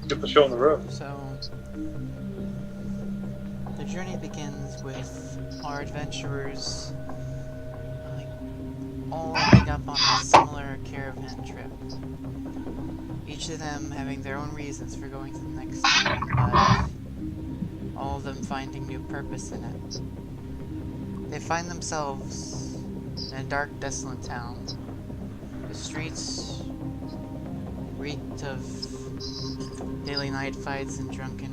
Get the show on the road. So, the journey begins with our adventurers all ending up on a similar caravan trip. Each of them having their own reasons for going to the next town, but all of them finding new purpose in it. They find themselves in a dark, desolate town. The streets reeked of daily night fights and drunken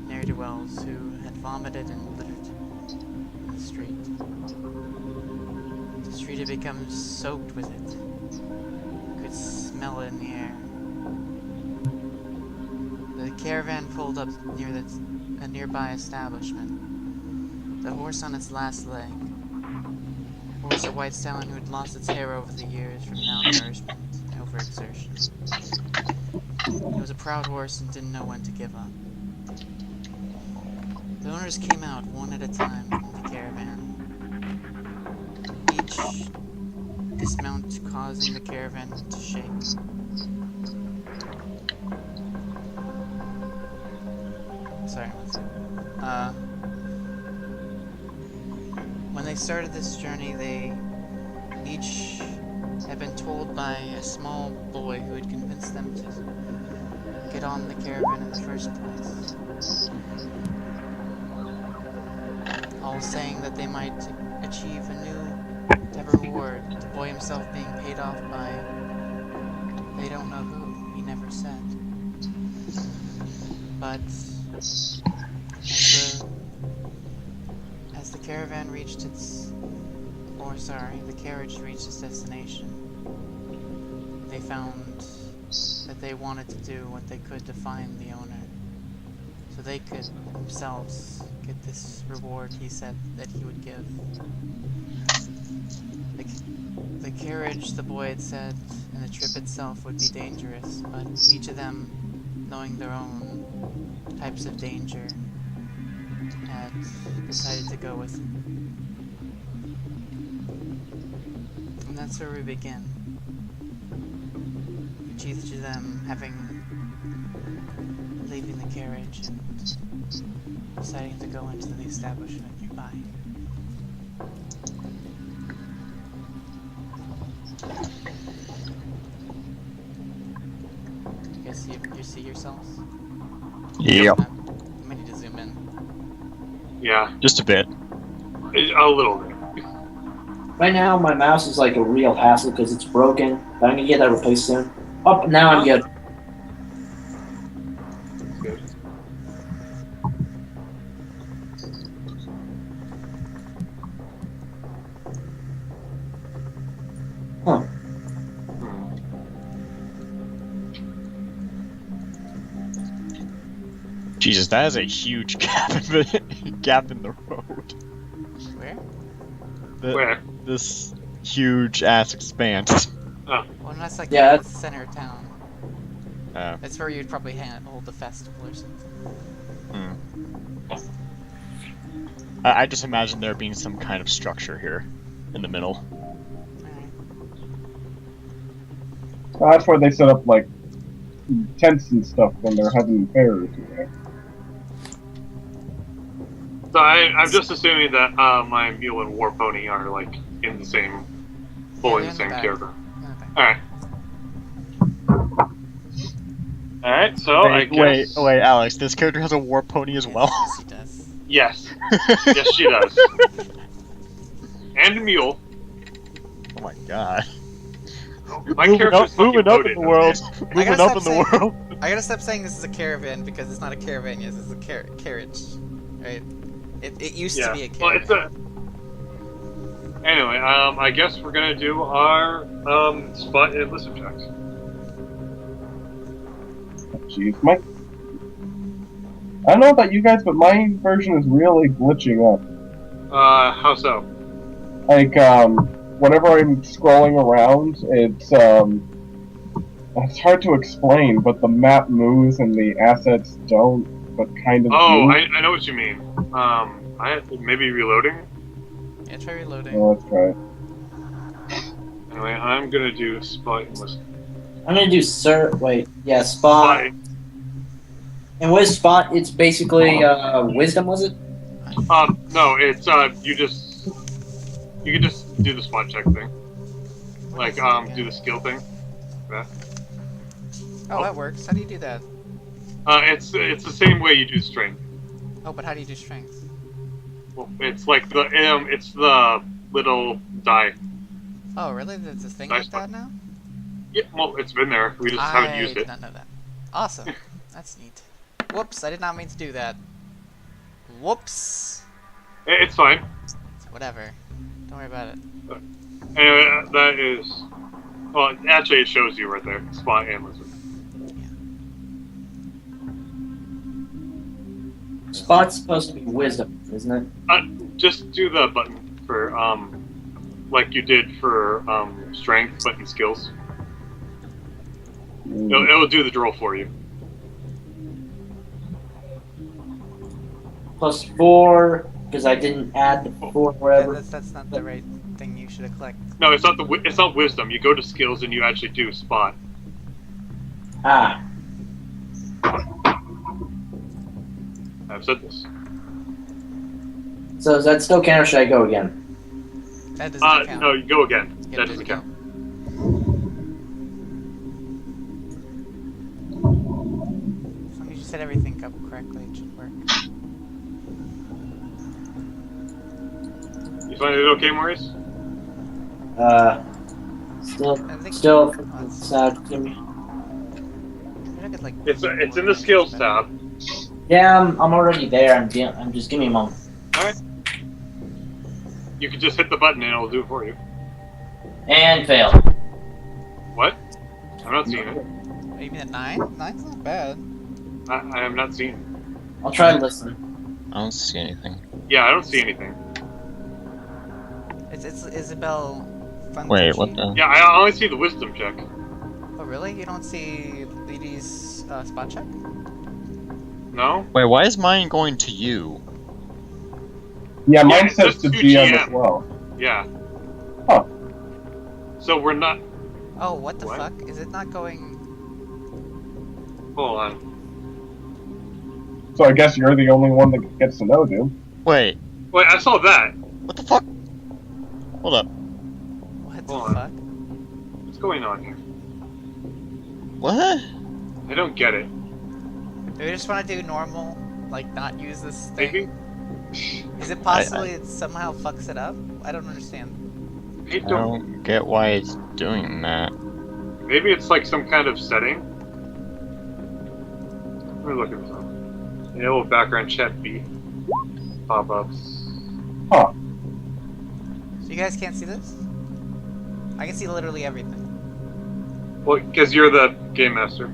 ne'er-do-wells who had vomited and littered in the street. The street had become soaked with it. You could smell it in the air. The caravan pulled up near a nearby establishment. The horse on its last leg. A horse, a white stallion who had lost its hair over the years from malnourishment and overexertion. He was a proud horse and didn't know when to give up. The owners came out one at a time from the caravan. Each dismount causing the caravan to shake. Sorry, one second. When they started this journey, they each had been told by a small boy who had convinced them to get on the caravan in the first place. All saying that they might achieve a new type of reward, the boy himself being paid off by they don't know who, he never said. But as the caravan reached the carriage reached its destination, they found that they wanted to do what they could to find the owner, so they could themselves get this reward he said that he would give. The carriage, the boy had said, and the trip itself would be dangerous, but each of them, knowing their own types of danger, had decided to go with it. And that's where we begin. Each of them leaving the carriage and deciding to go into the establishment nearby. You guys see yourselves? Yep. I need to zoom in. Yeah, Just a bit. a little bit. Right now, my mouse is like a real hassle because it's broken, but I'm gonna get that replaced soon. Oh, now I'm good. Good. Huh. Jesus, that is a huge gap in the road. Where? Where? This huge ass expanse. Oh. Well, that's like Yeah, the center of town. That's where you'd probably hold the festival or something. I just imagine there being some kind of structure here in the middle. Well, that's where they set up like tents and stuff when they're having fairs. Right? So I'm just assuming that my mule and war pony are like in the same, fully in the same caravan. Alright. Alright, so I guess... Wait, Alex, this character has a war pony as well? Yes, he does. Yes. Yes, she does. And a mule. Oh my god. My character's moving up in the world. Moving up in the world. I gotta stop saying this is a caravan because it's not a caravan, yes, it's a carriage. Right? It used to be a caravan. Well, it's Anyway, I guess we're gonna do our spot and listen checks. Jeez, I don't know about you guys, but my version is really glitching up. How so? Like, whenever I'm scrolling around, it's hard to explain, but the map moves and the assets don't, but kind of Oh, do. I know what you mean. I have to maybe reloading? Yeah, try reloading. Oh, let's try it. Anyway, I'm gonna do spot and listen. I'm gonna do spot. And with spot, it's basically wisdom, was it? No, it's you can just do the spot check thing, like do the skill thing. Yeah. Oh, that works. How do you do that? It's the same way you do strength. Oh, but how do you do strength? Well, it's like it's the little die. Oh, really? There's a thing Nice like that now? Yeah, well, it's been there. We just haven't used I it. did not know that. Awesome. That's neat. Whoops, I did not mean to do that. Whoops. It's fine. Whatever. Don't worry about it. Anyway, that is. Well, actually, it shows you right there. Spot and lizard. Spot's supposed to be wisdom, isn't it? Just do the button for like you did for strength, but in skills. It'll do the drill for you. +4, because I didn't add the 4 Yeah, wherever. that's not the right thing you should have collected. No, it's not wisdom. You go to skills and you actually do spot. Ah, I've said this. so does that still count, or should I go again? That does not count. No, you go again. Yeah, That it doesn't doesn't count. As long as you set everything up correctly, it should work. You find it okay, Maurice? Still, I think- still, oh, it's, give me. You don't get, like, It's in the more skills damage, tab. Yeah, I'm already there. I'm just give me a moment. All right. You can just hit the button and it'll do it for you. And fail. What? I'm not seeing it. but- You mean a 9? 9's not bad. I am not seeing it. I'll try to listen. I don't see anything. Yeah, I don't see anything. It's Isabel Funtucci. Wait, what the? Yeah, I only see the wisdom check. Oh, really? You don't see Leedy's spot check? No? Wait, why is mine going to you? Yeah, mine it's says just to 2 GM GM. as well. Yeah. Huh. So we're not. Oh, what the What? fuck? Is it not going... Hold on. So I guess you're the only one that gets to know, dude. Wait, Wait, I saw that. what the fuck? Hold up. What the Hold on. fuck? What's going on here? What? I don't get it. Do we just want to do normal? Like, not use this thing? Maybe? Is it possible it somehow fucks it up? I don't understand. I I don't. don't get why it's doing that. Maybe it's like some kind of setting. We're looking for some. Enable background chat B. Pop-ups. Huh. So you guys can't see this? I can see literally everything. Well, because you're the game master.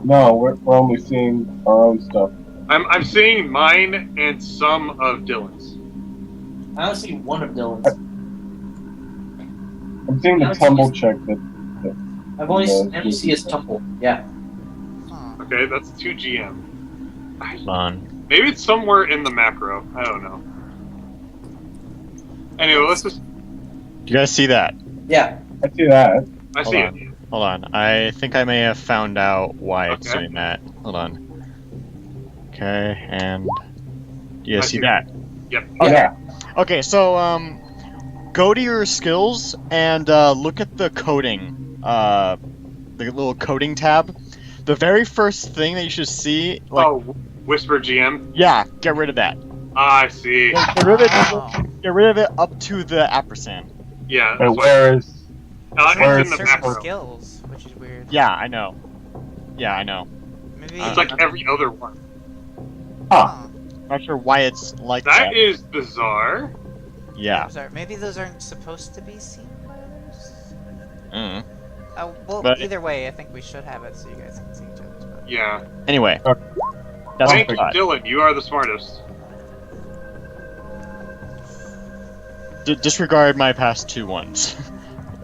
No, we're only seeing our own stuff. I'm seeing mine and some of Dylan's. I only see one of Dylan's. I'm seeing the That's tumble easy. check that. I only see his tumble. Yeah. Huh. Okay, that's 2 GM. Hold on. Maybe it's somewhere in the macro. I don't know. Anyway, let's just. Do you guys see that? Yeah. I see that. I Hold see on. it. Hold on. I think I may have found out why it's Okay. doing that. Hold on. Okay, and do you guys I see see. that? Yep. Oh, yeah. Okay, so go to your skills and look at the coding, the little coding tab. The very first thing that you should see, like, Oh, Whisper GM. yeah, get rid of that. I see. Get rid of it. Wow. Get rid of it up to the ampersand. Yeah. But That's where is? There's it's where in is the certain macro. skills, which is weird. Yeah, I know. Yeah, I know. Maybe It's like every other one. Huh. Not sure why it's like That that. is bizarre. Yeah. Sorry, maybe those aren't supposed to be seen letters? Mm. Well, But- either way, I think we should have it so you guys can see each other's. But... Yeah. Anyway, Okay. that's Thank what you, I thought. Dylan. You are the smartest. Disregard my past 2 ones.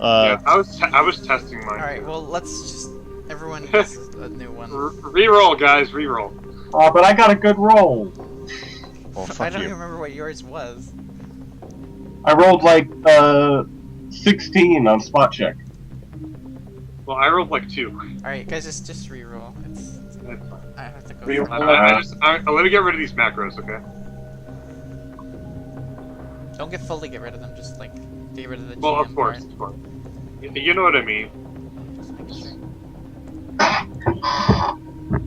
Yeah, I was testing mine. Alright, well, let's just... Everyone gets a new one. Reroll, guys. Reroll. But I got a good roll. Well, I fuck don't you. even remember what yours was. I rolled like 16 on spot check. Well, I rolled like 2. Alright, guys, just reroll. It's That's fine. I have to go. Real- Let me get rid of these macros, okay? Don't fully get rid of them. Just like get rid of the GM Well, of course, part. of course. You know what I mean. Just making sure.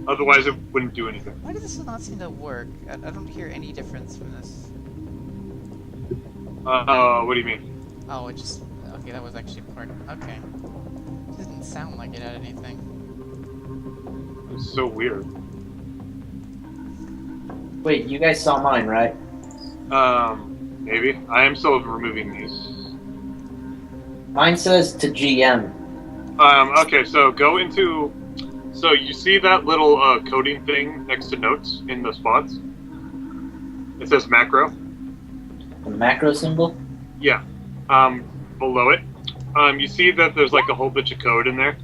Otherwise, it wouldn't do anything. Why does this not seem to work? I don't hear any difference from this. What do you mean? Oh, it just... Okay, that was actually part... Okay. It didn't sound like it had anything. It's so weird. Wait, you guys saw mine, right? Maybe. I am still removing these. Mine says to GM. Okay, so go into... So you see that little coding thing next to notes in the spots? It says macro. The macro symbol? Yeah. Below it. You see that there's like a whole bunch of code in there?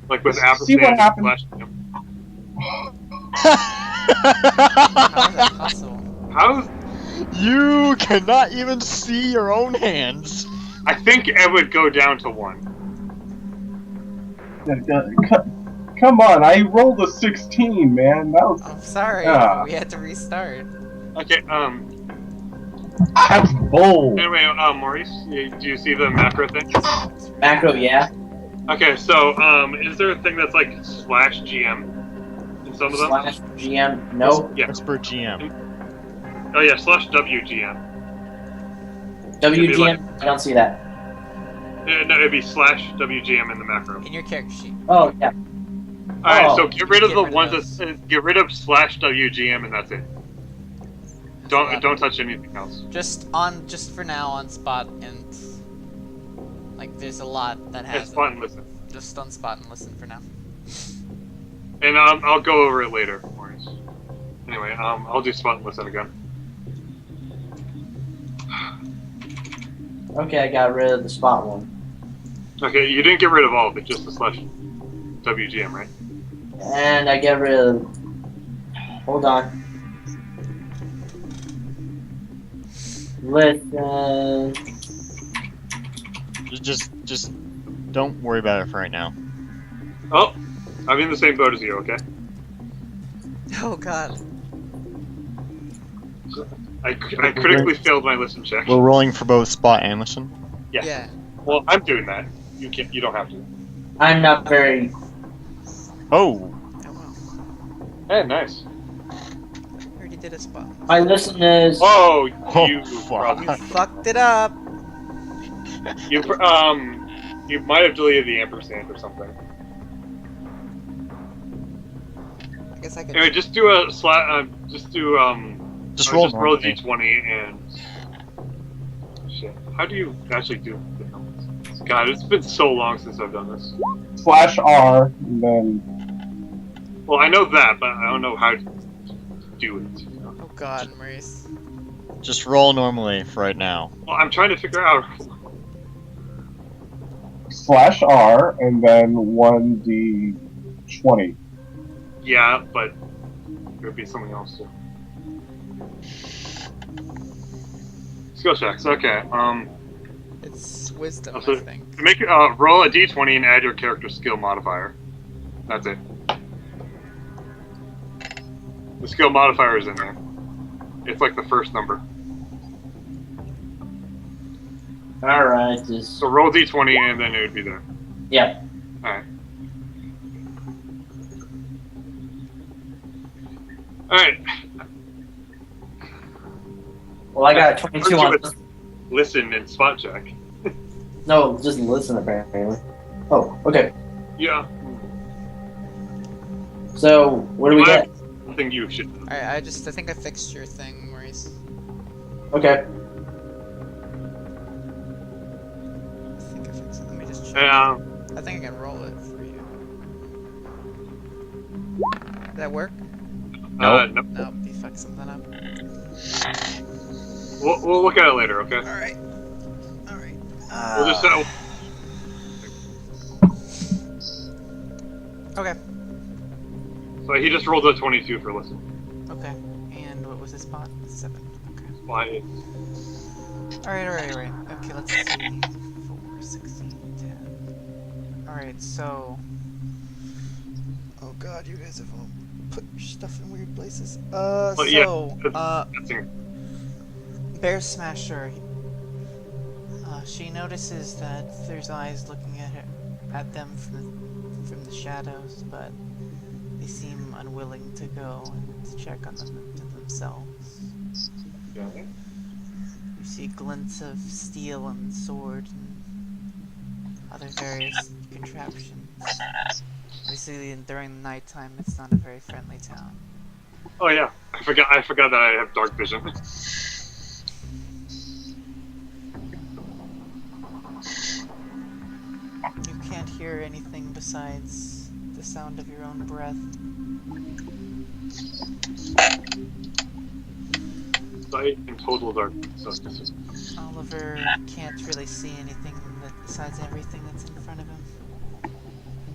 Like with See what happened? How is that possible? How? You cannot even see your own hands. I think it would go down to 1. Come on, I rolled a 16, man. That was I'm sorry, Ah. we had to restart. Okay, that's bold. anyway, Maurice, do you see the macro thing? Macro, yeah. Okay, so, is there a thing that's like /GM in some of them? Slash GM. No. Yeah. Whisper GM. Oh yeah, /WGM. WGM. I don't see that. No, it'd be /WGM in the macro. In your character sheet. Oh, yeah. Alright, Oh. so get rid of Get the rid of ones those. that get rid of /WGM and that's it. Don't touch anything else. Just for now on spot and like there's a lot that has It's fun and listen. Just on spot and listen for now. And I'll go over it later, Maurice. Anyway, I'll do spot and listen again. Okay, I got rid of the spot one. Okay, you didn't get rid of all of it, just the /WGM, right? And I get rid of... Hold on. Listen... Just don't worry about it for right now. Oh, I'm in the same boat as you, okay? Oh god. I critically failed my listen check. We're rolling for both spot and listen. Yes. Yeah. Well, I'm doing that. You don't have to. I'm not very... Oh, Oh well. Hey, nice. I already did a spot. My listen is... Oh, Oh, you fuck. You fucked it up. you might have deleted the ampersand or something. I guess I could Anyway, just do a just just roll roll a normally. d20 and shit. How do you actually do it? God, it's been so long since I've done this. /R, and then Well, I know that, but I don't know how to do it. You know? Oh god, Maurice. Just roll normally for right now. Well, I'm trying to figure out. /R, and then 1d20. Yeah, but it would be something else too. Skill checks. Okay. It's wisdom, Also, I think. make roll a d20 and add your character skill modifier. That's it. The skill modifier is in there. It's like the first number. Alright, just... So roll d20 and then it would be there. Yep. Alright. Alright. Well, I got a 22 on... Listen and spot check. No, just listen, apparently. Oh, okay. Yeah. So, what do we get? I think you should. Alright, I think I fixed your thing, Maurice. Okay. I think I fixed it. Let me just check. Yeah. I think I can roll it for you. Did that work? Nope. Nope, he fucked something up. We'll look at it later, okay? Alright. Alright. We'll just Okay. So he just rolled a 22 for listen. Okay. And what was his spot? 7. Okay. Why? Alright. Okay, let's see. 4, 16, 10. Alright, so... Oh god, you guys have all put your stuff in weird places. That's Bear Smasher. She notices that there's eyes looking at them from the shadows, but they seem unwilling to go and check on them themselves. okay. You see glints of steel and sword and other various contraptions. Basically, during the nighttime, it's not a very friendly town. Oh yeah, I forgot that I have dark vision. You can't hear anything besides the sound of your own breath. Sight in total darkness. So this is Oliver can't really see anything besides everything that's in front of him.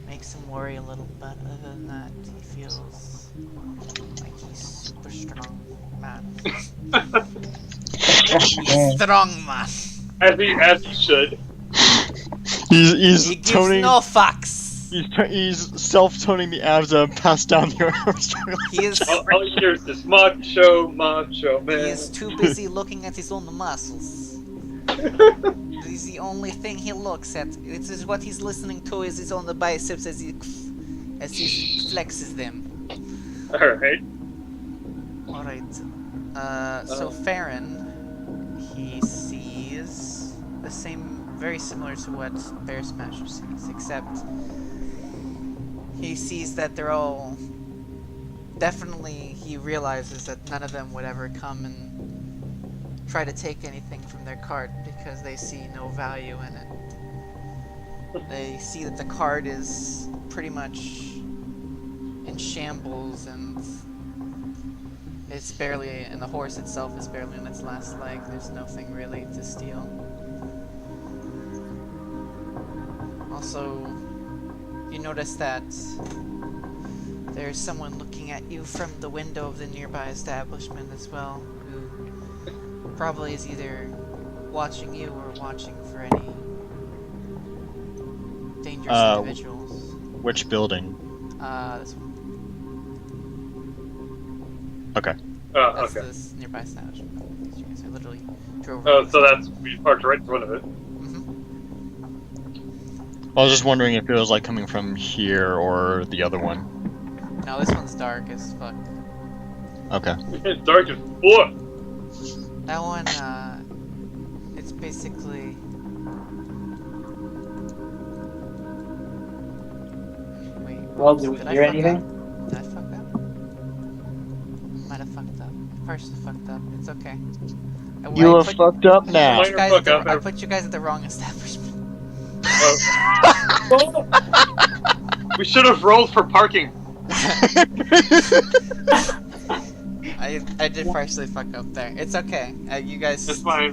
Makes him worry a little, but other than that, he feels like he's super strong man. He's strong man. as he should. He's He gives toning. no fucks. He's self-toning the abs that passed down the arm. He is All you hear is this macho man. he is too busy looking at his own muscles. This is the only thing he looks at. This is what he's listening to is his own biceps as he flexes them. Alright. Alright. So Farron, he sees the same, very similar to what Bear Smasher sees, except he sees that they're all, definitely he realizes that none of them would ever come and try to take anything from their cart because they see no value in it. They see that the cart is pretty much in shambles and it's barely, and the horse itself is barely on its last leg. There's nothing really to steal. Also, you notice that there's someone looking at you from the window of the nearby establishment as well, who probably is either watching you or watching for any dangerous individuals. Which building? This one. Okay. That's Okay. this nearby establishment. You guys are literally drove Oh, around so this- that's we parked right in front of it. I was just wondering if it was like coming from here or the other one. No, this one's dark as fuck. Okay. It's dark as fuck. That one, it's basically... Wait, Well, do we did hear I fuck anything? up? Did I fuck up? Might have fucked up. Partially fucked up. It's okay. You are fucked up now. Minor fuck up. I put you guys at the wrong establishment. We should have rolled for parking. I did partially fuck up there. It's okay. You guys... It's fine.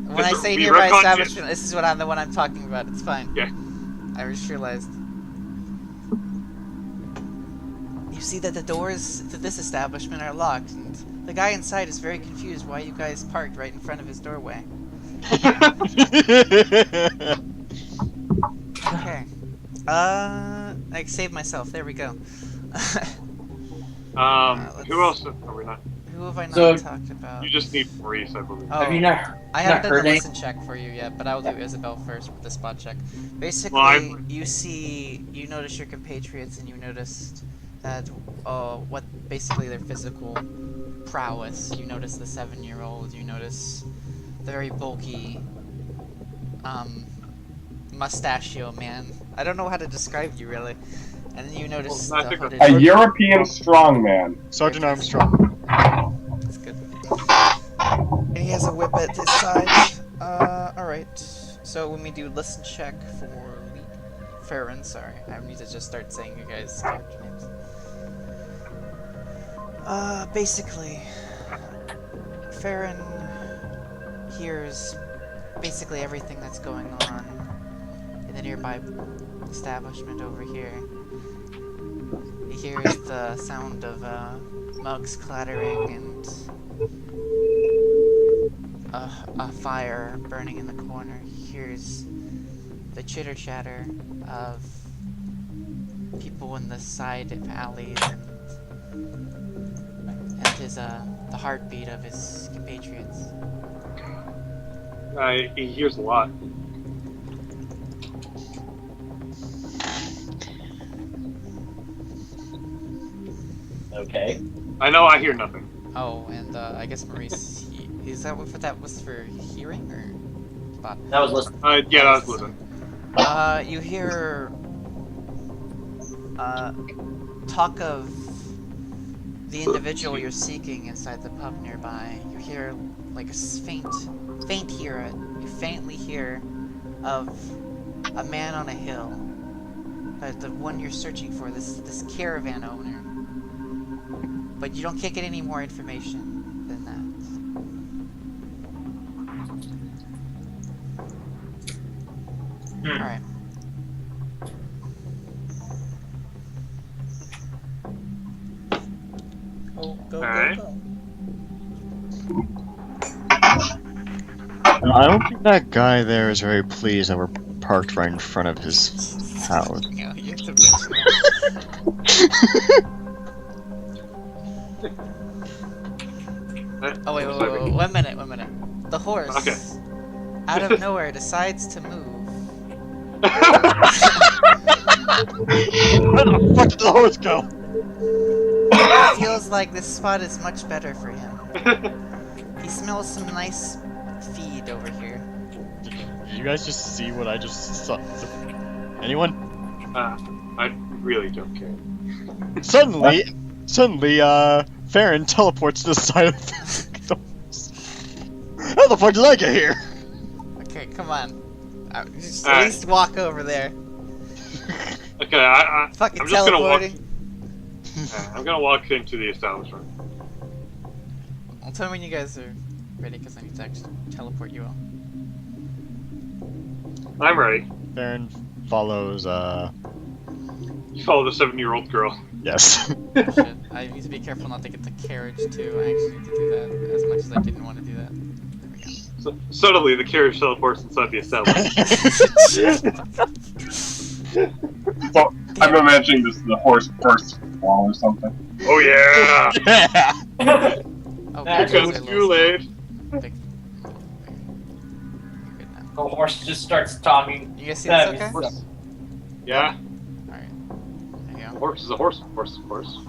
When I say We nearby retconned it. establishment, this is the one I'm talking about. It's fine. Yeah. I just realized. You see that the doors to this establishment are locked, and the guy inside is very confused why you guys parked right in front of his doorway. Okay. I saved myself. There we go. Who else? Oh, we're not. Who have I not So- talked about? You just need Maurice, I believe. Oh, Have you not? I haven't not done heard the any- listen check for you yet, but I will do Isabel first with the spot check. Basically, Well, you notice your compatriots, and you noticed that what basically their physical prowess. You notice the 7-year-old. You notice the very bulky, mustachio man. I don't know how to describe you really. And then you notice Well, I the think hooded. A European strongman. Sergeant Armstrong. That's good. And he has a whip at his side. Alright. So when we do listen check for Farron, sorry, I need to just start saying you guys' character names. Basically, Farron hears basically everything that's going on in the nearby establishment over here. He hears the sound of mugs clattering and a fire burning in the corner. He hears the chitter chatter of people in the side alleys and his the heartbeat of his compatriots. He hears a lot. Okay. I know I hear nothing. Oh, and I guess Maurice, is that what that was for hearing or spot? That was listening. Yeah, I was listening. You hear talk of the individual you're seeking inside the pub nearby. You hear like a you faintly hear of a man on a hill. The one you're searching for, this caravan owner. But you can't get any more information than that. Alright. Go, Alright. go. I don't think that guy there is very pleased that we're parked right in front of his house. Yeah, you have to mention that. Oh, wait, 1 minute. The horse, Okay. out of nowhere, decides to move. Where the fuck did the horse go? It feels like this spot is much better for him. He smells some nice feed over here. Did you guys just see what I just saw? Anyone? I really don't care. Suddenly, Farron teleports to the side of the horse. How the fuck did I get here? Okay, come on. Just at Alright. least walk over there. Okay, I'm Fucking just gonna walk. teleporting. I'm gonna walk into the establishment. Well, tell me when you guys are ready, because I need to actually teleport you all. I'm ready. Farron follows, You follow the 7-year-old girl. yes. Shit. I need to be careful not to get the carriage too. I actually need to do that as much as I didn't want to do that. There we go. So, suddenly, the carriage teleports inside the establishment. So, I'm imagining this is the horse first wall or something. Oh yeah! Yeah. Oh, Here good. Comes Kool-Aid. Big. You're good now. The horse just starts talking. You guys see this okay? Horse. Yeah, Alright. There you go. horse is a horse. Horse.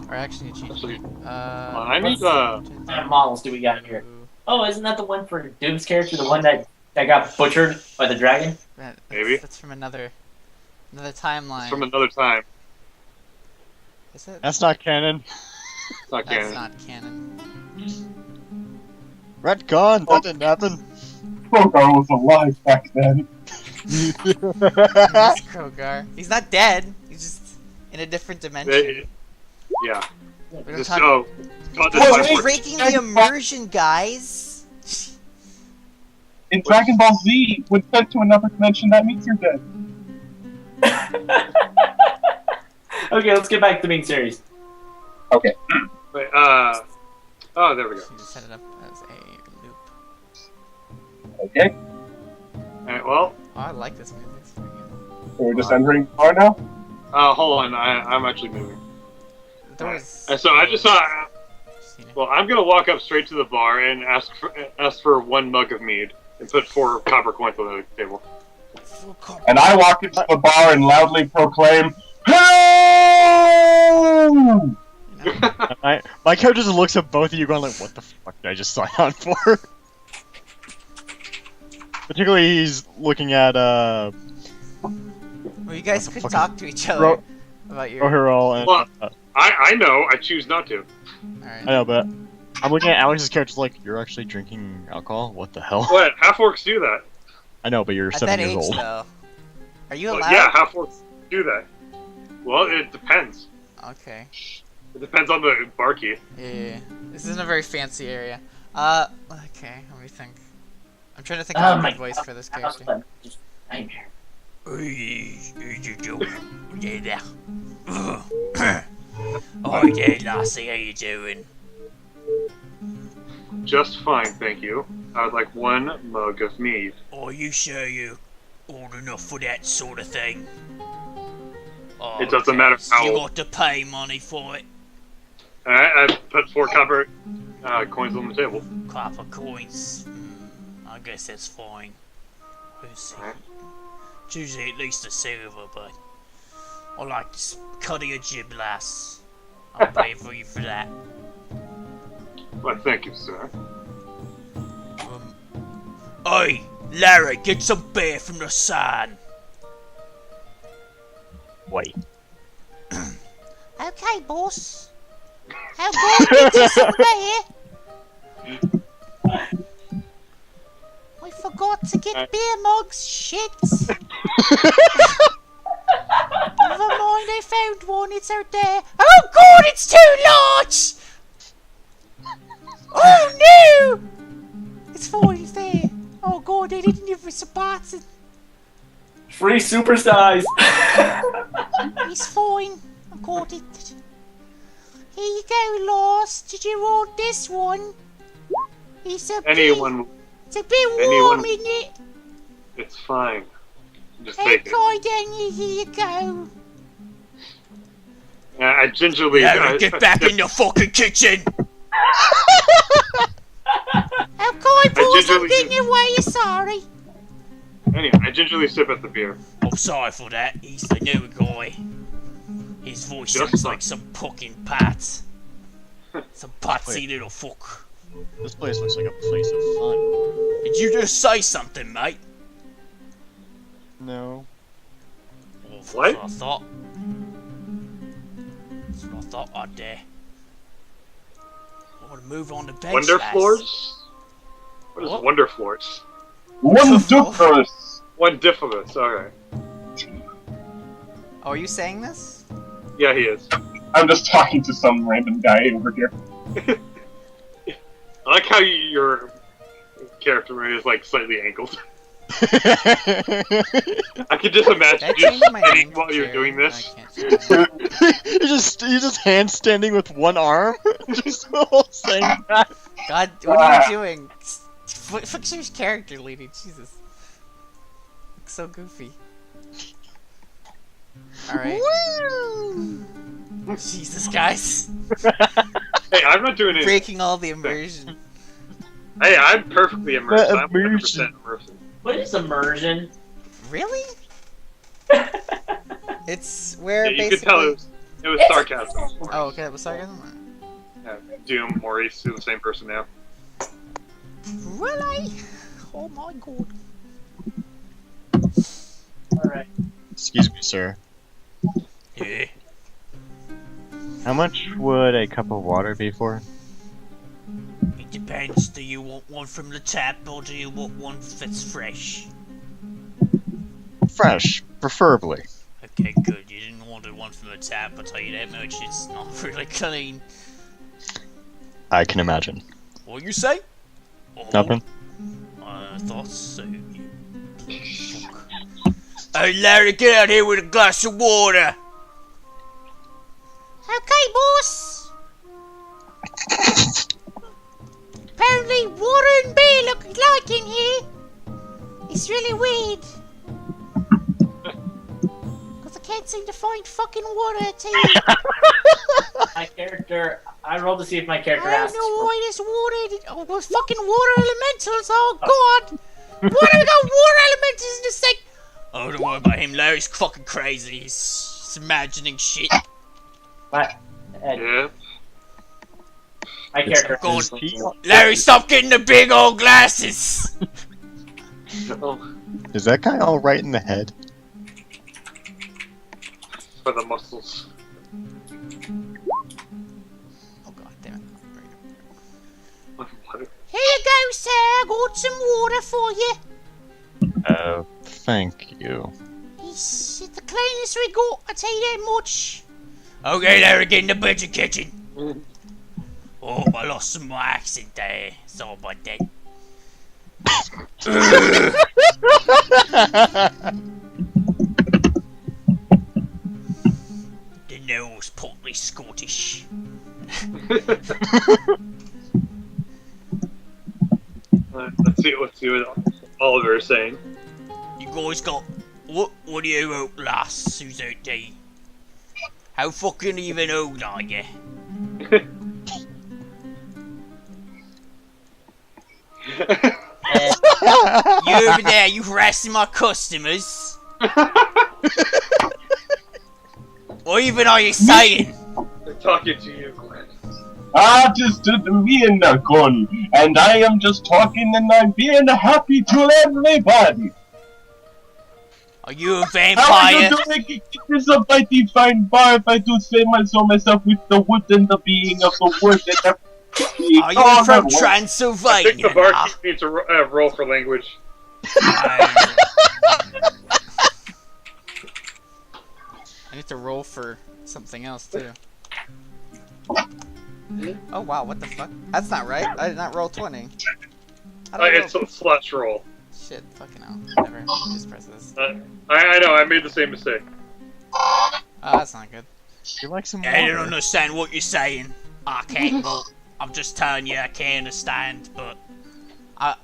Or actually, you change. Actually, I I need What kind of models do we got here? Oh, isn't that the one for Doom's character? The one that got butchered by the dragon? Maybe. That's from another timeline. It's from another time. Is it? That's not canon. It's not That's canon. not canon. Retcon, that didn't happen. Krogar was alive back then. That's Krogar. He's not dead. He's just in a different dimension. Yeah. We don't Just, talk- oh, God, this Well, time wait. we're- breaking the immersion, guys. In Dragon Ball Z, when sent to another dimension, that means you're dead. Okay, let's get back to the main series. Wait, oh, there we go. You just set it up as a loop. Okay, Alright, well, Oh, I like this music. It's pretty good. so we're just entering the bar now? hold on, I'm actually moving. The door is. And so I just saw. Seen it. Well, I'm gonna walk up straight to the bar and ask for 1 mug of mead and put 4 copper coins on the table. And I walk into the bar and loudly proclaim, "Hello!" My character just looks at both of you going like, what the fuck did I just sign on for? Particularly he's looking at, Well, you guys could fucking talk to each other about your. Rohirol and, Well, I know, I choose not to. Alright. I know, but I'm looking at Alex's character like, you're actually drinking alcohol? What the hell? What? Half-orcs do that. I know, but you're At 7 that years age, old. though. Are you Well, allowed? yeah, half-orcs do that. Well, it depends. Okay. It depends on the barkeep. Yeah. This isn't a very fancy area. Okay, let me think. I'm trying to think of a good voice for this character. Nightmare. Oh, yeah, Lassie, how you doing? Just fine, thank you. I would like 1 mug of mead. Are you sure you old enough for that sort of thing? Oh, It doesn't matter how. You got to pay money for it. Alright, I put 4 copper coins on the table. Copper coins. I guess that's fine. Let's see. It's usually at least a silver, but I like to cut your jib, lass. I'll pay for you for that. Well, thank you, sir. Oi, Larry, get some beer from the sun. Wait. Okay, boss. How good get you some beer? I forgot to get beer mugs, shit. Never mind, I found one, it's out there. Oh god, it's too large! Oh no! It's fine, it's there. Oh god, they didn't give me some parts. Free supersize. It's fine, I got it. Here you go, Lars. Did you want this one? It's a bit warm, isn't it? It's fine. Just Hey, take it. Daniel, here you go. I gingerly. Get back in the fucking kitchen! Okay, boss, I'm getting away, you're sorry. Anyway, I gingerly sip at the beer. I'm sorry for that, he's the new guy. His voice sounds like some fucking pat. Some patsy little fuck. This place looks like a place of fun. Did you just say something, mate? No. Oh, that's What? I thought. That's what I thought I'd do. I want to move on to bench. Wonder lass. floors? What is What? wonder floors? Wonderful! Wonderfulous, alright. Oh, are you saying this? Yeah, he is. I'm just talking to some random guy over here. I like how your character is like slightly angled. I could just imagine That you changed my sitting name while to you're Jerry. doing this. I can't say that. you're just handstanding with one arm, just saying that. God, what are you doing? Fix your character, lady. Jesus. Looks so goofy. Alright. Jesus, guys. Hey, I'm not doing anything. Breaking all the immersion. Hey, I'm perfectly immersed. The I'm 100% immersion. immersive. What is immersion? Really? It's where Yeah, you basically... could tell it was sarcasm. Oh, okay, that was sarcasm? Yeah, Doom, Maurice, do the same person now. Really? Oh my god. Alright. Excuse me, sir. Yeah. How much would a cup of water be for? It depends. Do you want one from the tap or do you want one that's fresh? Fresh, preferably. Okay, good. You didn't want one from the tap, I'll tell you that much. It's not really clean. I can imagine. What you say? Oh, Nothing. I thought so, you fuck. Hey Larry, get out here with a glass of water! Okay, boss! Apparently water and beer look alike in here. It's really weird. Cause I can't seem to find fucking water to My character. I rolled to see if my character I don't asks. know why this water. Oh, those fucking water elementals. Oh god. What do we got water elementals in this thing? Oh, don't worry about him. Larry's fucking crazy. He's imagining shit. My Yeah. character. Go on. asks. Larry, stop getting the big old glasses. Is that guy all right in the head? For the muscles. Oh god damn it. What? Here you go, sir. I got some water for you. Thank you. It's the cleanest we got, I tell you that much. Okay, Larry, get in the bedroom kitchen. Oh, I lost some of my accent there. Sorry about that. The nose partly Scottish. Let's see what Oliver is saying. You guys got what do you out last, who's out there? How fucking even old are you? You over there, you harassing my customers? What even are you saying? They're talking to you, Glenn. Just me and the gun, and I am just talking and I'm being happy to everybody. Are you a How are you vampire? doing? It is a mighty fine bar, if I do say so myself, with the wood and the being of the wood and everything. Are you from I think Transylvania? the barkeep needs to roll for language. I need to roll for something else too. Oh wow, what the fuck? That's not right. I did not roll 20. It's a slash roll. Shit, fucking hell. Never. Just press this. I know, I made the same mistake. Oh, that's not good. You like some I don't water? understand what you're saying. I can't go. I'm just telling you I can't understand, but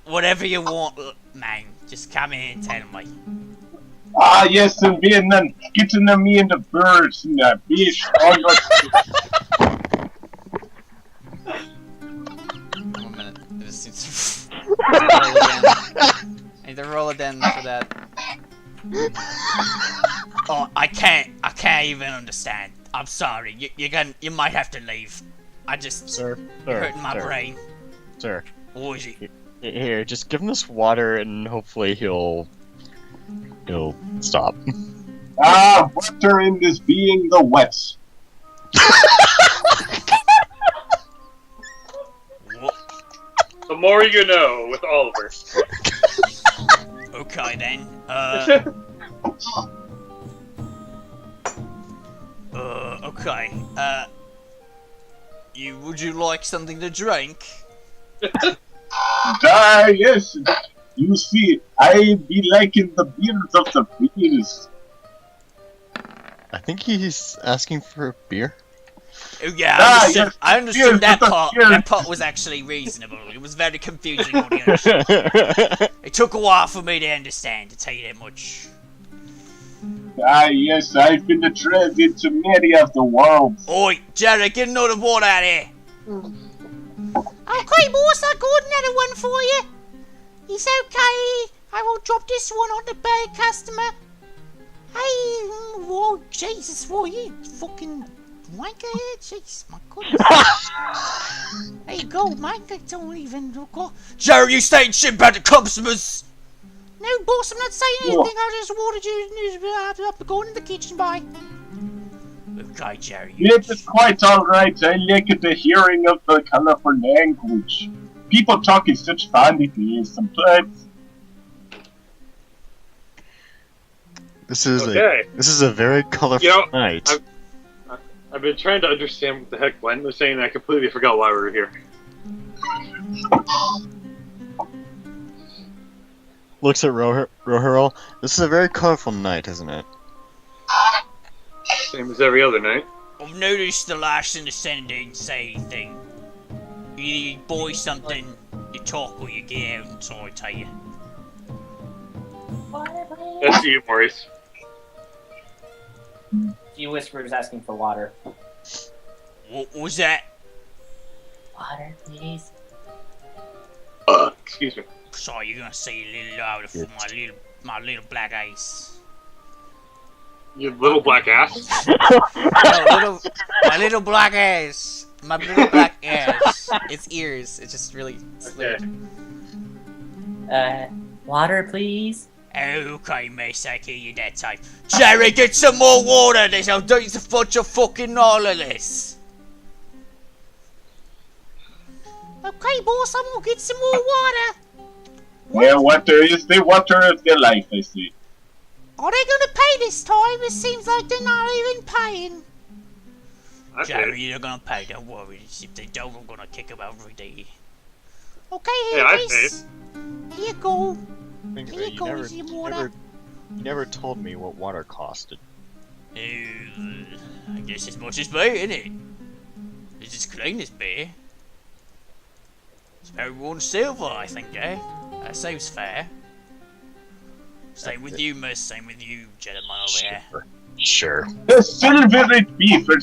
whatever you want, man, just come in and tell me. Yes, and being then getting me and the birds and the fish. One minute. It just seems to roll again. I need to roll again for that. Oh, I can't even understand. I'm sorry. You might have to leave. I just Sir, hurting my brain. Sir. What is it? Here, just give him this water and hopefully he'll stop. Water in this being the wets. The more you know with Oliver. Okay then. Okay. Would you like something to drink? Yes. You see, I be liking the beers of the beers. I think he's asking for a beer. Oh yeah, I understood, yes. I understood Cheers, that brother, part. cheers. That part was actually reasonable. It was very confusing what he understood. It took a while for me to understand, to tell you that much. Yes, I've been betrayed into many of the worlds. Oi, Jerry, get another water out here. Okay, boss, I got another one for you. It's okay. I will drop this one on the bad customer. Hey, whoa, Jesus, whoa, you fucking wanker here? Jeez, my goodness. There you go, man. I don't even look. Jerry, you saying shit about the customers? No, boss, I'm not saying anything. I just wanted you to go in the kitchen, bye. Okay, Jerry. It is quite alright. I like the hearing of the colorful language. People talk in such funny things sometimes. This is Okay. a very colorful night. I've been trying to understand what the heck Glenn was saying, and I completely forgot why we were here. Looks at Rohirl. This is a very colorful night, isn't it? Same as every other night. I've noticed the last and the Senate didn't say anything. You buy something, you talk, or you get out, so I tell you. That's you, Maurice. Few whispers asking for water. What was that? Water, please. Excuse me. Sorry, you're gonna say a little louder for my little black eyes. You little black ass. No, my little black ass. My little black ass. Its ears. It's just really slurred. Okay. Water, please. Okay, miss, I hear you that time. Jerry, get some more water! There's a bunch of fucking all of this. Okay, boss, I'm gonna get some more water. Yeah, water is the water of their life, I see. Are they gonna pay this time? It seems like they're not even paying. Jerry, they're gonna pay, don't worry. If they don't, I'm gonna kick them out every day. Okay, here, Chris. Here you go. You never told me what water costed. I guess as much as beer, innit? It's as clean as beer. It's about 1 silver, I think, eh? That seems fair. Same with you, miss. Same with you, gentleman over here. Sure. Silver it be for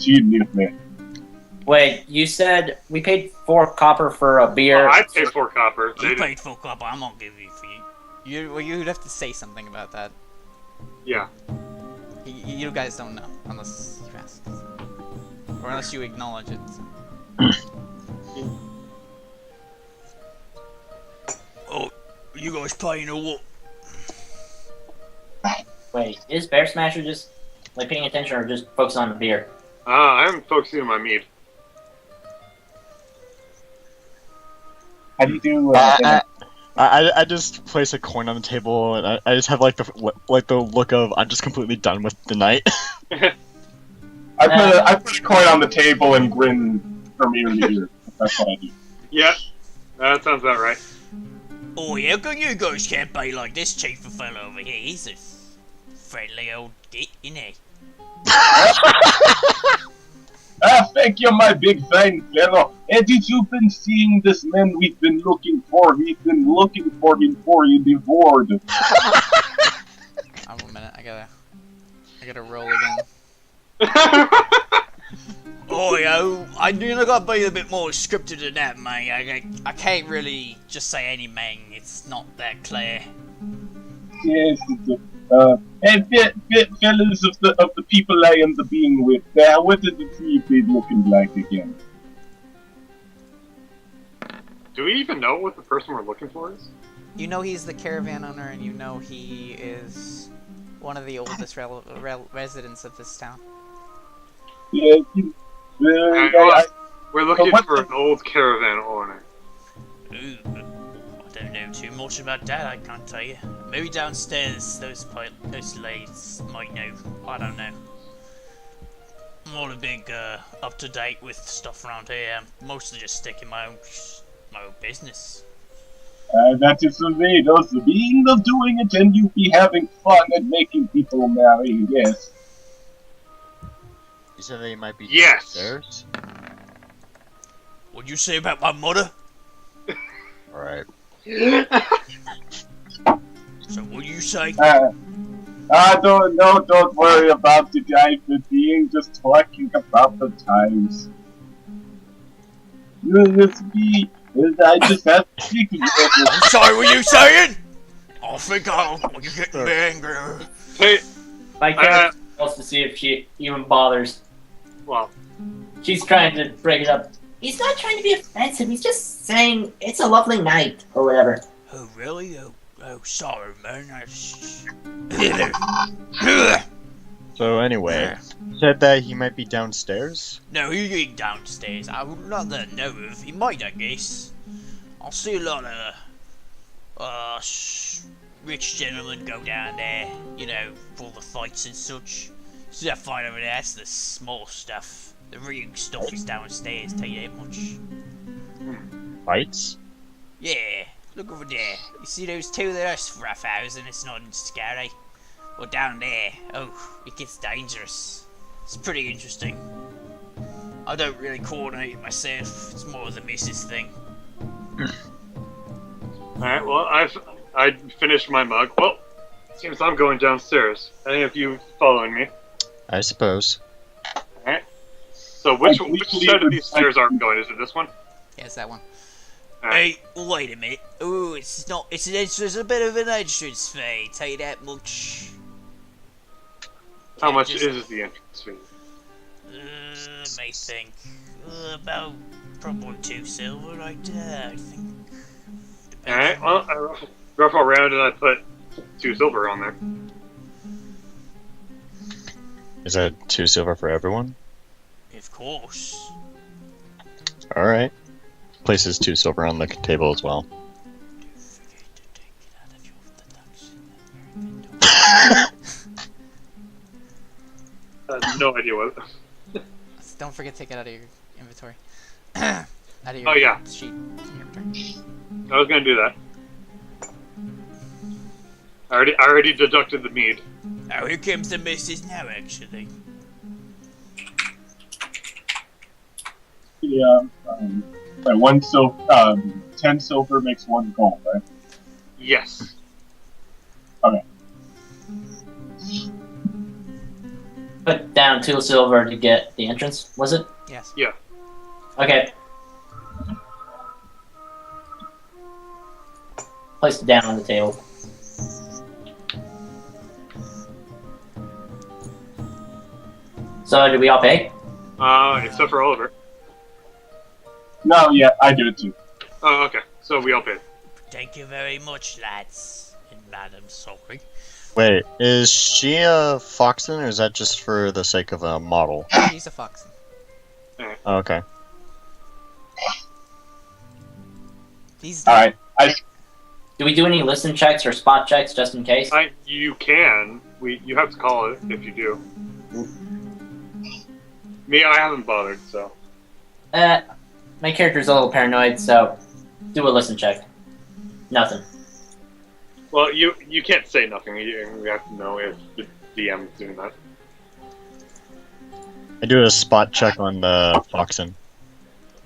me. Wait, you said we paid 4 copper for a beer. Oh, I paid 4 copper. You paid 4 copper, I'm not giving it for you. You'd have to say something about that. Yeah. You guys don't know, unless you ask. Or unless you acknowledge it. Oh, you guys paying or what? Wait, is Bear Smasher just like paying attention or just focusing on the beer? I'm focusing on my mead. How do you do? I just place a coin on the table, and I just have like the look of I'm just completely done with the night. I put a coin on the table and grin from ear to ear. That's what I do. Yeah, that sounds about right. Oh yeah, you guys can't be like this cheaper fella over here. He's a friendly old git, isn't he? Thank you, my big fine fellow. And if you've been seeing this man we've been looking for, we've been looking for him for you devoured. Oh, 1 minute, I gotta roll again. Oh, yo, I gotta be a bit more scripted than that, mate. I can't really just say any man. It's not that clear. Yes, and fellas of the people I am the being with, what did the three been looking like again? Do we even know what the person we're looking for is? You know he's the caravan owner, and you know he is one of the oldest residents of this town. Yeah, we're looking for an old caravan owner. Ooh, I don't know too much about that, I can't tell you. Maybe downstairs, those ladies might know. I don't know. I'm not a big up-to-date with stuff around here. I'm mostly just sticking my own business. that is the way, those the being of doing it, and you be having fun and making people marry, yes. You said they might be downstairs? What'd you say about my mother? Alright. So what'd you say? Don't worry about it, I've been being just talking about the times. I just have to speak to you. I'm sorry, what were you saying? I think you're getting me angry. Hey, My character wants to see if she even bothers. well, She's trying to break it up. He's not trying to be offensive, he's just saying it's a lovely night, or whatever. Oh, really? Oh, sorry, man. So anyway, you said that he might be downstairs? No, he ain't downstairs. I would not that know of. He might, I guess. I'll see a lot of, rich gentlemen go down there, you know, for the fights and such. See that fight over there? That's the small stuff. The real stuff is downstairs, tell you that much. Fights? Yeah, look over there. You see those two there? That's roughhousing. It's not scary. Well, down there, oh, it gets dangerous. It's pretty interesting. I don't really coordinate it myself. It's more of the missus thing. alright, well, I finished my mug. Well, seems I'm going downstairs. Any of you following me? I suppose. Alright. So which side of these stairs are we going? Is it this one? Yeah, it's that one. Alright. Hey, wait a minute. Ooh, it's not. There's a bit of an entrance fee. Tell you that much. How much just- is the entrance fee? May think. About probably 2 silver right there, I think. Alright, well, I ruffle around and I put 2 silver on there. Is that 2 silver for everyone? Of course. Alright. Places 2 silver on the table as well. Don't forget to take it out of your deduction. I have no idea what. Don't forget to take it out of your inventory. Out of your Oh, yeah. sheet. Inventory. I was gonna do that. I already deducted the mead. Oh, here comes the missus now, actually. Yeah, 10 silver makes 1 gold, right? Yes. Okay. put down 2 silver to get the entrance, was it? Yes. Yeah. Okay. Place it down on the table. So, did we all pay? Except for Oliver. No, yeah, I do it too. Oh, okay. So we all paid. Thank you very much, lads and Madam Sorry. Wait, is she a Foxen, or is that just for the sake of a model? She's a fox. Oh, okay. These. Alright, Do we do any listen checks or spot checks just in case? You can. You have to call it if you do. Me, I haven't bothered, so. My character's a little paranoid, so do a listen check. Nothing. Well, you can't say nothing. You have to know if the DM is doing that. I do a spot check on the Foxen.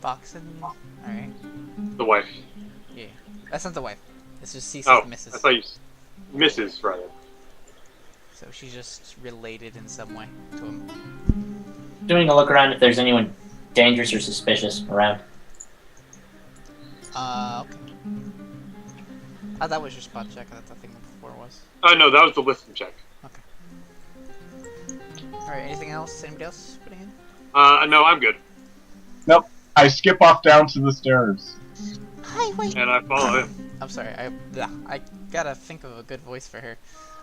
Foxen. Alright. The wife. Yeah. That's not the wife. It's just Cecil's Oh, Mrs. I thought you... Mrs. rather. So she's just related in some way to him. Doing a look around if there's anyone dangerous or suspicious around. Okay. Oh, that was your spot check. That's the thing before was. Oh, no, that was the listen check. Alright, anything else? Anybody else putting in? No, I'm good. I skip off down to the stairs. Hi, wait. And I follow him. I'm sorry. I gotta think of a good voice for her.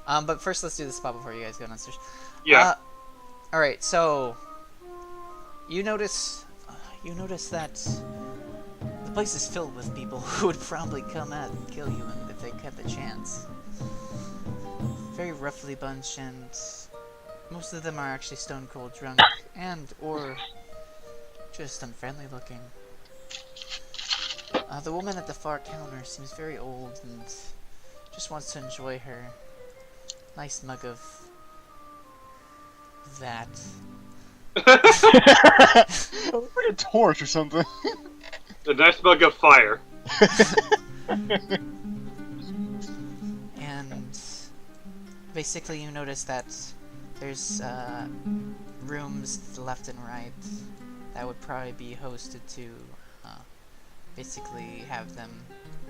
But first, let's do the spot before you guys go downstairs. Yeah. All right. So you notice that the place is filled with people who would probably come out and kill you if they had the chance. Very roughly bunched, and most of them are actually stone cold drunk or just unfriendly looking. The woman at the far counter seems very old and just wants to enjoy her nice mug of that. Like a torch or something. A nice mug of fire. And basically you notice that there's rooms to the left and right that would probably be hosted to basically have them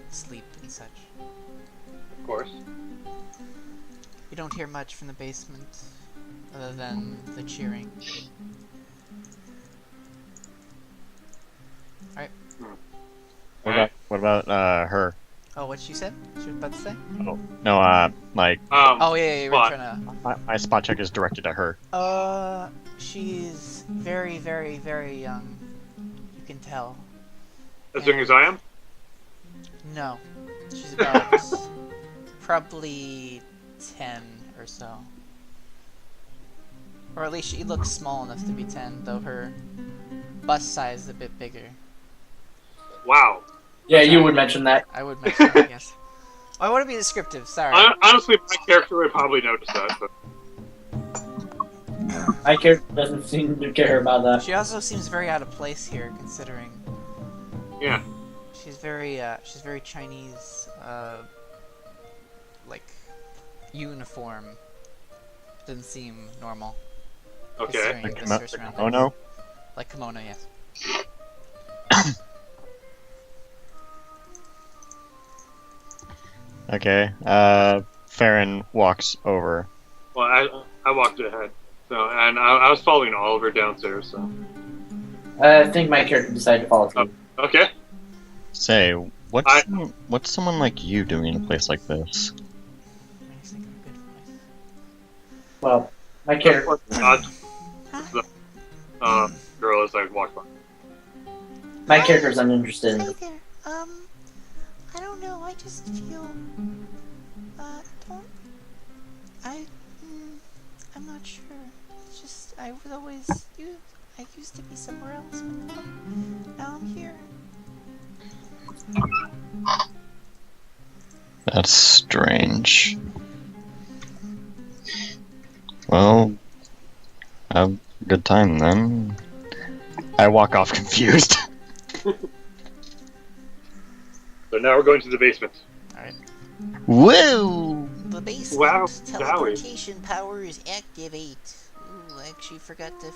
sleep and such. Of course. You don't hear much from the basement other than the cheering. Alright. What about her? Oh, what she said? She was about to say? Oh, no, like, Oh, yeah, we're spot. trying my spot check is directed at her. to... she's very, very, very young. You can tell. As young as I am? No. She's about... probably 10 or so. Or at least she looks small enough to be 10, though her bust size is a bit bigger. Wow. Yeah, you would mention that. I would mention that, yes. Oh, I want to be descriptive, sorry. Honestly, my character would probably notice that, but... My character doesn't seem to care about that. She also seems very out of place here, considering Yeah. she's very Chinese, like, uniform. Doesn't seem normal. Okay. considering her surroundings. Oh no. Like kimono, yes. Okay. Farron walks over. Well, I walked ahead. So, and I was following Oliver downstairs, so... I think my character decided to follow through. Okay. Say, what's someone like you doing in a place like this? Makes me think of a good voice. Well, my character. The girl as I walked by. My character's uninterested in Hey it. there. I don't know. I just feel. I'm not sure. It's just I was always I used to be somewhere else, but now I'm here. That's strange. Well, have a good time then. I walk off confused. So now we're going to the basement. Woo! The basement Wow, teleportation powers activate. Ooh. like she forgot to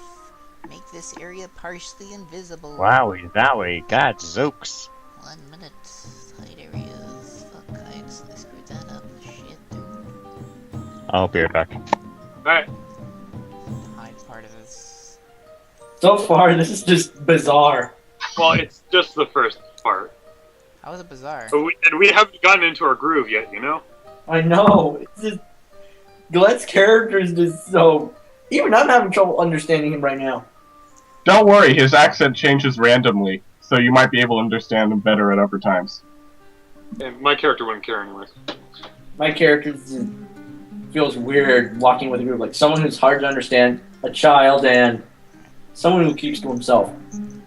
make this area partially invisible. Wowie, zowie, God, zooks. 1 minute. Hide areas. Fuck, I accidentally screwed that up. Shit. I'll be right back. Alright. Hide part of this. So far, this is just bizarre. Well, it's just the first part. How was it bizarre? But we haven't gotten into our groove yet, you know? I know. It's just Glen's character is just so. Even I'm having trouble understanding him right now. Don't worry, his accent changes randomly, so you might be able to understand him better at other times. And my character wouldn't care anyways. My character just feels weird walking with a group, like someone who's hard to understand, a child, and someone who keeps to himself. Turn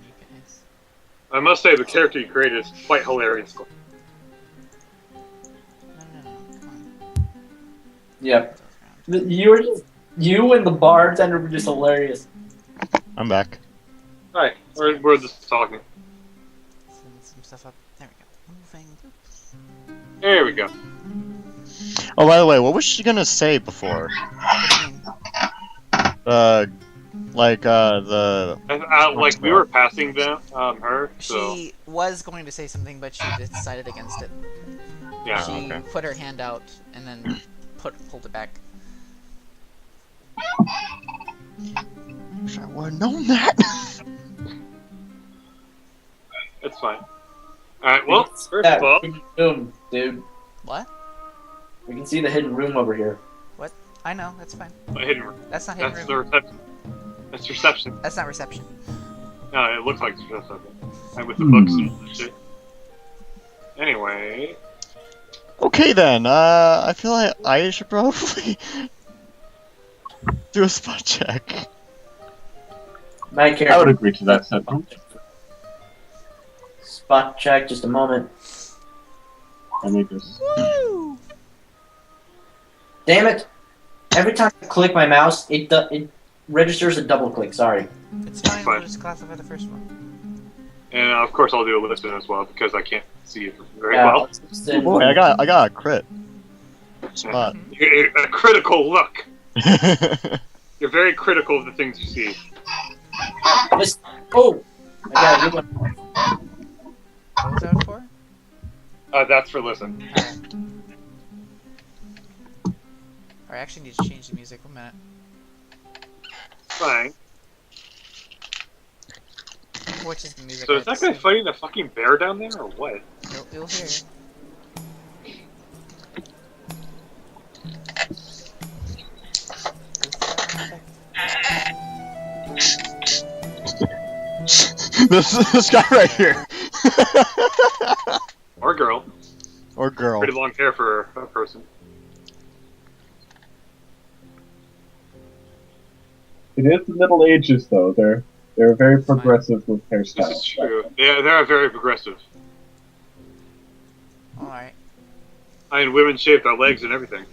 you guys. I must say, the character you created is quite hilarious. No, come on. Yep. Goes around. You and the bartender were just hilarious. I'm back. Alright, we're just talking. Send some stuff up. There we go. Moving. Oops. There we go. Oh, by the way, what was she gonna say before? What do you mean? Like, we were passing them, her, so... She was going to say something, but she decided against it. Yeah. She okay. put her hand out and then pulled it back. Wish I would've known that. It's fine. Alright, well, first That of all... hidden room, dude. What? We can see the hidden room over here. I know, that's fine. Hidden room. That's not hidden That's room. the reception. That's reception. That's not reception. No, it looks like it's reception. And with the books and all that shit. Anyway... Okay then, I feel like I should probably do a spot check. My character. I would agree to that sentence. Spot check, just a moment. Let me just... Woo! Damn it! Every time I click my mouse, it registers a double click. Sorry. It's fine, Fine. we'll just classify the first one. And of course I'll do a listen as well, because I can't see it very Yeah, well. let's just send- Boy, I got a crit. Spot. A critical look! You're very critical of the things you see. Oh! I got a good one. What was that for? That's for listen. Alright. I actually need to change the music. 1 minute. Fine. Which is the music? So I is that guy have fighting a fucking bear down there, or what? to- You'll hear. this guy right here. Or girl. Or girl. Pretty long hair for a person. It is the Middle Ages, though. They're very progressive with This hairstyles. is true. Yeah, they are very progressive. Alright. I mean, women shave their legs and everything.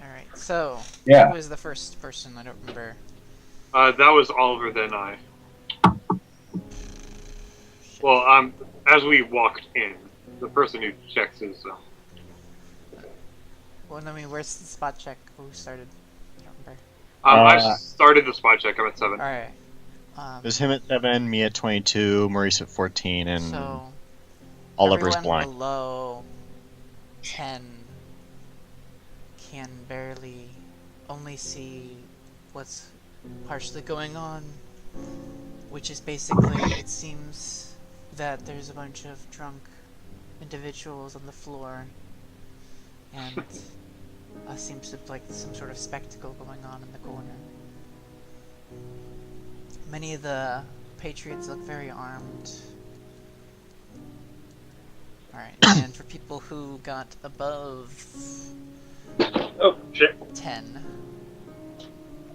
Alright, so. Yeah. Who was the first person? I don't remember. That was Oliver, then I. Well, as we walked in, the person who checks is, Well, I mean, where's the spot check? Who started? I don't remember. I started the spot check, I'm at 7. Alright. There's him at 7, me at 22, Maurice at 14, and So. Oliver's everyone blind. below 10 can barely only see what's partially going on, which is basically, it seems that there's a bunch of drunk individuals on the floor, and seems to be like some sort of spectacle going on in the corner. Many of the patriots look very armed. Alright, and for people who got above Oh, shit. 10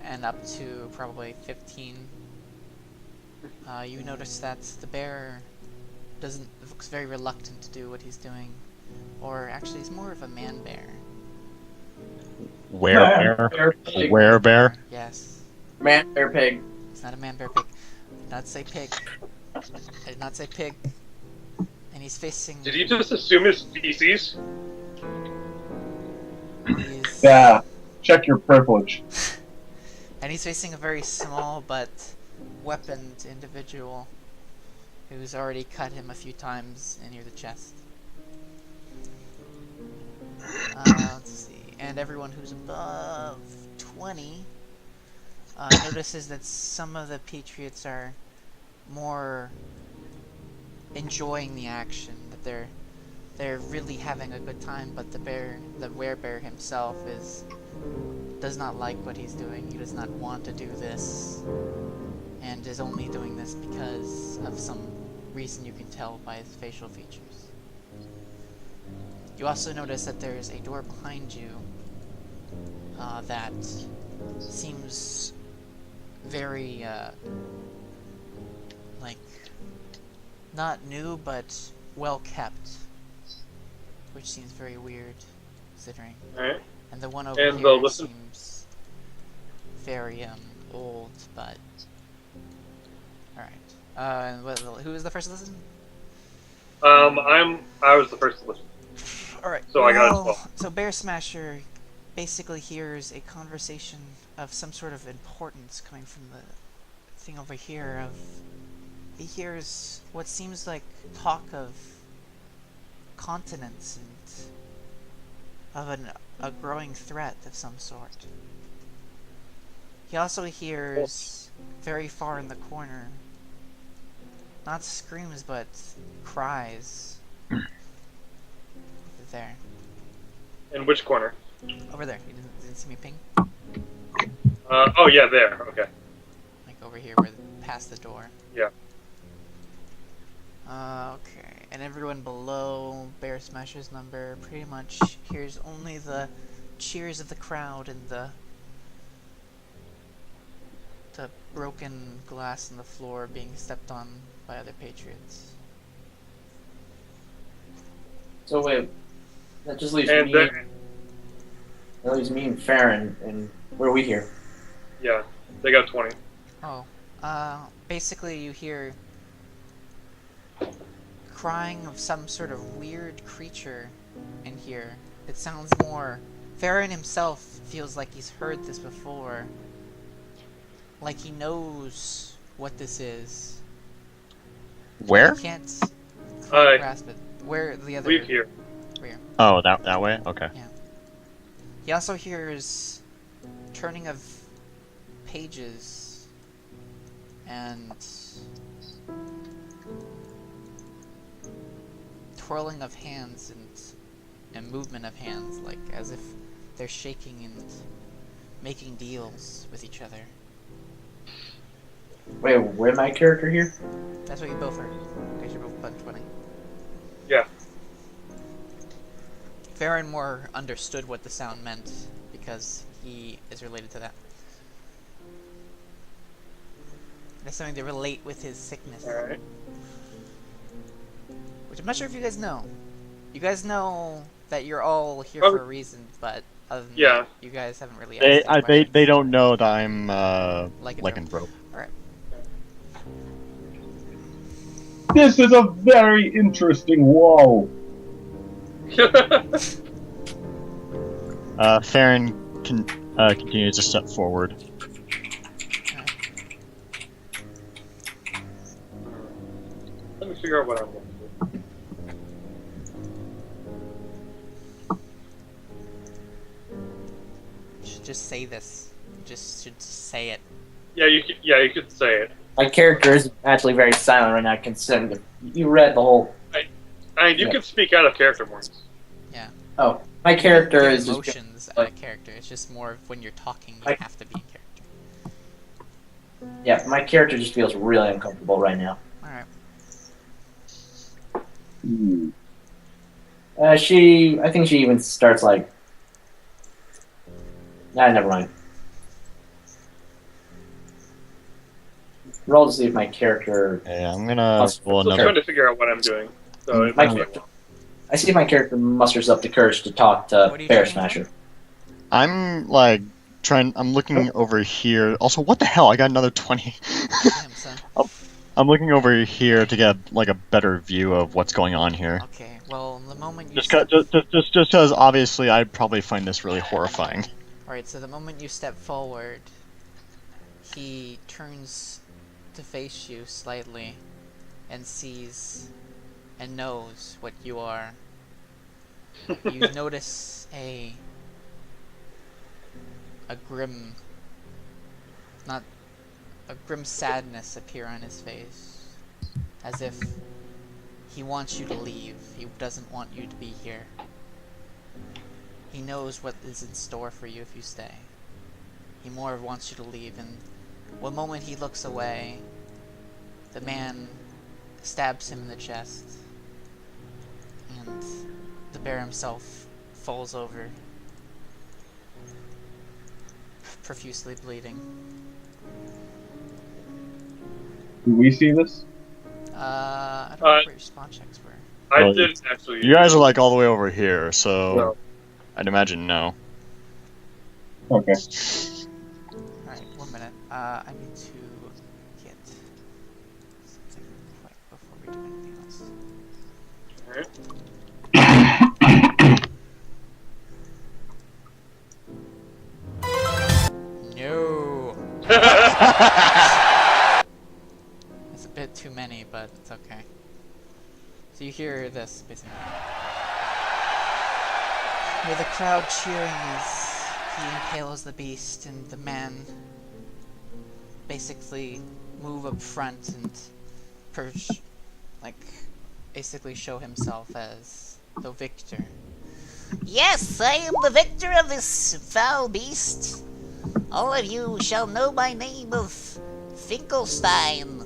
and up to probably 15, you notice that the bear looks very reluctant to do what he's doing, or actually he's more of a man bear. Where bear? Pig. Where bear? Yes, Man, bear, pig. it's not a man bear pig. I did not say pig. I did not say pig. And he's facing. Did you just assume his feces? He's, Yeah. check your privilege. And he's facing a very small but weaponed individual who's already cut him a few times near the chest. Let's see. And everyone who's above 20 notices that some of the Patriots are more enjoying the action, that they're really having a good time, but the werebear himself does not like what he's doing. He does not want to do this, and is only doing this because of some reason you can tell by his facial features. You also notice that there's a door behind you that seems very, like, not new, but well kept, which seems very weird, considering. Alright. And the one over And here seems very old, but alright. Who was the first to listen? I was the first to listen. Alright. So I got it as well. So Bear Smasher basically hears a conversation of some sort of importance coming from the thing over here. He hears what seems like talk of continents and of a growing threat of some sort. He also hears very far in the corner, not screams but cries. There. In which corner? Over there. You didn't see me ping? Oh yeah, there. Okay. Like over here, where past the door. Yeah. Okay. And everyone below Bear Smasher's number pretty much hears only the cheers of the crowd and the broken glass on the floor being stepped on by other Patriots. So wait, that just leaves And me. That leaves me and Farron, and where are we here? yeah, they got 20. Oh. Basically you hear crying of some sort of weird creature in here. It sounds more... Farron himself feels like he's heard this before. Like he knows what this is. Where? He can't quite grasp it. Where the other... Leave here. Where? Oh, that way? Okay. Yeah. He also hears turning of pages and twirling of hands and movement of hands, like as if they're shaking and making deals with each other. Wait, where my character here? That's what you both heard, because you're both button 20. Yeah. Farron more understood what the sound meant, because he is related to that. That's something to relate with his sickness. Alright. Which I'm not sure if you guys know. You guys know that you're all here for a reason, but other than that, you guys haven't really asked any questions. They don't know that I'm lycanthrope. Alright. This is a very interesting wall. Farron continues to step forward. Let me figure out what I'm going to do. You should just say this. You just should say it. Yeah, you could say it. My character is actually very silent right now, considering that you read the whole. I mean, you could speak out of character more. Yeah. Oh, my character Give is just. emotions out of character. It's just more of when you're talking, you have to be in character. Yeah, my character just feels really uncomfortable right now. Alright. I think she even starts like. Nah, never mind. Roll to see if my character. Yeah, I'm gonna roll Still another. trying to figure out what I'm doing. So it My might be a character- while. I see if my character musters up the courage to talk to What are you Bear doing? Smasher. I'm like I'm looking over here. Also, what the hell? I got another 20. Damn, son. I'm looking over here to get like a better view of what's going on here. Okay, well, the moment you Just because obviously I'd probably find this really horrifying. Alright, so the moment you step forward, he turns to face you slightly and sees and knows what you are. You notice a grim, not a grim sadness appear on his face, as if he wants you to leave. He doesn't want you to be here. He knows what is in store for you if you stay. He more wants you to leave, and one moment he looks away, the man stabs him in the chest, and the bear himself falls over, profusely bleeding. Do we see this? I don't know what your spawn checks were. I Well, didn't actually. You guys are like all the way over here, so No. I'd imagine no. Okay. Alright, 1 minute. I need to get something quick before we do anything else. Alright. No! It's a bit too many, but it's okay. So you hear this, basically. You hear the crowd cheering as he impales the beast, and the man basically move up front and perch, like, basically show himself as the victor. Yes, I am the victor of this foul beast. All of you shall know my name of Finkelstein.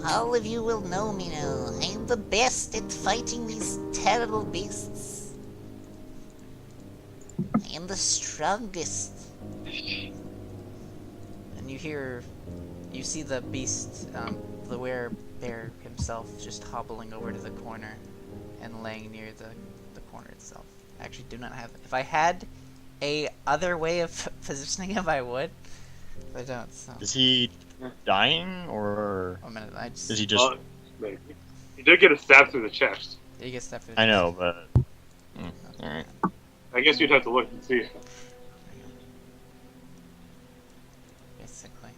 All of you will know me now. I am the best at fighting these terrible beasts. I am the strongest. And you see the beast, the werebear himself, just hobbling over to the corner and laying near the corner itself. I actually do not have. If I had a other way of positioning him, I would. But I don't. So. Is he dying, or 1 minute. I just. is he just? Maybe. You did get a stab through the chest. He gets that for I know, but. Alright. I guess you'd have to look and see. Basically.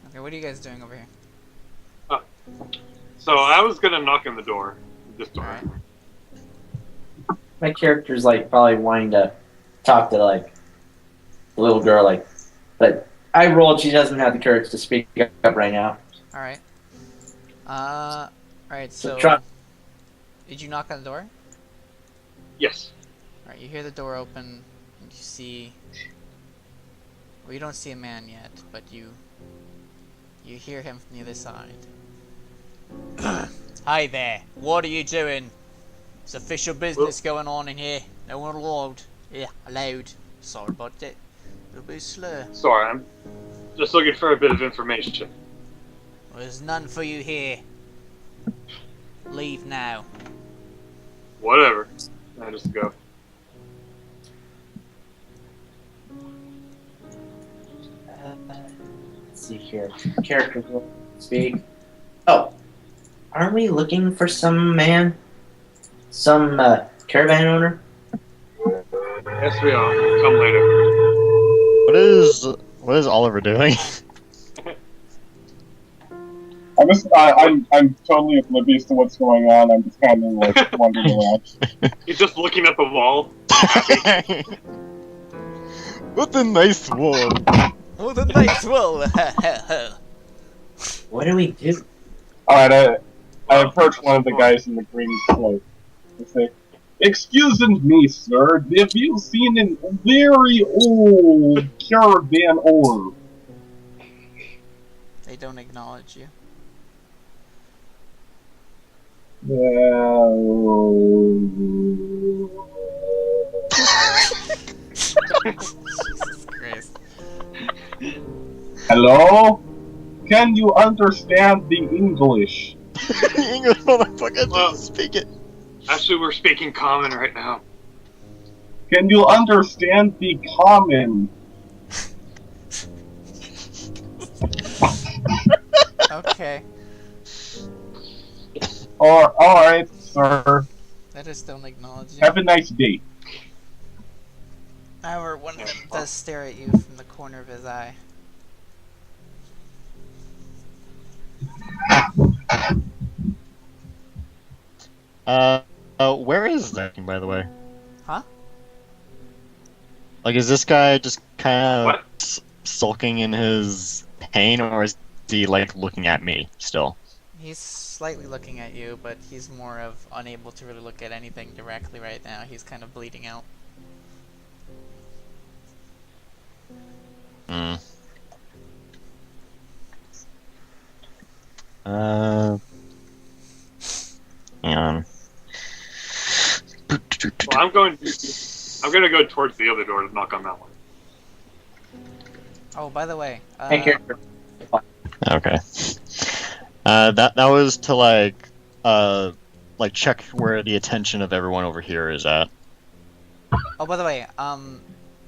Okay, what are you guys doing over here? So I was gonna knock on the door. This door. Alright. My character's like probably wanting to talk to like the little girl, like, but I rolled. She doesn't have the courage to speak up right now. Alright. Alright, so. try- Did you knock on the door? Yes. Alright, you hear the door open, and you see. Well, you don't see a man yet, but you hear him from the other side. Hi there, what are you doing? There's official business going on in here. No one allowed. Yeah, allowed. Sorry about that. A little bit slow. Sorry, I'm just looking for a bit of information. Well, there's none for you here. Leave now. Whatever. I just go. Let's see here. Characters will speak. Oh, aren't we looking for some man? Some caravan owner? Yes, we are. Come later. What is Oliver doing? I'm totally oblivious to what's going on. I'm just kind of like wandering around. He's just looking at the wall. What a nice wall. Oh, the nice wall! What do we do? Alright, I approach one of the guys in the green cloak. I say, "Excuse me, sir. Have you seen a very old caravan owner?" They don't acknowledge you. Jesus Christ. Hello? Can you understand the English? English motherfucker, Well- just speak it. Actually, we're speaking common right now. Can you understand the common? Okay. Alright, sir. I just don't acknowledge you. Have a nice day. However, one of them does stare at you from the corner of his eye. Where is that thing, by the way? Huh? Like, is this guy just kind What? of sulking in his pain, or is he, like, looking at me still? He's slightly looking at you, but he's more of unable to really look at anything directly right now. He's kind of bleeding out. Hmm. Hang on. Well, I'm gonna go towards the other door to knock on that one. Oh, by the way, Hey, character. Okay. That was to like check where the attention of everyone over here is at. oh, by the way,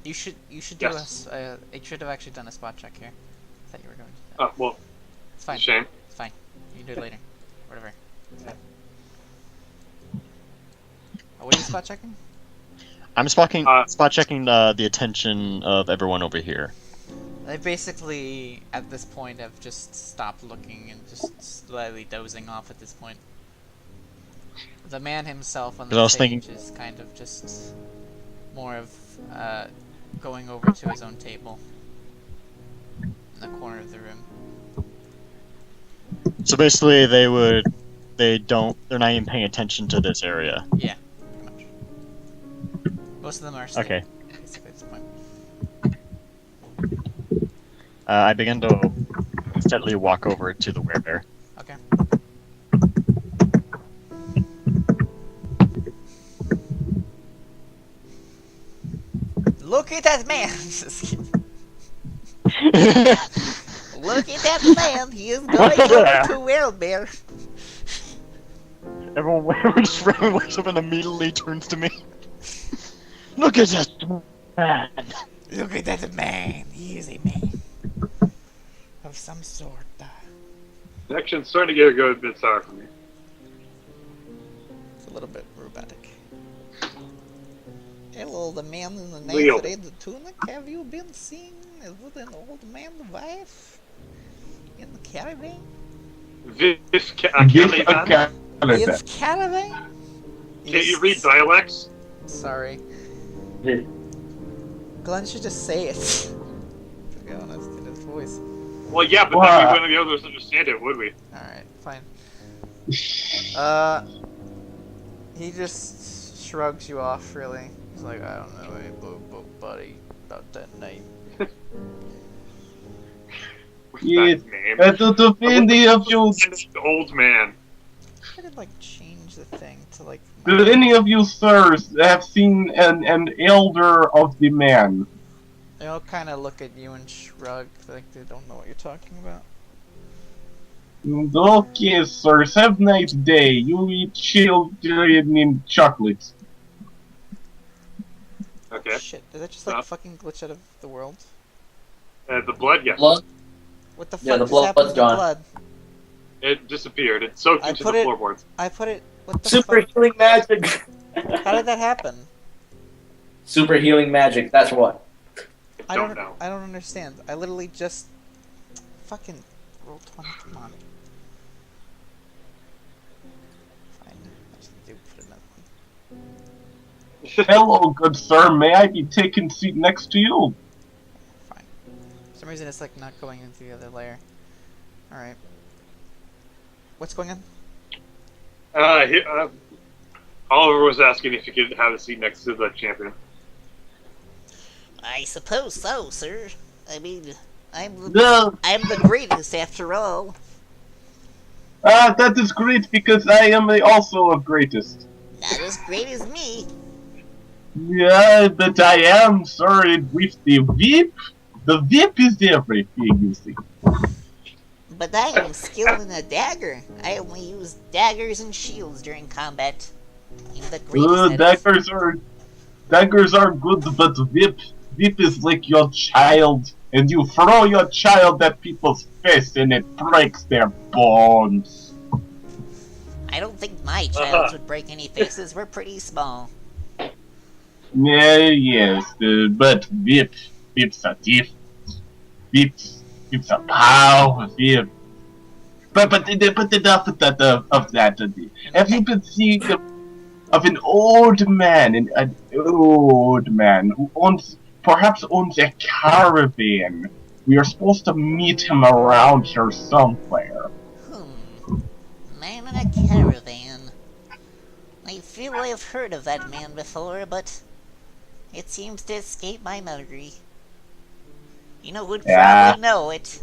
you should do Yes. you should have actually done a spot check here. I thought you were going to. Oh, well, It's fine. shame. It's fine. You can do it later. Whatever. What are you spot checking? I'm spot checking the attention of everyone over here. They basically, at this point, have just stopped looking and just slightly dozing off at this point. The man himself on 'Cause I the was stage thinking- is kind of just more of going over to his own table in the corner of the room. So basically, they're not even paying attention to this area. Yeah, pretty much. Most of them are sleeping, Okay. basically at this point. I begin to steadily walk over to the werebear. Okay. Look at that man! Just kidding. Look at that man! He is going over to Wellbear. Everyone just randomly wakes up and immediately turns to me. Look at that man! Look at that man! He is a man of some sort. The action's starting to get a good bit sour for me. It's a little bit robotic. Hello, the man in the Leo. nice red tunic. Have you been seeing with an old man wife in the caravan? Caravan? It's caravan? Can't you read dialects? Sorry. Glenn should just say it. To be honest, in his voice. Well, yeah, but then we wouldn't be able to understand it, would we? Alright, fine. He just shrugs you off, really. He's like, I don't know, hey, buddy, about that night. What's Yes, that name? to any of you, The old man. I could, like, change the thing to, like... do any of you sirs have seen an elder of the man? They all kind of look at you and shrug, like they don't know what you're talking about. Okay, sirs, have a nice day. You eat children in chocolate. Okay. Shit, did that just, like, fucking glitch out of the world? The blood, yes. Blood? What the fuck Yeah, the just happened to blood's the gone. blood? It disappeared. It soaked I into put the it- floorboards. I put it... What the Super fuck? healing magic! How did that happen? Super healing magic, that's what. I don't know. I don't understand. I literally just... Fucking... Roll 20, come on. Fine. I just do put another one. Hello, good sir. May I be taken seat next to you? Fine. For some reason it's like not going into the other layer. Alright. What's going on? Oliver was asking if you could have a seat next to the champion. I suppose so, sir. I mean, I'm the No. greatest after all. That is great because I am also of greatest. Not as great as me. Yeah, but I am, sir, with the whip. The whip is everything, you see. But I am skilled in a dagger. I only use daggers and shields during combat. I'm the greatest at it. Daggers are good, but whip is like your child, and you throw your child at people's face and it breaks their bones. I don't think my child would break any faces. We're pretty small. Yeah, yes, but whips are different. Whips are power, whip. But enough of that. Have you been seeing of an old man, who perhaps owns a caravan? We are supposed to meet him around here somewhere. Man in a caravan. I feel I've heard of that man before, but it seems to escape my memory. You know who'd probably know it?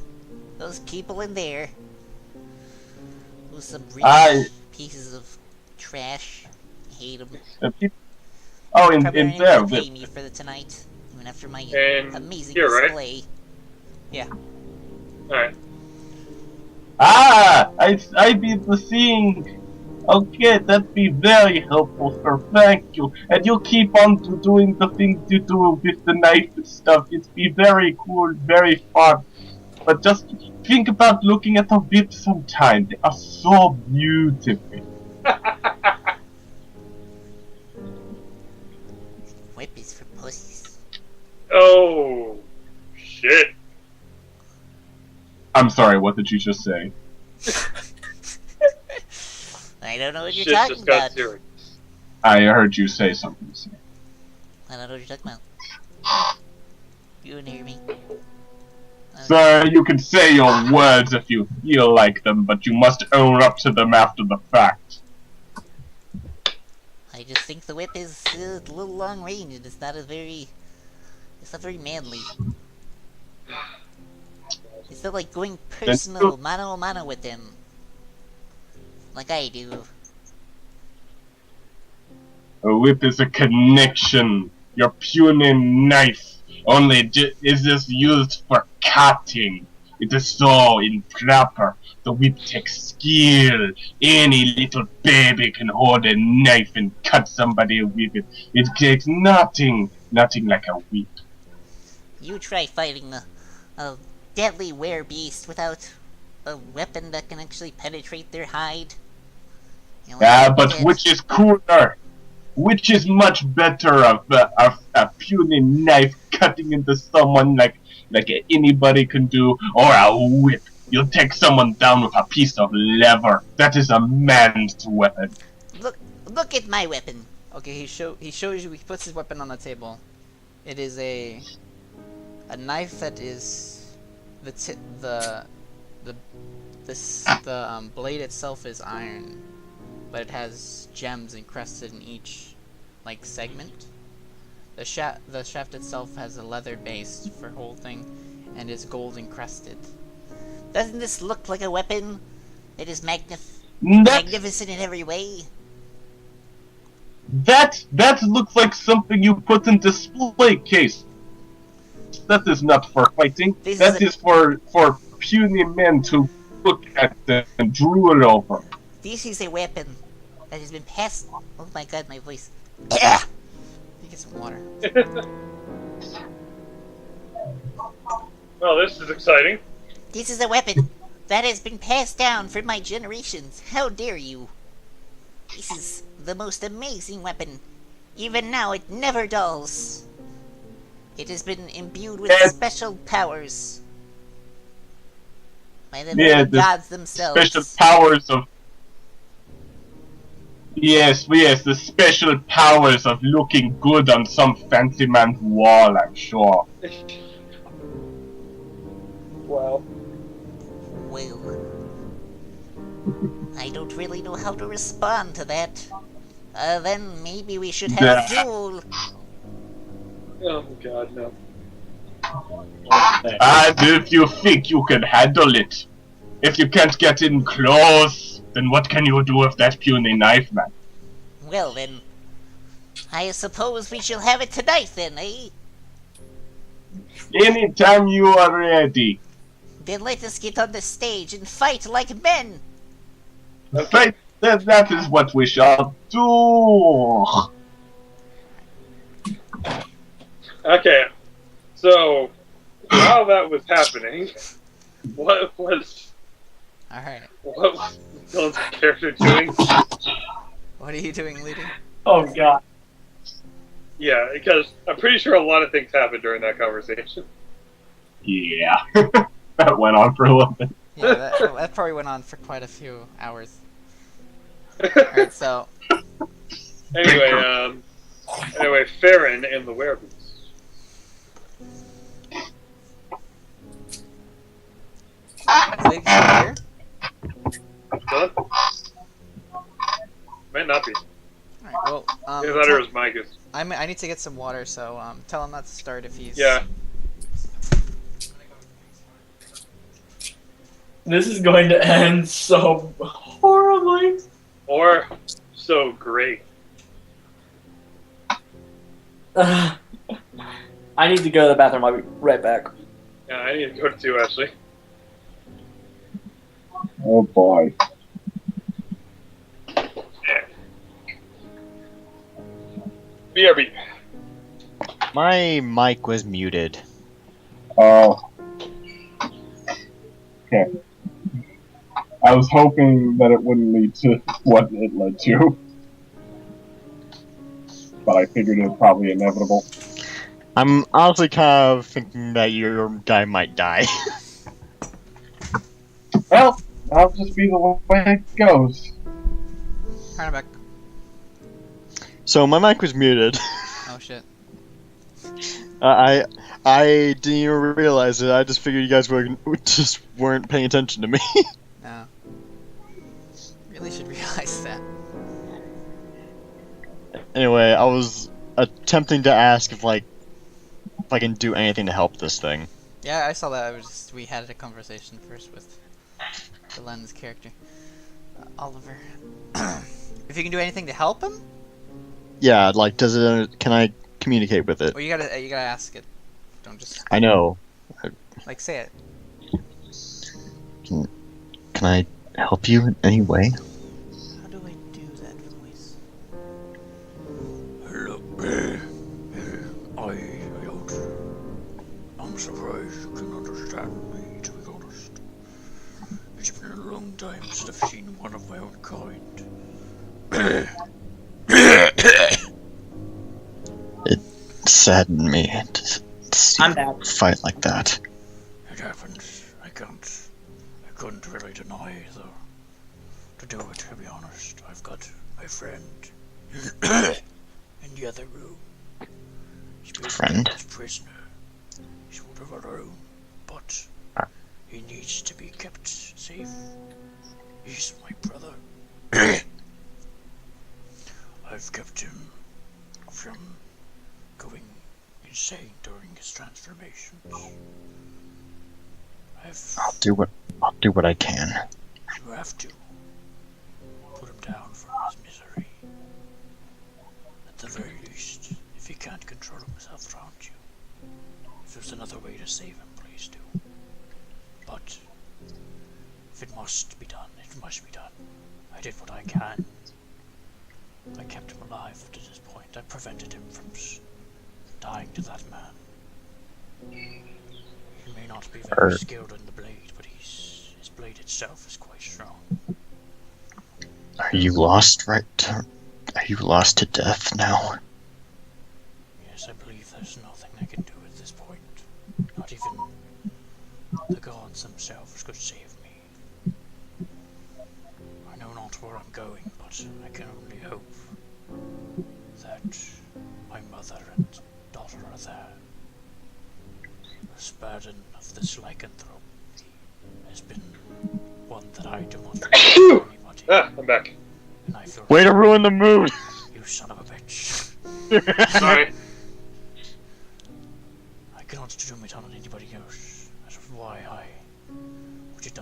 Those people in there. Who's some rich pieces of trash. I hate them. In there. Pay me for tonight, even after my amazing here, display. Right? Yeah. Alright. I be the thing. Okay, that'd be very helpful, sir. Thank you. And you keep on doing the things you do with the knife and stuff. It'd be very cool, very fun. But just think about looking at the whip sometime. They are so beautiful. Whip is for pussies. Oh, shit. I'm sorry, what did you just say? I don't know what you're Shit talking just got about. serious. I heard you say something, sir. I don't know what you're talking about. You didn't hear me. Sir, you can say your words if you feel like them, but you must own up to them after the fact. I just think the whip is a little long range and it's not very manly. It's not like going personal, mano a mano with them. Like I do. A whip is a connection. Your puny knife is just used for cutting. It is so improper. The whip takes skill. Any little baby can hold a knife and cut somebody with it. It takes nothing like a whip. You try fighting a deadly werebeast without a weapon that can actually penetrate their hide. But which is cooler? Which is much better of a puny knife cutting into someone like anybody can do, or a whip? You'll take someone down with a piece of leather. That is a man's weapon. Look at my weapon. Okay, he shows you. He puts his weapon on the table. It is a knife that is the blade itself is iron, but it has gems encrusted in each segment. The shaft itself has a leather base for holding and is gold encrusted. Doesn't this look like a weapon? It is magnificent in every way. That looks like something you put in display case. That is not for fighting. That is for puny men to look at and drool over. This is a weapon that has been passed. Oh my god, my voice. Get some water. Well, this is exciting. This is a weapon that has been passed down for my generations. How dare you? This is the most amazing weapon. Even now, it never dulls. It has been imbued with special powers by the very gods themselves. Special powers of yes, the special powers of looking good on some fancy man's wall, I'm sure. Wow. Well, I don't really know how to respond to that. Then maybe we should have a duel. Oh god, no. And if you think you can handle it, if you can't get in close, then what can you do with that puny knife, man? Well then, I suppose we shall have it tonight then, eh? Anytime you are ready. Then let us get on the stage and fight like men. Fight, that is what we shall do. Okay, so while that was happening, what was Alright. Dylan's character doing? What are you doing, Ludi? Oh god. Yeah, because I'm pretty sure a lot of things happened during that conversation. Yeah. That went on for a little bit. Yeah, that probably went on for quite a few hours. Alright, so... Anyway, Farron and the werewolves. Lady, here? Dylan? Might not be. Alright, well, I thought it was Micah's. I need to get some water, so tell him not to start if he's... Yeah. This is going to end so horribly. Or so great. I need to go to the bathroom. I'll be right back. Yeah, I need to go too, actually. Oh boy. BRB. My mic was muted. Oh. Okay. I was hoping that it wouldn't lead to what it led to. But I figured it was probably inevitable. I'm honestly kind of thinking that your guy might die. Well, that'll just be the way it goes. Alright, I'm back. So my mic was muted. Oh shit. I didn't even realize it. I just figured you guys weren't paying attention to me. No. Really should realize that. Anyway, I was attempting to ask if I can do anything to help this thing. Yeah, I saw that. We had a conversation first with the Lens character, Oliver. If you can do anything to help him, Yeah, like, can I communicate with it? well, you gotta ask it. Don't just I know. like say it. Can I help you in any way? How do I do that voice? Hello. I'm surprised you can understand me, to be honest. It's been a long time since I've seen one of my own kind. It saddened me to see I'm you back. fight like that. It happens. I couldn't really deny though. To do it, to be honest, I've got my friend in the other room. He's been Friend? held as prisoner. He's one of our own, but he needs to be kept safe. He's my brother. I've kept him from going insane during his transformations. I'll do what I can. You have to put him down from his misery. At the very least, if he can't control himself around you. If there's another way to save him, please do. But if it must be done, it must be done. I did what I can. I kept him alive to this point. I prevented him from dying to that man. He may not be very skilled in the blade, but his blade itself is quite strong. Are you lost Are you lost to death now? Yes, I believe there's nothing I can do at this point. Not even the gods themselves could save me. I know not where I'm going, but I can only hope that my mother and daughter are there. The burden of this lycanthrope has been one that I do not forgive anybody. I'm back. And I feel Way to ruin the mood! you son of a bitch. Sorry. I cannot doom it on anybody else. That's why I did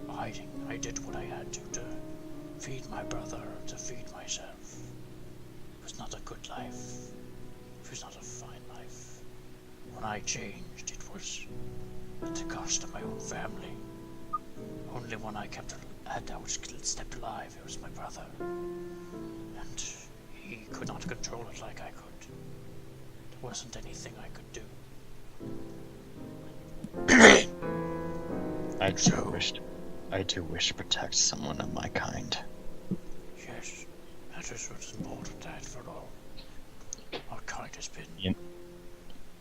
hiding. I did what I had to feed my brother, to feed myself. It was not a good life. It was not a fine life. When I changed, it was at the cost of my own family. Only one I was stepped alive, it was my brother. And he could not control it like I could. There wasn't anything I could do. I do wish to protect someone of my kind. Yes, that is what's important, after all. Our kind has been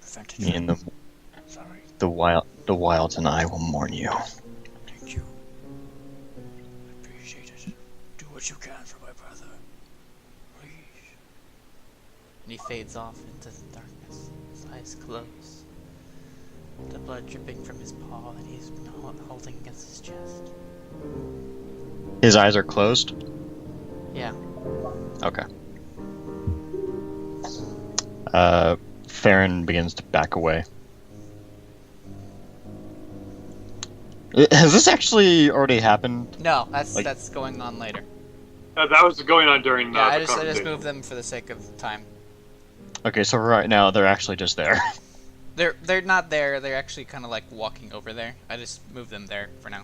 prevented Me and from... Sorry, the wilds and I will mourn you. thank you. I appreciate it. Do what you can for my brother. Please. And he fades off into the darkness, his eyes closed. The blood dripping from his paw that he's been holding against his chest. His eyes are closed? Yeah. Okay. Farron begins to back away. Has this actually already happened? No, that's going on later. That was going on during Yeah, the I just conversation. moved them for the sake of time. Okay, so right now they're actually just there. They're not there. They're actually kind of like walking over there. I just moved them there for now.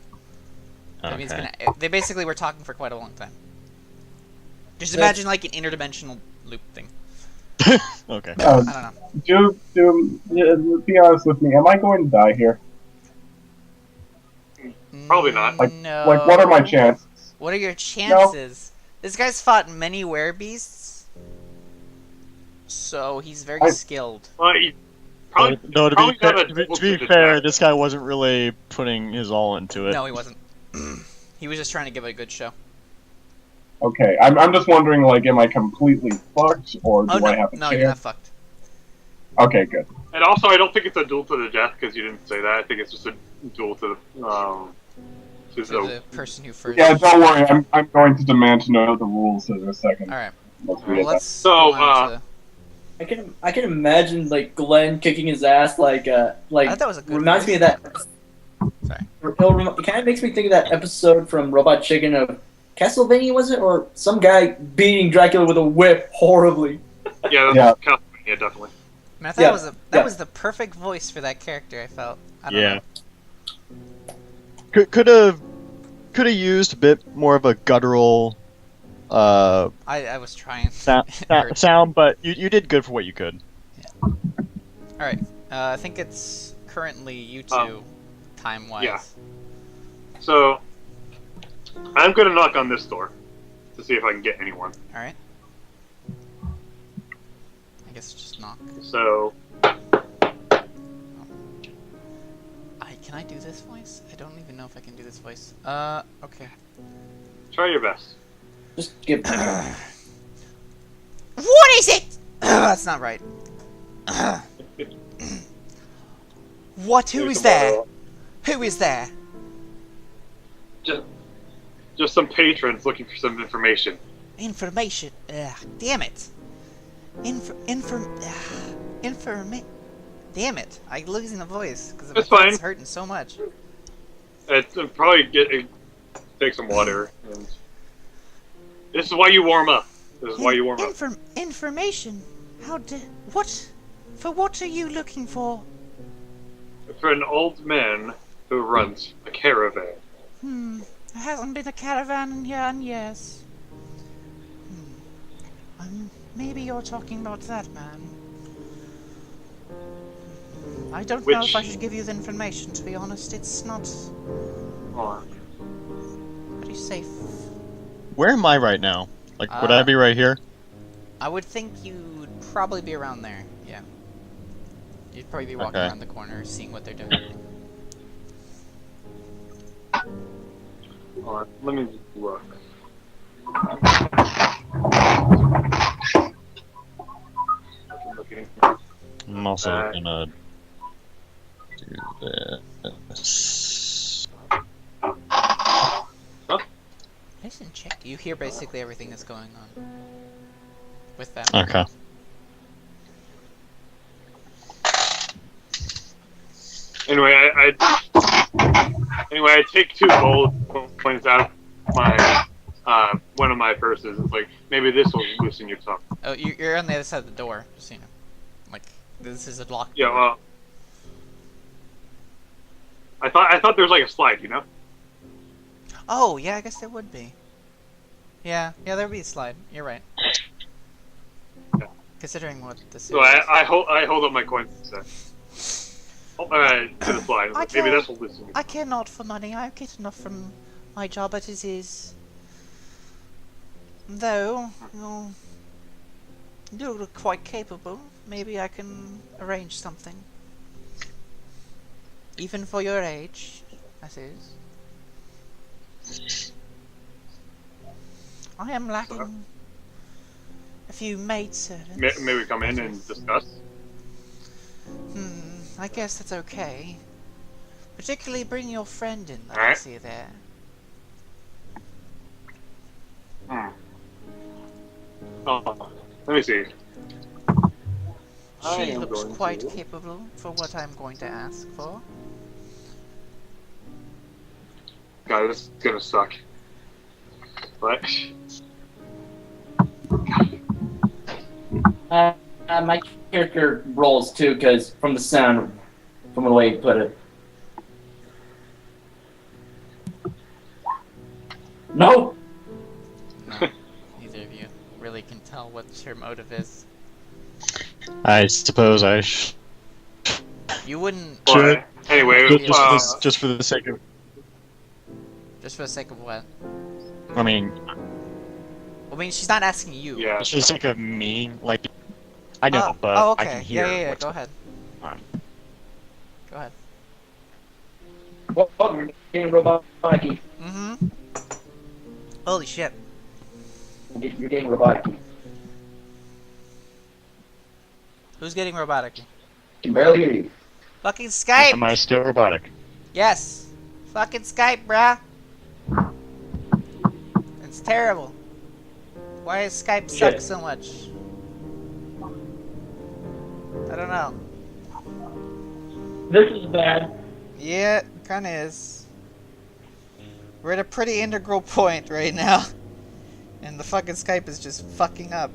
That means they basically were talking for quite a long time. Just imagine like an interdimensional loop thing. Okay. I don't know. Be honest with me. Am I going to die here? Probably not. No. Like, what are my chances? What are your chances? This guy's fought many werebeasts, so he's very skilled. Probably, No, to probably got a be double-digit fair, attack. this guy wasn't really putting his all into it. No, he wasn't. He was just trying to give it a good show. Okay, I'm just wondering, like, am I completely fucked, or do Oh no, I have a no, chance? you're not fucked. Okay, good. And also, I don't think it's a duel to the death because you didn't say that. I think it's just a duel to the To the person who first. Yeah, don't worry. I'm going to demand to know the rules in a second. All right. Let's Well, read let's. So, go on to- I can imagine like Glenn kicking his ass I thought that was a good reminds voice. me of that. Sorry. It kind of makes me think of that episode from Robot Chicken of Castlevania, was it, or some guy beating Dracula with a whip horribly. Yeah, Yeah. yeah, definitely. I mean, I thought Yeah, that yeah. was the perfect voice for that character. I felt. I don't Yeah. know. Could have used a bit more of a guttural I was trying. sound, but you did good for what you could. All right. I think it's currently you two, time-wise. yeah. So, I'm gonna knock on this door to see if I can get anyone. All right. I guess just knock. So, Can I do this voice? I don't even know if I can do this voice. Okay. try your best. Just give. What is it? That's not right. What? Who is there? Who is there? Just some patrons looking for some information. Information. Damn it. Damn it. I'm losing the voice because my That's fine. throat's hurting so much. Probably take some water. And this is why you warm up. This is why you warm up. Information? What? For what are you looking for? For an old man who runs a caravan. There hasn't been a caravan in here in years. Maybe you're talking about that man. I don't know if I should give you the information, to be honest. It's not very safe. Where am I right now? Like, would I be right here? I would think you'd probably be around there, yeah. You'd probably be walking Okay. around the corner, seeing what they're doing. Hold on, let me look. Looking. I'm also gonna do this. Listen, check. You hear basically everything that's going on with that. Okay. Anyway, I take 2 gold coins out of my one of my purses. It's like maybe this will loosen your tongue. Oh, you're on the other side of the door, just so you know. Like, this is a locked Yeah, door. well, I thought there was like a slide, you know? Oh, yeah, I guess there would be. Yeah, there would be a slide. You're right. Yeah. Considering what this So is. I hold up my coins to the slide. I Maybe can't- that's what this is. I care not for money. I get enough from my job as it is. Though, you look quite capable. Maybe I can arrange something. Even for your age, that is. I am lacking a few maidservants. May we come in and discuss? I guess that's okay. Particularly bring your friend in that I Alright. see there. Oh, let me see. I She am looks going quite to- capable for what I'm going to ask for. God, this is gonna suck. But My character rolls too, because from the sound, from the way you put it. No! No, neither of you really can tell what your motive is. I suppose I should. You wouldn't, but anyway, Just for the sake of. just for the sake of what? I mean, I mean, she's not asking you. yeah. just for the sake of me, like. I know, but oh, okay. I can hear. Yeah. what's Go ahead. on. Go ahead. Well, you're getting robotic. Mm-hmm. Holy shit. You're getting robotic. Who's getting robotic? Can barely hear you. Fucking Skype! Am I still robotic? Yes! Fucking Skype, bruh! It's terrible. Why does Skype suck Shit. so much? I don't know. This is bad. Yeah, it kinda is. We're at a pretty integral point right now. And the fucking Skype is just fucking up.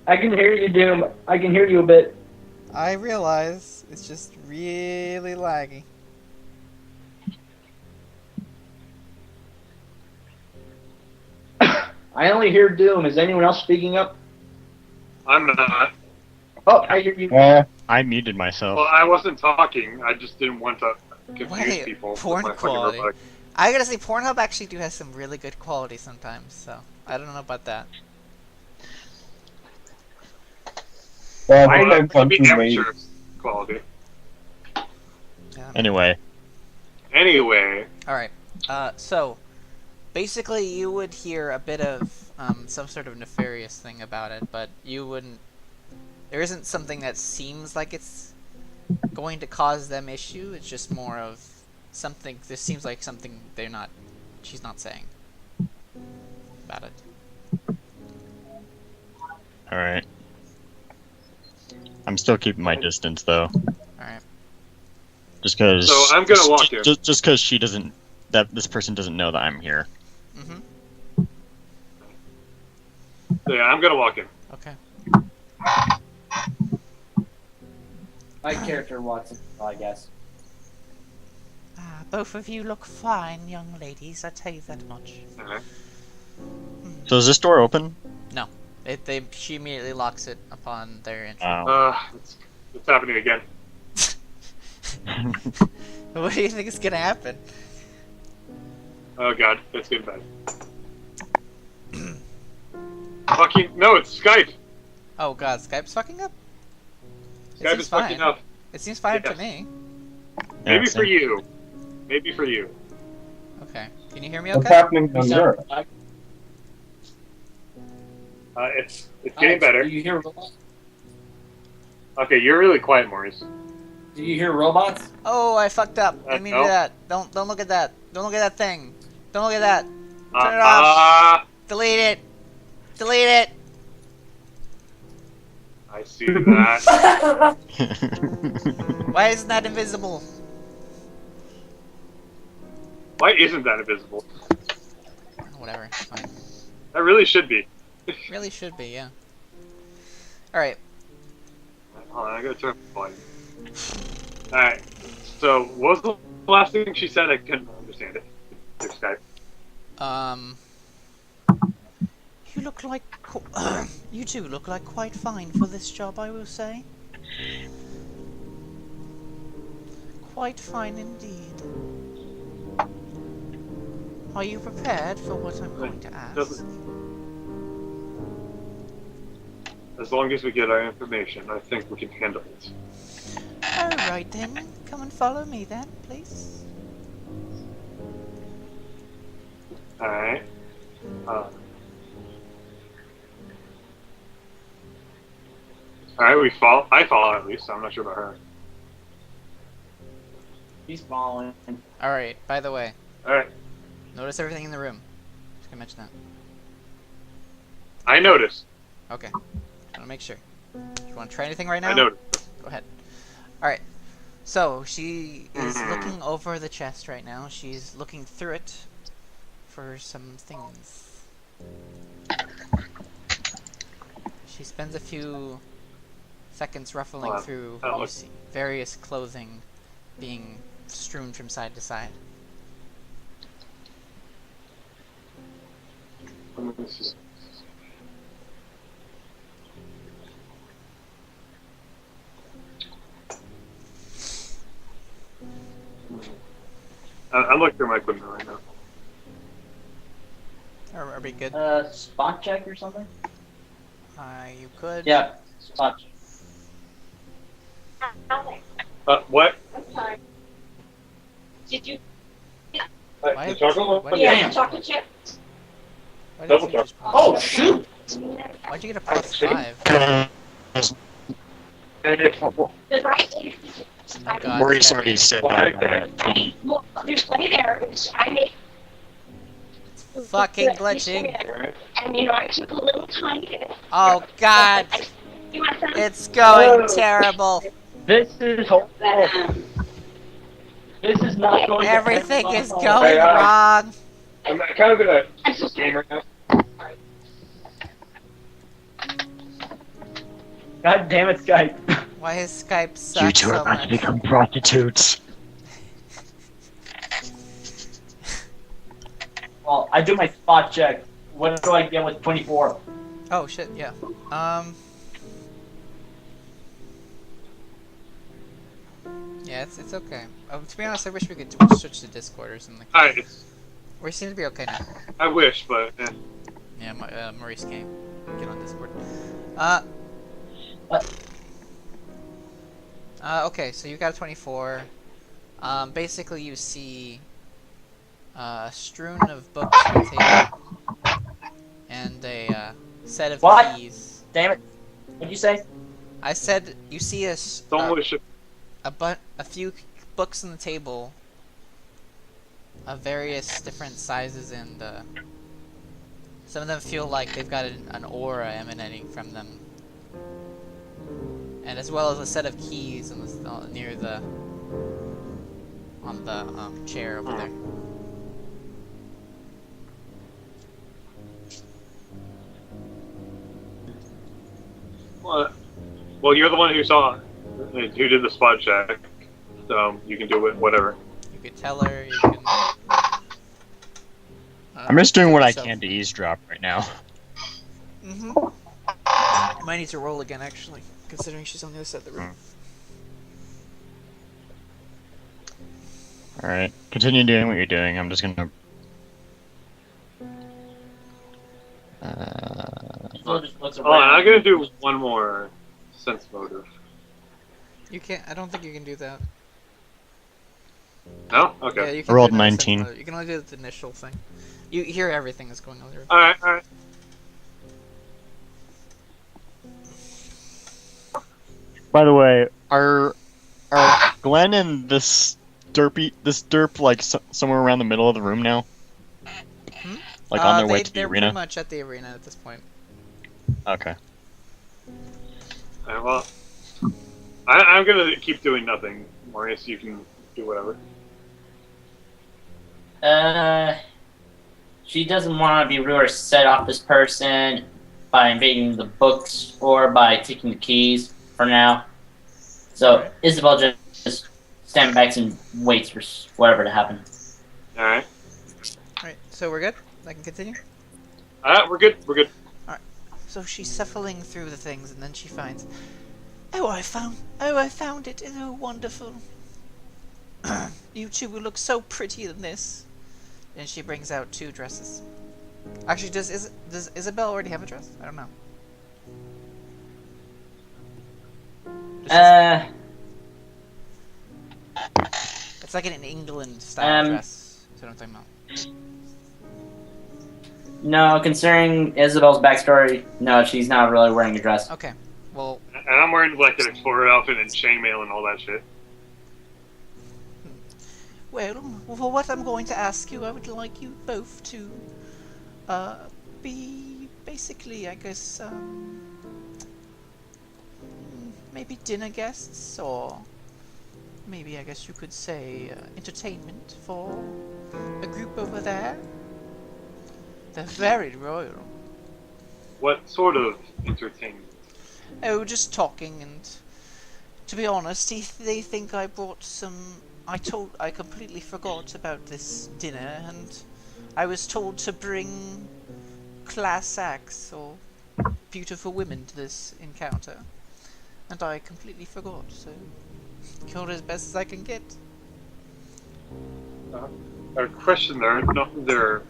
I can hear you, Doom. I can hear you a bit. I realize it's just really laggy. I only hear Doom. Is anyone else speaking up? I'm not. Oh, I hear you. Yeah. I muted myself. Well, I wasn't talking. I just didn't want to confuse Wait, people. with porn my fucking quality. robotic- I gotta say, Pornhub actually do have some really good quality sometimes, so I don't know about that. Well, Well, depends that on could be who made. amateur quality. Anyway, Anyway, Alright, so basically you would hear a bit of some sort of nefarious thing about it, but you wouldn't. There isn't something that seems like it's going to cause them issue, it's just more of something. This seems like something she's not saying about it. alright. I'm still keeping my distance though. Alright. Just because. So I'm gonna walk in. Just because she doesn't. This person doesn't know that I'm here. Mm-hmm. so yeah, I'm gonna walk in. Okay. My character wants it, I guess. Both of you look fine, young ladies, I tell you that much. So is this door open? She immediately locks it upon their entry. It's happening again. What do you think is gonna happen? Oh god, it's getting bad. Fucking no, it's Skype. Oh god, Skype's fucking up? It Skype seems is fucking fine. up. It seems fine to Yes. me. Maybe Yeah, for you. Maybe for you. Okay. Can you hear me What's okay? happening down there? It's getting better. Do you hear robots? Okay, you're really quiet, Maurice. Do you hear robots? Oh, I fucked up. I didn't mean to do no. that. Don't look at that. Don't look at that thing. Don't look at that. Turn it off. Delete it. Delete it. I see that. Why isn't that invisible? Why isn't that invisible? Whatever. It's fine. That really should be. Really should be, yeah. Alright. Hold on, I gotta turn the volume. Alright. So, what was the last thing she said? I couldn't understand it. Through Skype. You look like... you two look like quite fine for this job, I will say. Quite fine indeed. Are you prepared for what I'm going to ask? As long as we get our information, I think we can handle it. Alright then, come and follow me then, please. Alright. Alright, I follow at least, I'm not sure about her. He's following. Alright, by the way, Alright. notice everything in the room. Just gonna mention that. I noticed. Okay. Just wanna make sure. You wanna try anything right now? I noticed. Go ahead. Alright. So, she is looking over the chest right now. She's looking through it for some things. She spends a few seconds ruffling through you see various clothing being strewn from side to side. I'm looking through my equipment right now. Are we good? Spot check or something? You could. Yeah, spot check. What? I'm sorry. Did you? Why- The chocolate why one? did Yeah, you- chocolate chip. why did Double you check. just pop Oh that? shoot! Why'd you get a +5? The right. Oh god. Maurice okay. already said that. Well, there's way there. I made. Fucking glitching. And you know, I took a little time to get it. Oh god. You want some? It's going terrible. This is horrible. This is not going. Everything to is going Hey, wrong. I'm kind of in a I'm so game sorry. right now. God damn it, Skype. Why is Skype You suck two so are about to much? become prostitutes. Well, I do my spot check. What do I get with 24? Oh shit, yeah. Yeah, it's okay. To be honest, I wish we could switch to Discord or something. Alright, We seem to be okay now. I wish, but Yeah, Maurice can't get on Discord. Okay, so you got a 24. Basically you see a strewn of books on the table and a set of What? keys. Damn it. What'd you say? I said you see someone wish it. a few books on the table of various different sizes, and some of them feel like they've got an aura emanating from them, and as well as a set of keys on the, near the chair over there. Well, you're the one who saw, who did the spot check, so you can do it, whatever. You could tell her. You can. I'm just doing what I so- can to eavesdrop right now. You might need to roll again, actually, considering she's on the other side of the room. Alright, continue doing what you're doing. I'm just gonna... Oh, I'm gonna do one more sense motive. You can't. I don't think you can do that. No? Yeah, Okay. you I can rolled do that 19. sense- You can only do the initial thing. You hear everything that's going on there. Alright. By the way, are Glenn and this derp like somewhere around the middle of the room now? Hmm? Like on their way to the They're arena? pretty much at the arena at this point. Okay. Alright, well, I'm gonna keep doing nothing. Maurice, you can do whatever. She doesn't want to be rude or set off this person by invading the books or by taking the keys for now. So Isabel just stand back and waits for whatever to happen. Alright. Alright, so we're good? I can continue? We're good. We're good. So she's shuffling through the things, and then she finds... I found it. Oh, wonderful. You two will look so pretty in this. And she brings out 2 dresses. Actually, does Isabel already have a dress? I don't know. It's like an England style dress. That's what I'm talking about. No, considering Isabel's backstory, no, she's not really wearing a dress. Okay, well... And I'm wearing like an explorer outfit and chainmail and all that shit. Well, for what I'm going to ask you, I would like you both to be basically, I guess, maybe dinner guests, or maybe I guess you could say entertainment for a group over there. They're very royal. What sort of entertainment? Oh, just talking, and to be honest, they think I brought some... I completely forgot about this dinner, and I was told to bring class acts or beautiful women to this encounter, and I completely forgot, so killed as best as I can get. A question there, not their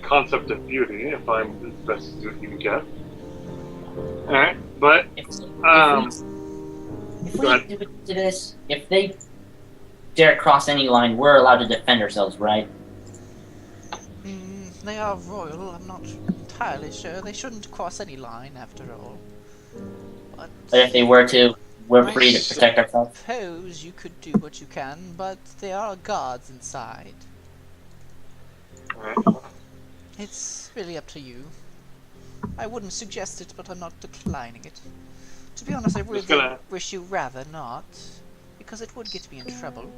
concept of beauty, if I'm as best as you can get. Alright, but, If go we ahead. do this, if they dare cross any line, we're allowed to defend ourselves, right? They are royal, I'm not entirely sure. They shouldn't cross any line, after all. But if they were to, we're I free to protect ourselves. suppose you could do what you can, but there are guards inside. Alright. It's really up to you. I wouldn't suggest it, but I'm not declining it. To be honest, I really wish you rather not, because it would get me in trouble.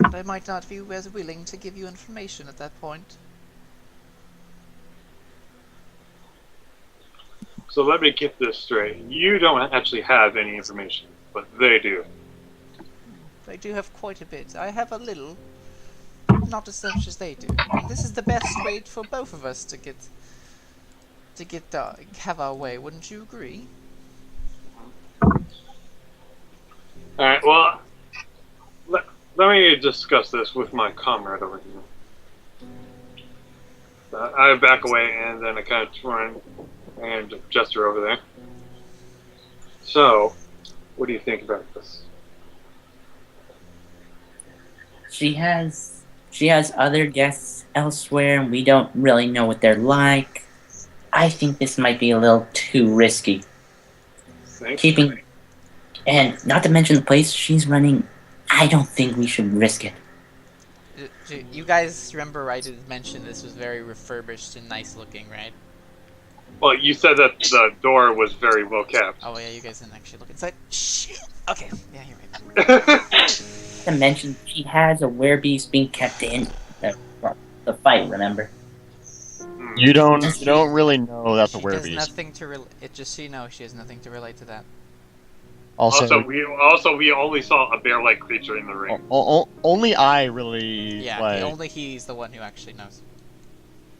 And I might not be as willing to give you information at that point. So let me get this straight. You don't actually have any information, but they do. I do have quite a bit. I have a little, not as much as they do. And this is the best way for both of us to have our way. Wouldn't you agree? Alright, well, let me discuss this with my comrade over here. I back away, and then I kind of turn and gesture over there. So, what do you think about this? She has other guests elsewhere, and we don't really know what they're like. I think this might be a little too risky. And not to mention the place she's running, I don't think we should risk it. You guys remember I did mention this was very refurbished and nice looking, right? Well, you said that the door was very well kept. Oh yeah, you guys didn't actually look inside. Shit! Okay, yeah, you're right. To mention, she has a werebeast being kept in the fight, remember? You don't really know that's a She has werebeast. nothing to just so you know, she has nothing to relate to that. Also, we only saw a bear-like creature in the ring. only I really Yeah, only he's the one who actually knows.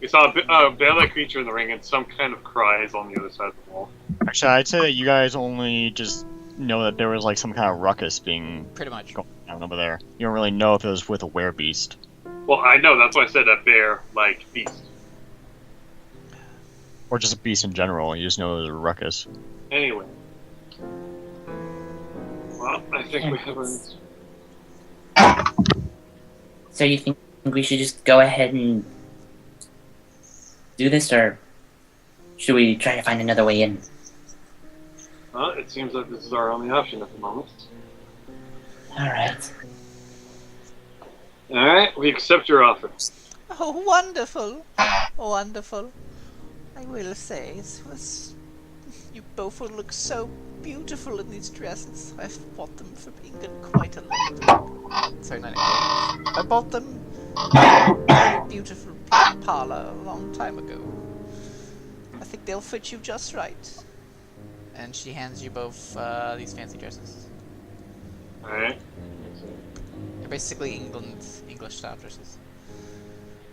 We saw a bear-like creature in the ring and some kind of cries on the other side of the wall. Actually, I'd say that you guys only just know that there was like some kind of ruckus being Pretty much. going on over there. You don't really know if it was with a werebeast. Well, I know, that's why I said a bear-like beast. Or just a beast in general, you just know it was a ruckus. Anyway. Well, I think we have a... So you think we should just go ahead and do this, or should we try to find another way in? Well, it seems like this is our only option at the moment. Alright. Alright, we accept your offer. Oh, wonderful! Wonderful. I will say, you both will look so beautiful in these dresses. I've bought them from England quite a long time. Sorry, not England. I bought them from a very beautiful parlor a long time ago. I think they'll fit you just right. And she hands you both these fancy dresses. Alright. They're basically English style dresses.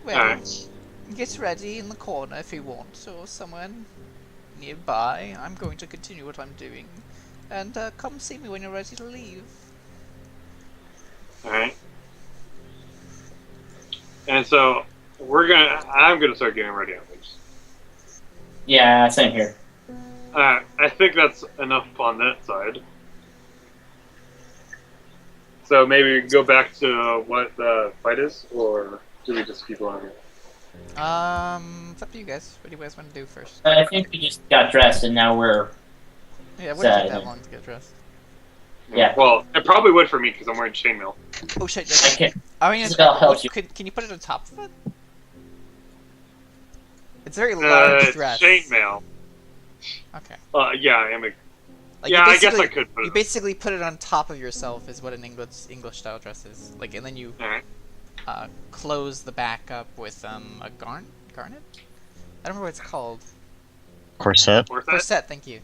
Well, Alright. get ready in the corner if you want, or somewhere nearby. I'm going to continue what I'm doing. And come see me when you're ready to leave. Alright. And so, I'm gonna start getting ready at least. Yeah, same here. I think that's enough on that side. So maybe go back to what the fight is, or do we just keep going? It's up to you guys. What do you guys want to do first? I think we just got dressed and now we're. Yeah, it wouldn't take Sad. that long to get dressed. Yeah. Well, it probably would for me because I'm wearing chainmail. Oh shit! I can't. I mean, Isabel, help you. can you put it on top of it? It's very large dress. Chainmail. Okay. Yeah, I am. Like, Yeah, you I guess I basically- could put You it. basically put it on top of yourself is what an English style dress is. Like, and then you Alright. close the back up with a garnet. I don't remember what it's called. Corset. Worth that? Corset. Thank you.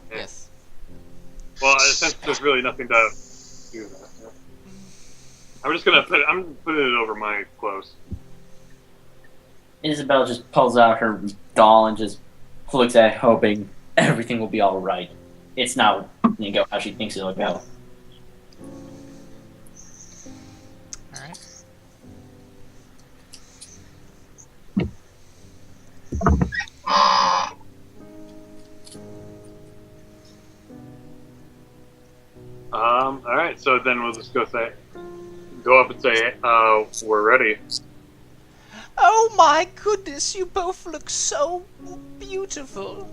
Yeah. Yes. Well, since there's really nothing to do with that. Yeah. I'm just gonna I'm putting it over my clothes. Isabel just pulls out her doll and just looks at it, hoping everything will be all right. It's not going to go how she thinks it'll go. All right. Alright, so then we'll just go up and say, we're ready. Oh my goodness! You both look so beautiful.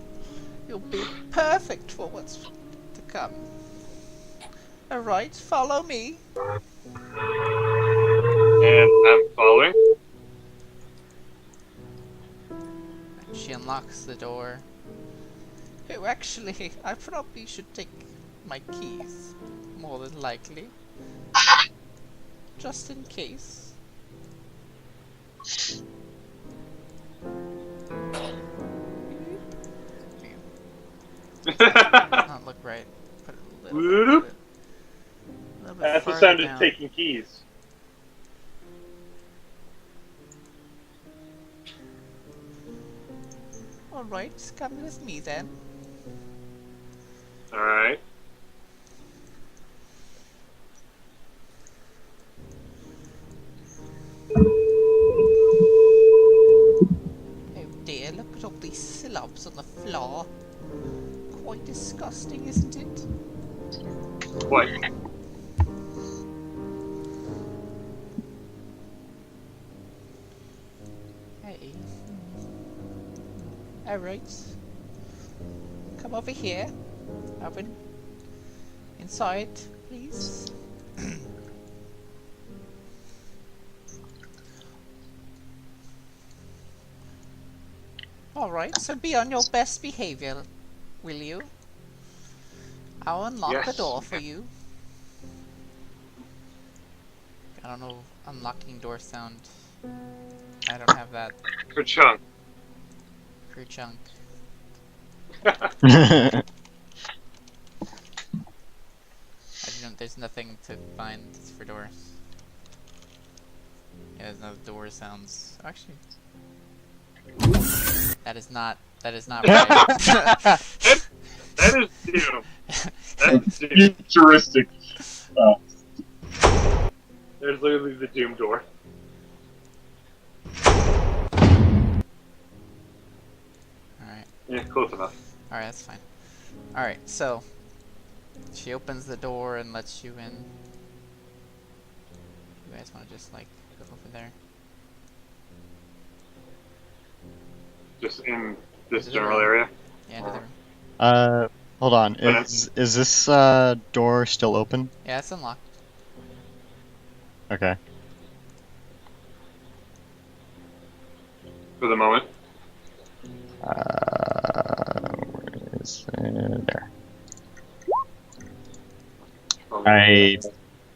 You'll be perfect for what's to come. All right, follow me. And I'm following. She unlocks the door. Oh, actually, I probably should take my keys. More than likely. Just in case. Does not look right. Put it a little bit That's the farther sound down. of taking keys. Alright, come with me then. Alright. Oh dear, look at all these slobs on the floor. Quite disgusting, isn't it? What? Hey. Alright. Come over here. Open. Inside, please. Alright, so be on your best behavior, will you? I'll unlock the Yes. door for you. I don't know, unlocking door sound. I don't have that For chunk. for chunk. There's nothing to find for doors. Yeah, there's no door sounds. Actually, that is not right. That is Doom. That's Doom. Futuristic. There's literally the Doom door. Alright. Yeah, close enough. Alright, that's fine. Alright, so she opens the door and lets you in. You guys want to just like go over there? Just in this Is it general around? area. Yeah, into the room. Hold on. But Is this door still open? Yeah, it's unlocked. Okay. For the moment. Where is it? There. I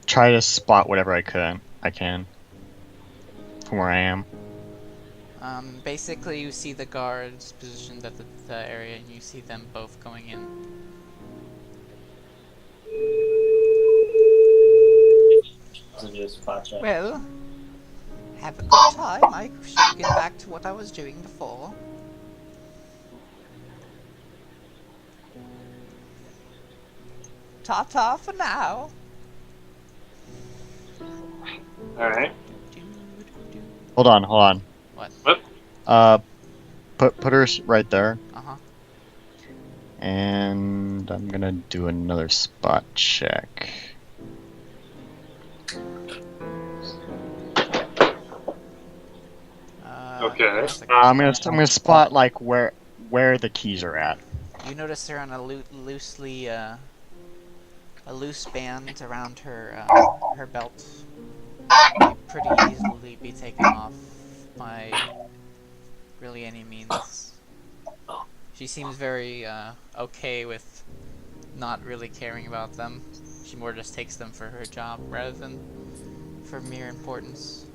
try to spot whatever I can from where I am. Basically, you see the guards positioned at the area, and you see them both going in. to do a spot check. Well, have a good time. I should get back to what I was doing before. Ta-ta for now. Alright. Hold on. What? Put her right there, Uh-huh. and I'm gonna do another spot check. Okay. I'm gonna spot like where the keys are at. You notice her on a loose band around her her belt. Could pretty easily be taken off by really any means. She seems very okay with not really caring about them. She more just takes them for her job rather than for mere importance.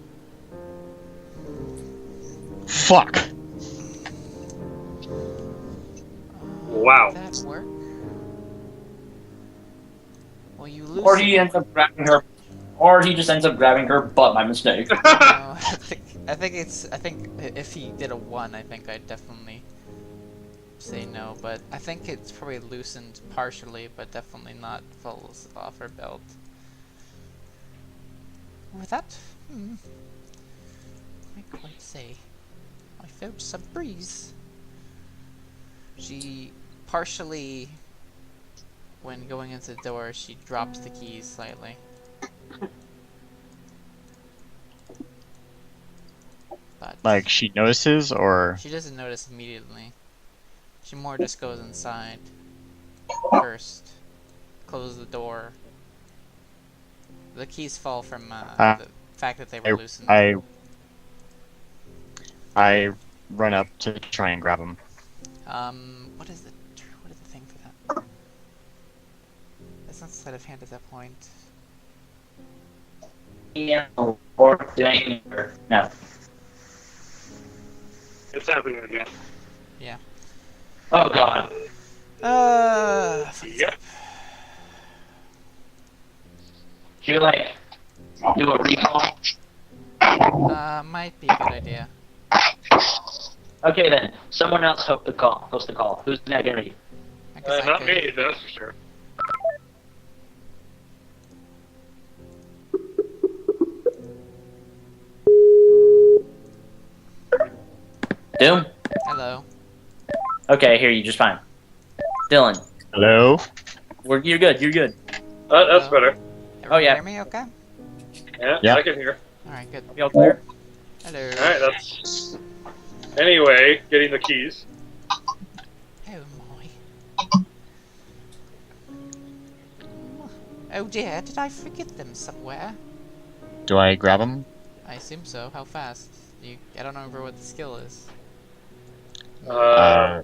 Fuck. Wow. Did that work? Well, you lose. Or he ends up grabbing her, or he just ends up grabbing her butt by mistake. No, I think if he did a 1, I think I'd definitely say no, but I think it's probably loosened partially, but definitely not falls off her belt. With that, I quite say I felt some breeze. She partially, when going into the door, she drops the keys slightly. But Like she notices, or she doesn't notice immediately. She more just goes inside first, closes the door. The keys fall from the fact that they were loosened. I run up to try and grab him. What is the thing for that? It's not sleight of hand at that point. Yeah, or doing no. It's happening again. Yeah. Oh god. Yep. Should we like do a recall? Might be a good idea. Okay then. Someone else host the call. Who's not gonna be? I guess I Not could. me, that's for sure. Doom? Hello. Okay, I hear you just fine. Dylan. Hello. You're good, you're good. That's better. Everyone yeah. hear me okay? Yeah, Yeah. I can hear. Alright, good. You all clear? Hello. Alright, that's... Anyway, getting the keys. Oh my. Oh dear, did I forget them somewhere? Do I grab him? I assume so. How fast? I don't remember what the skill is. Uh,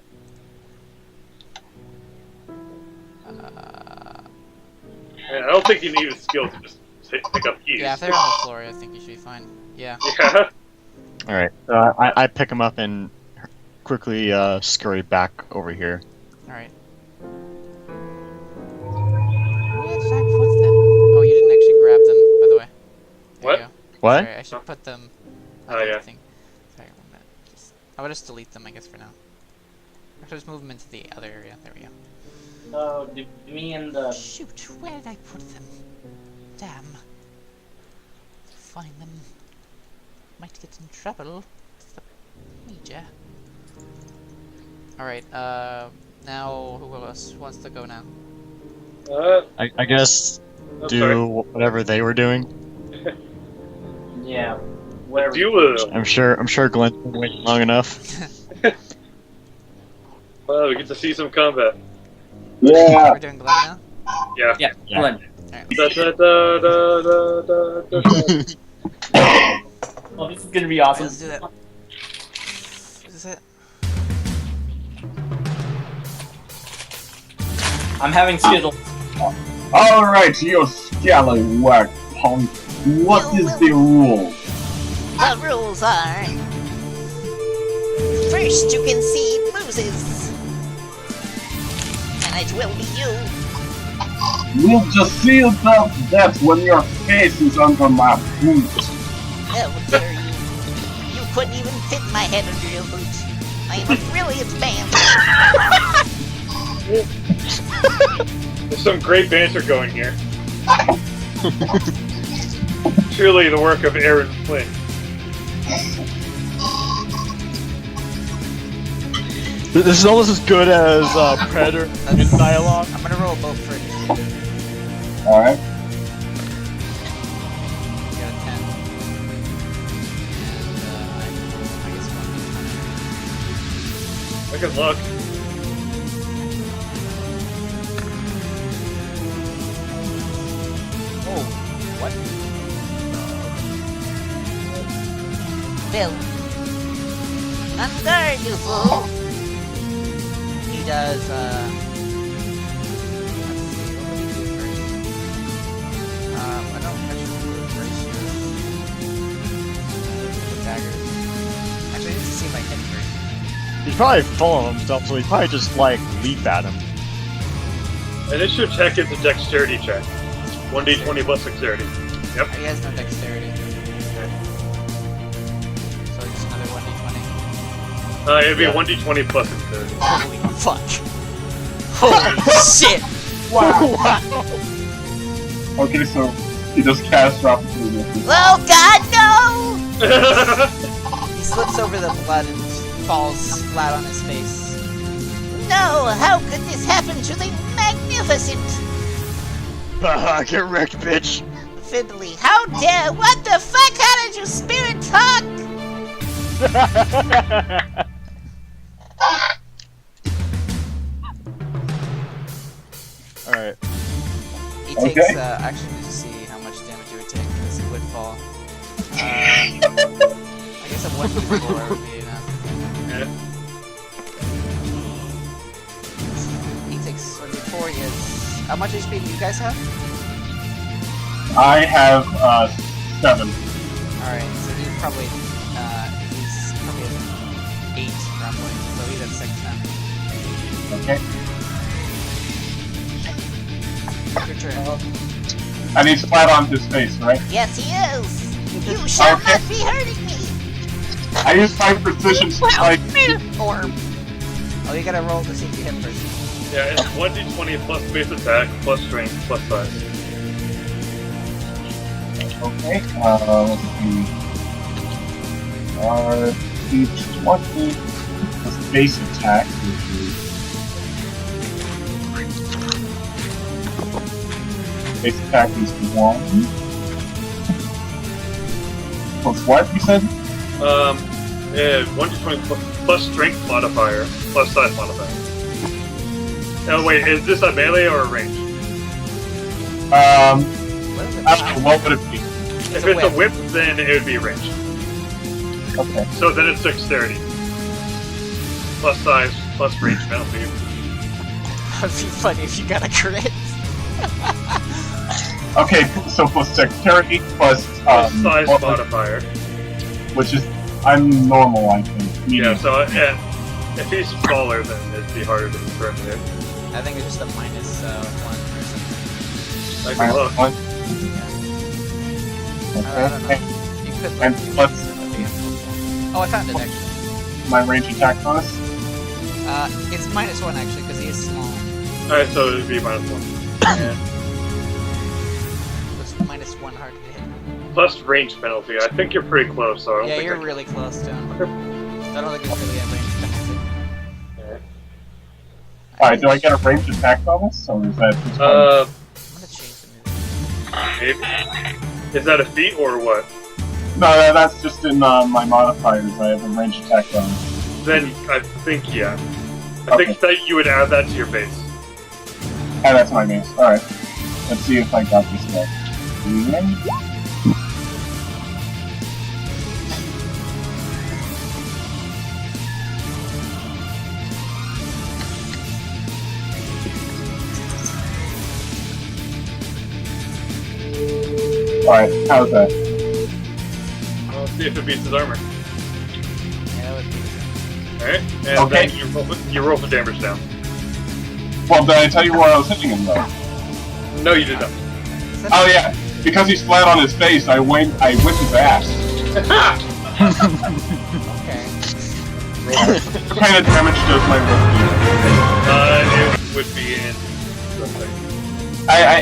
I don't think you need a skill to just pick up keys. Yeah, if they're on the floor, I think you should be fine. Yeah. Yeah. All right. I pick him up and quickly scurry back over here. Alright. Where did I put them? Oh, you didn't actually grab them, by the way. There What? you go. What? Sorry, I should put them. Oh, yeah. Sorry, 1 minute. I would just delete them, I guess, for now. I should just move them into the other area. There we go. So, me and the... Shoot, where did I put them? Damn. Find them. Might get in trouble. It's the major. Alright, now who else wants to go now? I guess I'm do sorry. whatever they were doing. Yeah, whatever. I'm sure Glenn's been waiting long enough. Well, we get to see some combat. Yeah. We're doing Glenn now? Yeah. Yeah, Yeah. Glenn. Alright, Da, da, da, da, da, da, da. Oh, this is gonna be awesome. let's do that. This is it. I'm having Skittles. Alright, you scallywag punk. What is the rule? The rules are... First you concede loses. And it will be you. We'll just see yourself to death when your face is under my boot. How dare you? You couldn't even fit my head under your boot. I am a brilliant man. There's some great banter going here. Truly the work of Aaron Flynn. This is almost as good as Predator in dialogue. I'm gonna roll both for initiative. Alright. You got a 10. And I guess 1d20. Look at luck. Oh, what? Bill. On guard, you fool. He does, let's see, what would he do first? I don't actually do it first here. The daggers. Actually, I need to see if I hit first. He's probably full of himself, so he probably just like leap at him. Initiative check is a dexterity check. 1d20 plus dexterity. Yep. He has no dexterity. So just another 1d20. It'd be 1d20 plus dexterity. Holy fuck. Holy shit! Wow! Okay, so he just cast opportunity. Oh God, no! He slips over the blood and falls flat on his face. No, how could this happen to the magnificent Get wrecked, bitch! Fiddly? How dare? What the fuck? How did you spirit talk? Alright. He Okay. takes, actually, let me just see how much damage he would take, because he would fall. I guess a 1d4 would be enough. Yeah. He takes 1d4, he has... How much HP do you guys have? I have 7. Alright, so he's probably at 8, roughly, so he's at 6 now. Okay. Your turn. And he's flat on his face, right? Yes, he is. You shall Okay. not be hurting me. I use my precision strike. Orb. Oh, you gotta roll to see if you hit first. Yeah, it's 1d20 plus base attack, plus strength, plus size. Okay, let's see. Each 20 plus base attack, which is base attack is 1. Plus what, you said? Yeah, 1d20 plus strength modifier, plus size modifier. Oh wait, is this a melee or a range? What is it? I don't know, what would it be? If it's a whip, then it would be range. Okay. So then it's dexterity. Plus size, plus range penalty. That'd be funny if you got a crit. Okay, so plus dexterity, plus, Plus size what- modifier. which is, I'm normal, I think. Yeah, Medium. so yeah, if he's smaller, then it'd be harder to confirm it. I think it's just a minus 1 or something. I can look. I don't know. Okay. You could And look. plus Oh, I found it actually. my range attack bonus. It's minus 1 actually, because he is small. Alright, so it'd be -1. Yeah. It's minus 1 hard to hit. Plus range penalty. I think you're pretty close, so I don't Yeah, think you're I can... really close to him. I don't think it's really a range penalty. Alright, do I get a range attack bonus? Or is that just Uh, I'm gonna change the move. maybe. Is that a feat or what? No, that's just in my modifiers. I have a range attack bonus. Then I think, yeah. I Okay. think that you would add that to your base. Oh, that's my base. Alright. Let's see if I got this right. Alright, how's that? Let's see if it beats his armor. Yeah, that would be Alright, and Okay. then you roll the damage down. Well, did I tell you where I was hitting him, though? No, you did not. Oh yeah, because he's flat on his face, I whip his ass. Okay. What kind of damage does my whip It would be in something.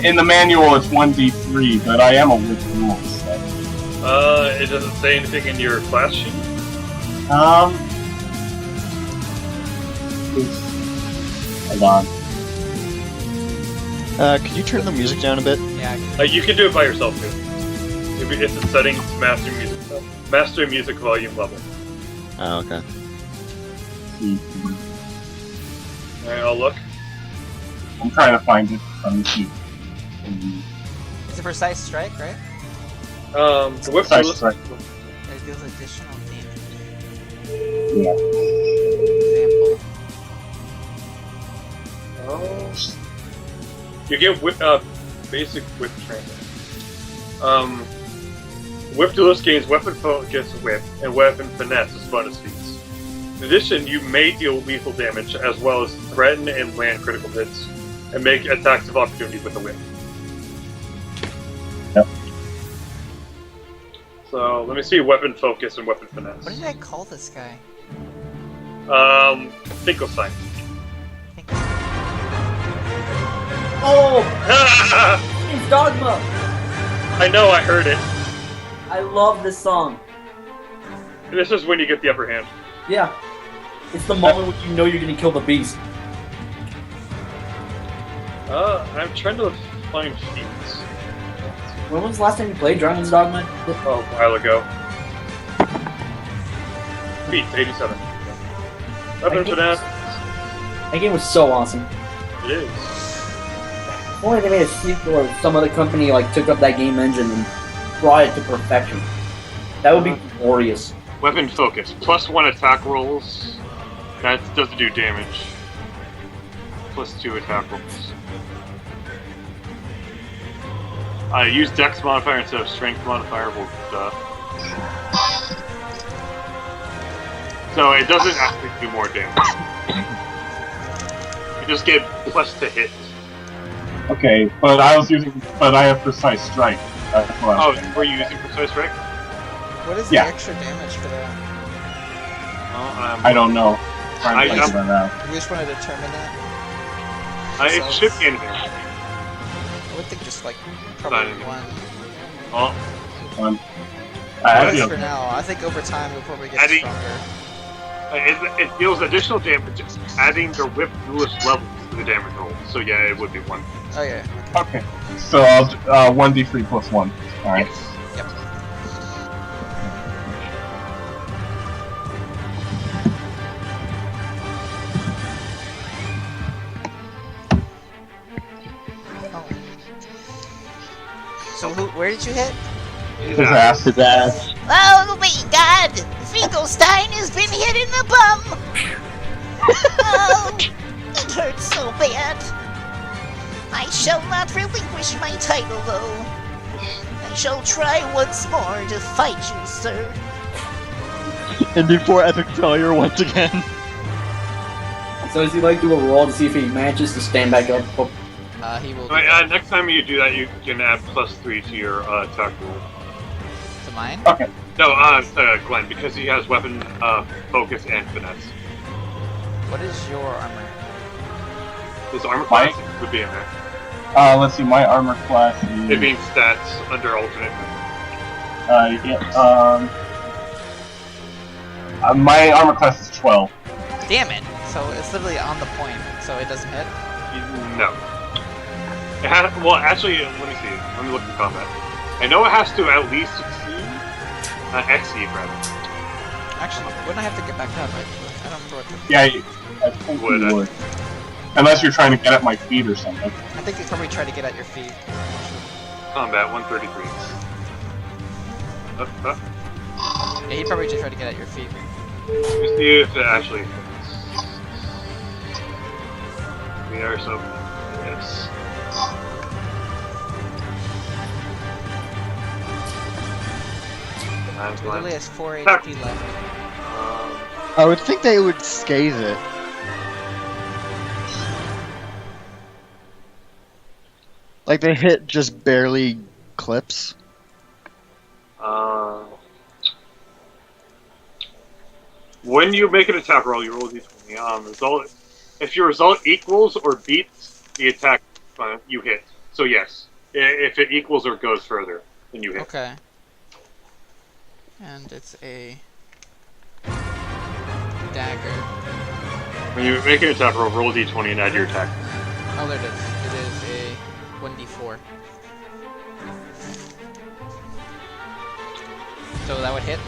do? In the manual it's 1d3, but I am a whip rule, so. It doesn't say anything in your class sheet? Hold on. Could you turn the music down a bit? Yeah. You can do it by yourself too. It's in settings, master music volume level. Oh, okay. Alright, I'll look. I'm trying to find it on the sheet. It's a precise strike, right? The whip Precise strike. It deals additional damage. Yeah. Example. You get basic whip training. Whip duelist gains weapon focus whip and weapon finesse as bonus feats. In addition, you may deal lethal damage as well as threaten and land critical hits, and make attacks of opportunity with the whip. Yep. So let me see weapon focus and weapon finesse. What did I call this guy? Finkelstein. Oh! It's Dogma! I know, I heard it. I love this song. This is when you get the upper hand. Yeah. It's the moment when you know you're gonna kill the beast. I'm trying to find feats. When was the last time you played Dragon's Dogma? Oh, a while ago. Feats, 87. Weapon finesse. That game was so awesome. It is. If only they made a sequel or some other company like took up that game engine and brought it to perfection. That would be glorious. Weapon focus. +1 attack rolls. That doesn't do damage. +2 attack rolls. Use Dex modifier instead of Strength modifier. So it doesn't actually do more damage. You just get plus to hit. Okay, but I have precise strike. That's what I'm saying. Were you using precise strike? What is the Yeah. extra damage for that? I don't know. Trying to figure that out. We just want to determine that. It should be in here. I would think just like probably Fine. one. Oh, One. That's feel- for now. I think over time we'll probably get Adding- stronger. it deals additional damage, adding the whip duelist level to the damage roll. So yeah, it would be 1. Oh yeah. Okay, so I'll 1d3 +1. All right. Yes. Yep. Oh. So where did you hit? His ass. His ass. Oh my god! Finkelstein has been hit in the bum! Oh, it hurts so bad. I shall not relinquish my title, though. I shall try once more to fight you, sir. And before epic failure once again. So does he like do a roll to see if he manages to stand back up? Oh, He will. Alright, next time you do that, you can add +3 to your attack roll. To mine? Okay. No, Glenn, because he has weapon focus and finesse. What is your armor? His armor class would be in there. Let's see. My armor class is. It means stats under alternate. My armor class is 12. Damn it! So it's literally on the point, so it doesn't hit. No. It has, well, actually, let me see. Let me look at combat. I know it has to at least exceed rather. Actually, wouldn't I have to get back up? I don't remember what the... Yeah, I think Would, you would. Unless you're trying to get at my feet or something. I think they probably try to get at your feet. Combat 133. Yeah, he probably just tried to get at your feet. Let me see if it actually fits. We are so. Yes. He literally has 4 HP left. I would think they would scathe it. Like they hit just barely clips. When you make an attack roll, you roll a d20. Result. If your result equals or beats the attack, you hit. So yes, if it equals or goes further, then you hit. Okay. And it's a dagger. When you make an attack roll, roll a d20 and add your attack. Oh, there it is. It is a 1d4. So that would hit?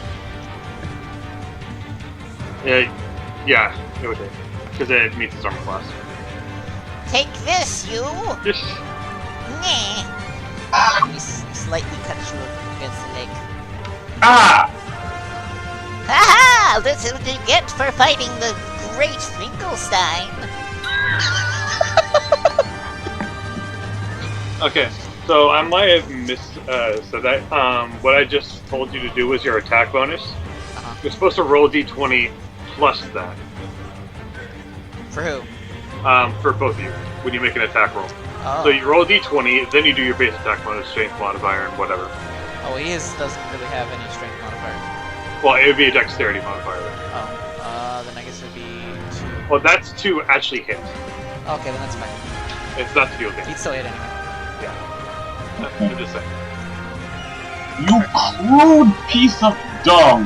Yeah, it would hit. Because it meets its armor class. Take this, you! Just Nah. He slightly cuts you against the leg. Ah! Haha! This is what you get for fighting the great Finkelstein. Okay, so I might have said that. What I just told you to do was your attack bonus. Uh-huh. You're supposed to roll a d20 plus that. For who? For both of you, when you make an attack roll. Oh. So you roll a d20, then you do your base attack bonus, strength modifier, and whatever. Oh, doesn't really have any strength modifier. Well, it would be a dexterity modifier. Oh, then I guess it would be 2. Well, that's to actually hit. Okay, then that's fine. It's not to deal damage. He'd still hit anyway. I'm just saying. You crude piece of dung!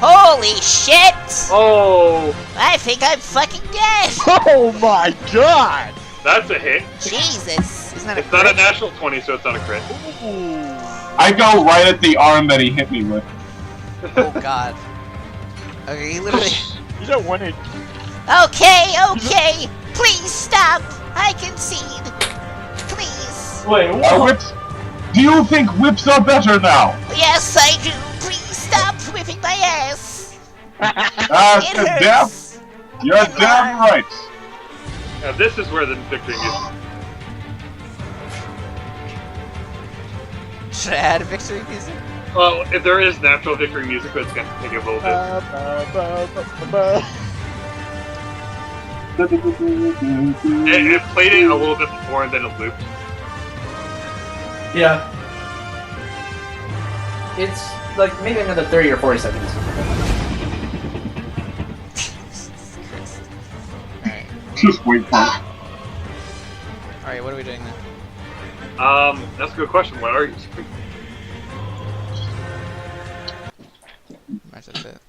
Holy shit! Oh, I think I'm fucking dead! Oh my god! that's a hit. Jesus! Isn't that a It's not a crit? natural 20, so it's not a crit. I go right at the arm that he hit me with. Oh god. Okay, he literally... You don't want it. Okay! Please stop! I concede! Please! Wait, Are what? whips? Do you think whips are better now? Yes, I do! Please stop whipping my ass! Ah, It damn, hurts! you're damn right. Now this is where the victory music. Should I add victory music? Well, if there is natural victory music, but it's gonna take a little bit. It played it a little bit before and then it looped. Yeah. It's like maybe another 30 or 40 seconds. Alright. Just wait for it. Alright, what are we doing then? That's a good question. What are you? Alright, that's it.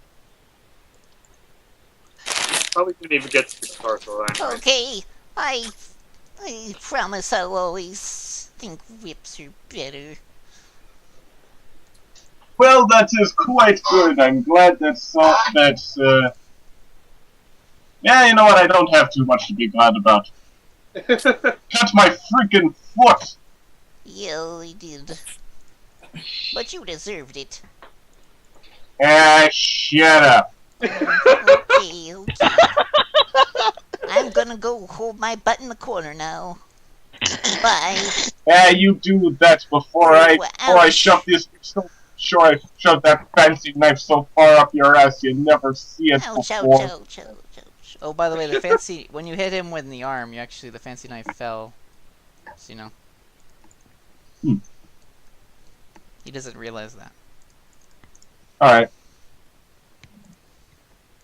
Probably didn't even get to the guitar solo anyway. Okay, I promise I'll always think whips are better. Well, that is quite good. I'm glad that's yeah, you know what? I don't have too much to be glad about. Cut my freaking foot! Yeah, I did. But you deserved it. Ah, shut up. Okay. I'm gonna go hold my butt in the corner now. Bye. Ah, you do that before I shove this. Sure, I shoved that fancy knife so far up your ass you never see it Ouch, ouch, before. ouch, ouch, ouch. Oh, by the way, the fancy... when you hit him with the arm, the fancy knife fell. So, you know. Hmm. He doesn't realize that. Alright.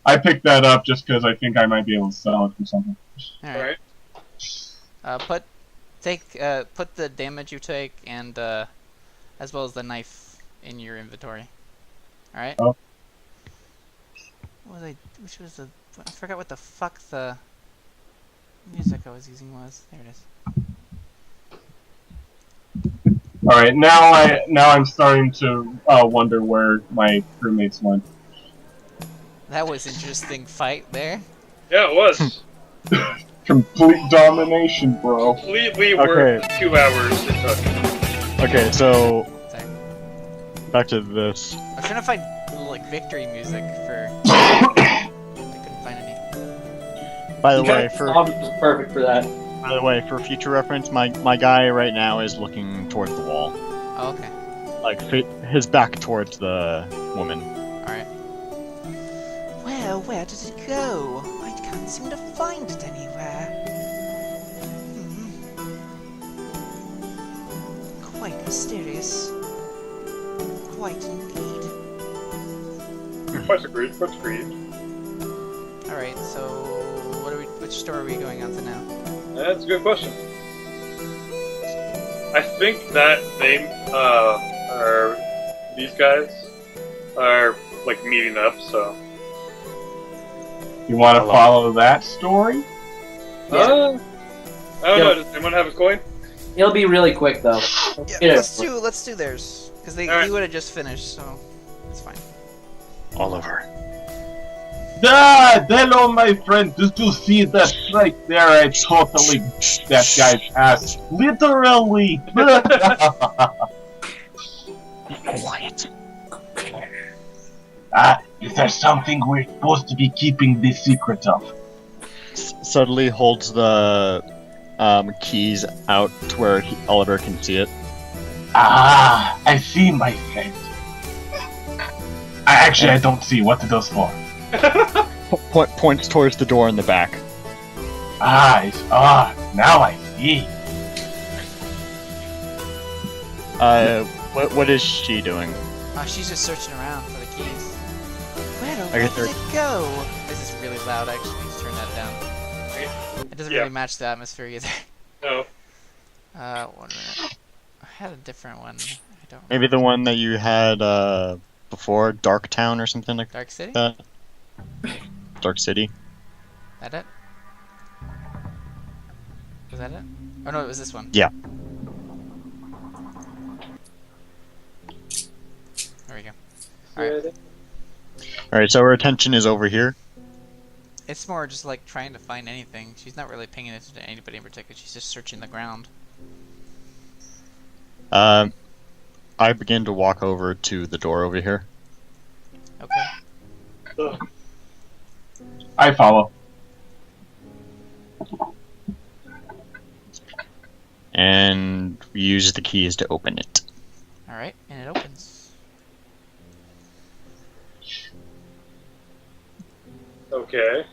I picked that up just because I think I might be able to sell it for something. Alright. Put the damage you take and, as well as the knife in your inventory. Alright? Oh. Which was the... I forgot what the fuck the music I was using was. There it is. Alright, now I'm starting to wonder where my crewmates went. That was interesting fight there. Yeah, it was. Complete domination, bro. Completely worth 2 hours it took. Okay, so Sorry. back to this. I was trying to find like victory music for. I couldn't find any. By the Okay, way, for Bob is perfect for that. for future reference, my guy right now is looking towards the wall, Oh, okay. like his back towards the woman. All right. Well, where did it go? I can't seem to find it anywhere. mysterious. Quite indeed. Quite agreed. Quite agreed. Alright, so which store are we going on to now? That's a good question. I think that these guys are like meeting up, so. You want to follow that story? I don't know. Does anyone have a coin? It'll be really quick though. Yeah, let's do theirs. Because he Alright. would have just finished, so it's fine. Oliver. Hello, my friend. Did you see that right there? I totally that guy's ass. Literally. Quiet. Is there something we're supposed to be keeping the secret of? Suddenly holds the keys out to where Oliver can see it. Ah, I see, my friend. I don't see. What are those for? Points towards the door in the back. Now I see. What is she doing? She's just searching around for the keys. Where I guess did it go? This is really loud, actually. Let's turn that down. It doesn't really match the atmosphere either. No. 1 minute. I had a different one. I don't Maybe the one that you had before, Dark Town or something like Dark City? that. Dark City. That it? Was that it? Oh no, it was this one. Yeah. There we go. Alright. Alright, so her attention is over here. It's more just like trying to find anything. She's not really paying attention to anybody in particular. She's just searching the ground. I begin to walk over to the door over here. Okay. I follow. And we use the keys to open it. Alright, and it opens. Okay.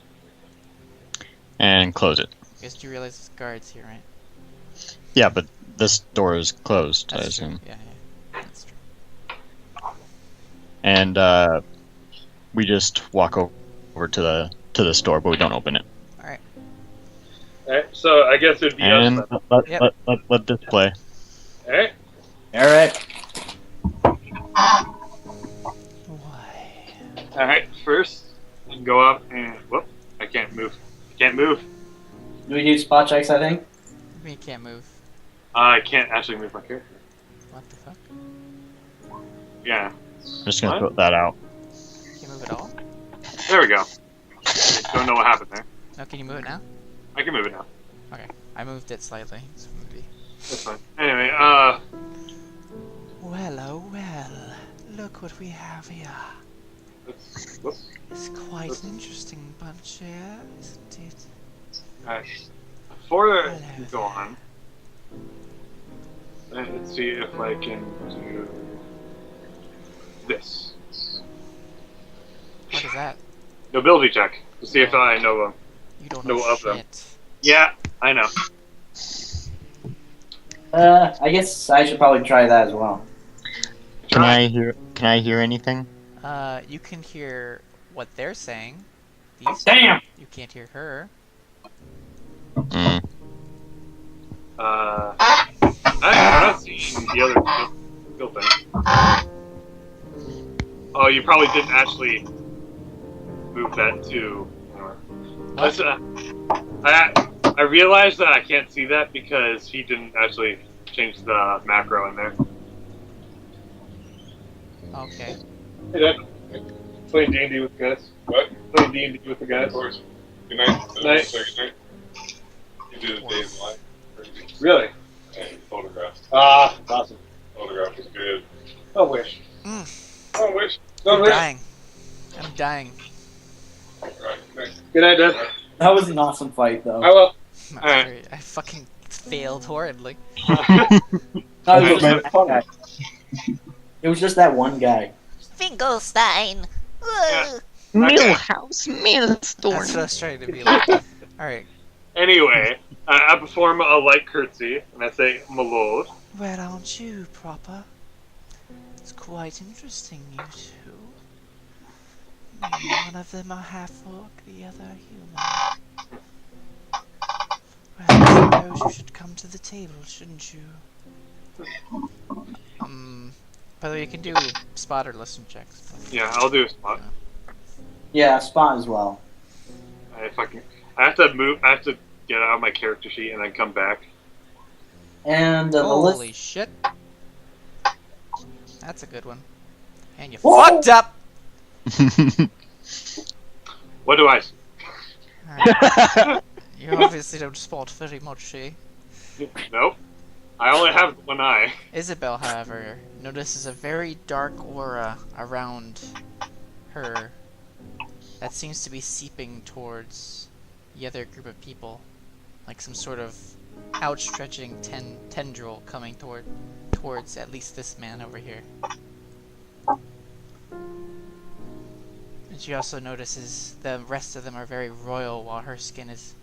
And close it. I guess you realize there's guards here, right? Yeah, but this door is closed, I That's true. assume. Yeah, that's true. And we just walk over to the store, but we don't open it. Alright. Alright, so I guess it'd be And us then. let this play. Alright. Alright. Why? Alright, first, go up and. Whoop. I can't move. I can't move. Do we do spot checks, I think? We can't move. I can't actually move my character. What the fuck? Yeah. I'm just gonna What? put that out. Can't move at all? There we go. I don't know what happened there. No, can you move it now? I can move it now. Okay. I moved it slightly. So maybe. That's fine. Anyway, Well, oh well. Look what we have here. whoops. It's quite an interesting bunch here, isn't it? Alright. Before Hello we go on, let's see if I can do this. What is that? Nobility check to see if I know them. You don't No know of them. shit. Yeah, I know. I guess I should probably try that as well. Can I hear anything? You can hear what they're saying. These Damn! You can't hear her. Mm. I'm not seeing the other skill thing. Oh, you probably didn't actually move that to. I realized that I can't see that because he didn't actually change the macro in there. Okay. Hey, Dad. Playing D&D with the guys. What? Playing D&D with the guys. Of course. Good night. Night. You do the days live. Really? And photographs. Ah, awesome. Photograph was good. I wish. I wish. I'm I wish. dying. I'm dying. Alright, next. Good night, Dad. That was an awesome fight, though. I will. I'm Alright. sorry, I fucking failed horridly. No, it, was Alright. just that guy. It was just that one guy. Finkelstein. Yeah. Millhouse, That's what I was trying to be like. Alright. Anyway, I perform a light curtsy, and I say, my lord. Well, aren't you, proper? It's quite interesting, you two. One of them a half-orc, the other human. Well, I suppose you should come to the table, shouldn't you? By the way, you can do spot or listen checks. Yeah, I'll do a spot. Yeah, spot as well. If I can, I have to move. I have to get out of my character sheet and then come back. And the Holy list. shit. That's a good one. And you Whoa! fucked up! What do I see? Alright. You obviously don't spot very much, eh? Nope. I only have one eye. Isabel, however, notices a very dark aura around her that seems to be seeping towards the other group of people. Like some sort of outstretching tendril coming towards at least this man over here. And she also notices the rest of them are very royal while her skin is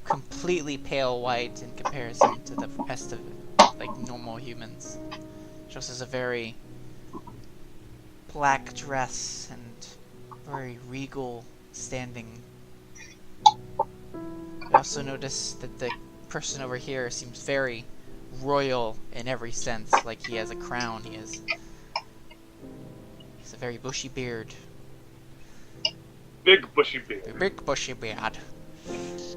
completely pale white in comparison to the rest of like normal humans. She also has a very black dress and very regal standing. I also notice that the person over here seems very royal in every sense, like he has a crown, he's a very bushy beard. Big bushy beard. A big bushy beard.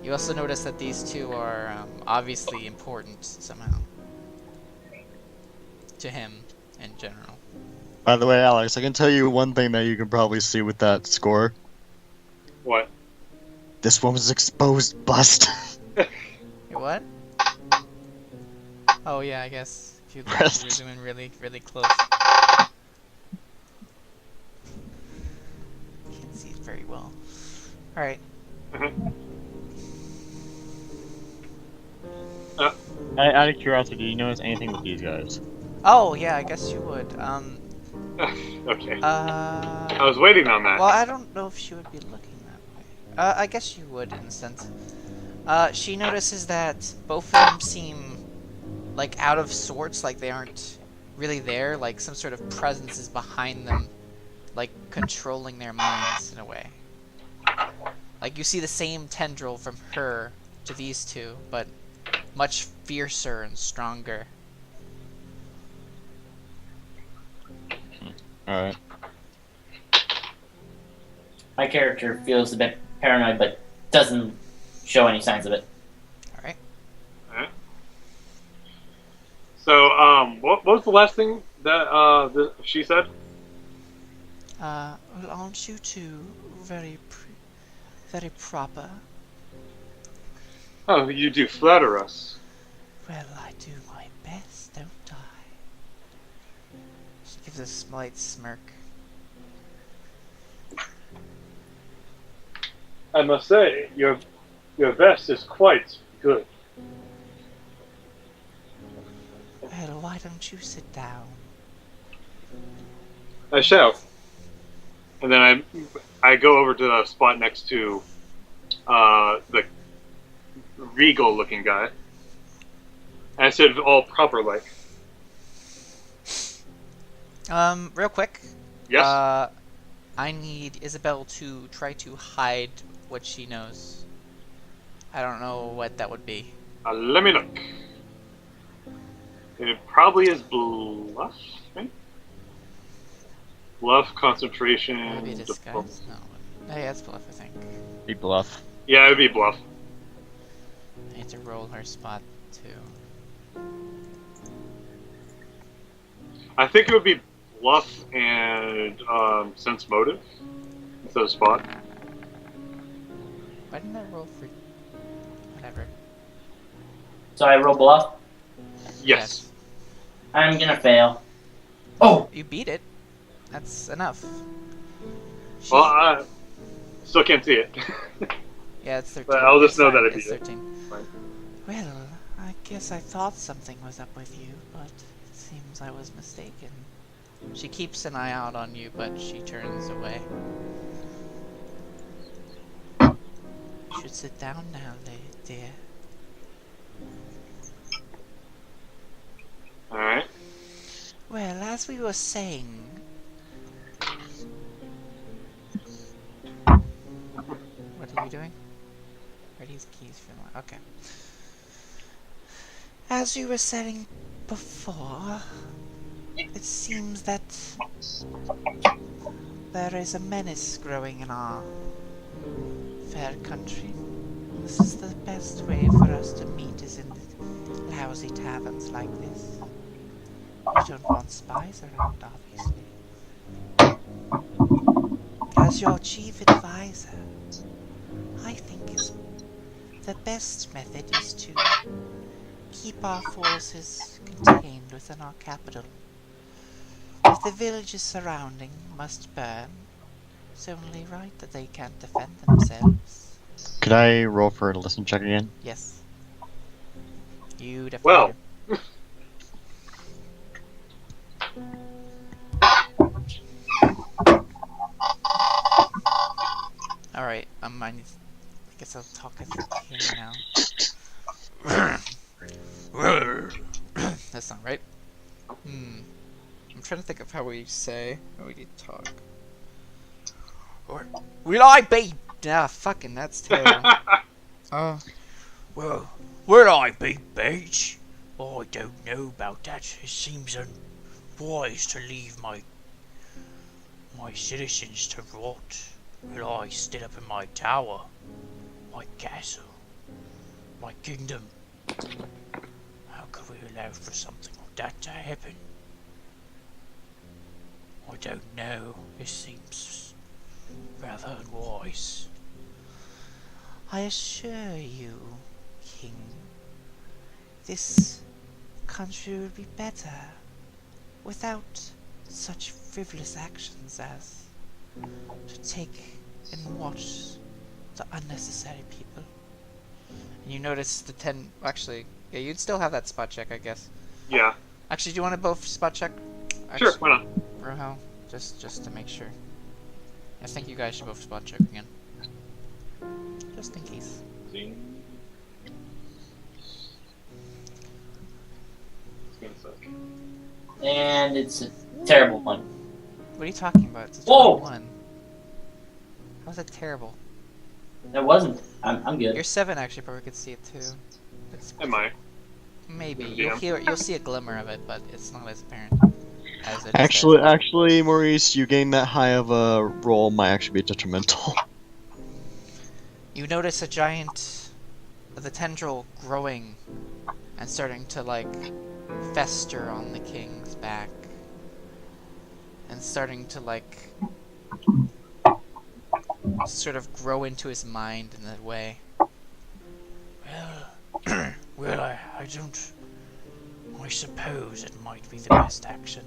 You also notice that these two are obviously important somehow to him in general. By the way, Alex, I can tell you one thing that you can probably see with that score. What? This woman's exposed bust. Hey, what? Oh yeah, I guess if you Breast. zoom in really, really close. Can't see it very well. All right. Out of curiosity, do you notice anything with these guys? Oh yeah, I guess you would. Okay. I was waiting on that. Well, I don't know if she would be looking that way. I guess you would in a sense. She notices that both of them seem like out of sorts, like they aren't really there, like some sort of presence is behind them, like controlling their minds in a way. Like you see the same tendril from her to these two, but much fiercer and stronger. Alright. My character feels a bit paranoid, but doesn't show any signs of it. Alright. So, what was the last thing that she said? Well, aren't you two very proper? Oh, you do flatter us. Well, I do my best, don't I? She gives a slight smirk. I must say, your vest is quite good. Well, why don't you sit down? I shall. And then I go over to the spot next to the regal-looking guy. And I said all proper like. Real quick. Yes. I need Isabel to try to hide what she knows. I don't know what that would be. Let me look. It probably is bluff, right? Bluff, concentration. Maybe disguise? No. Hey, that's bluff, I think. Be bluff. Yeah, it would be bluff. I need to roll her spot too. I think it would be bluff and sense motive instead of spot. Why didn't I roll for... Whatever. So I roll bluff. Yes. I'm gonna fail. Oh! You beat it. That's enough. Well, I still can't see it. Yeah, it's 13. But I'll just know that I it's beat it. 13. Fine. Well, I guess I thought something was up with you, but it seems I was mistaken. She keeps an eye out on you, but she turns away. You should sit down now, dear. Well, as we were saying... What are you doing? Where are these keys from? Okay. As you were saying before, it seems that there is a menace growing in our fair country. This is the best way for us to meet is in lousy taverns like this. We don't want spies around, obviously. As your chief advisor, I think the best method is to keep our forces contained within our capital. If the villages surrounding must burn, it's only right that they can't defend themselves. Could I roll for a listen check again? Yes. You definitely Well. do. Alright, I guess I'll talk as a king now. That's not right. I'm trying to think of how we talk. Or will I be? Ah, fucking, that's terrible. Well, will I be, bitch? I don't know about that. It seems unwise to leave my citizens to rot. Will I stay up in my tower, my castle, my kingdom? How could we allow for something like that to happen? I don't know. It seems rather unwise. I assure you, King, this country would be better without such frivolous actions as to take and watch the unnecessary people. And you notice the 10... Actually, yeah, you'd still have that spot check, I guess. Yeah. Actually, do you want to both spot check? Sure, why not? Rojo, just to make sure. I think you guys should both spot check again. Just in case. See? It's gonna suck. And it's a terrible one. What are you talking about? It's a Whoa! 21. How's that terrible? That wasn't. I'm good. You're 7 actually, probably could see it too. It's Am I? maybe Yeah. you'll see a glimmer of it, but it's not as apparent as it Actually, Maurice, you getting that high of a roll might actually be detrimental. You notice a giant, the tendril growing and starting to like fester on the king's back, and starting to like sort of grow into his mind in that way. Well, well, I don't. I suppose it might be the best action.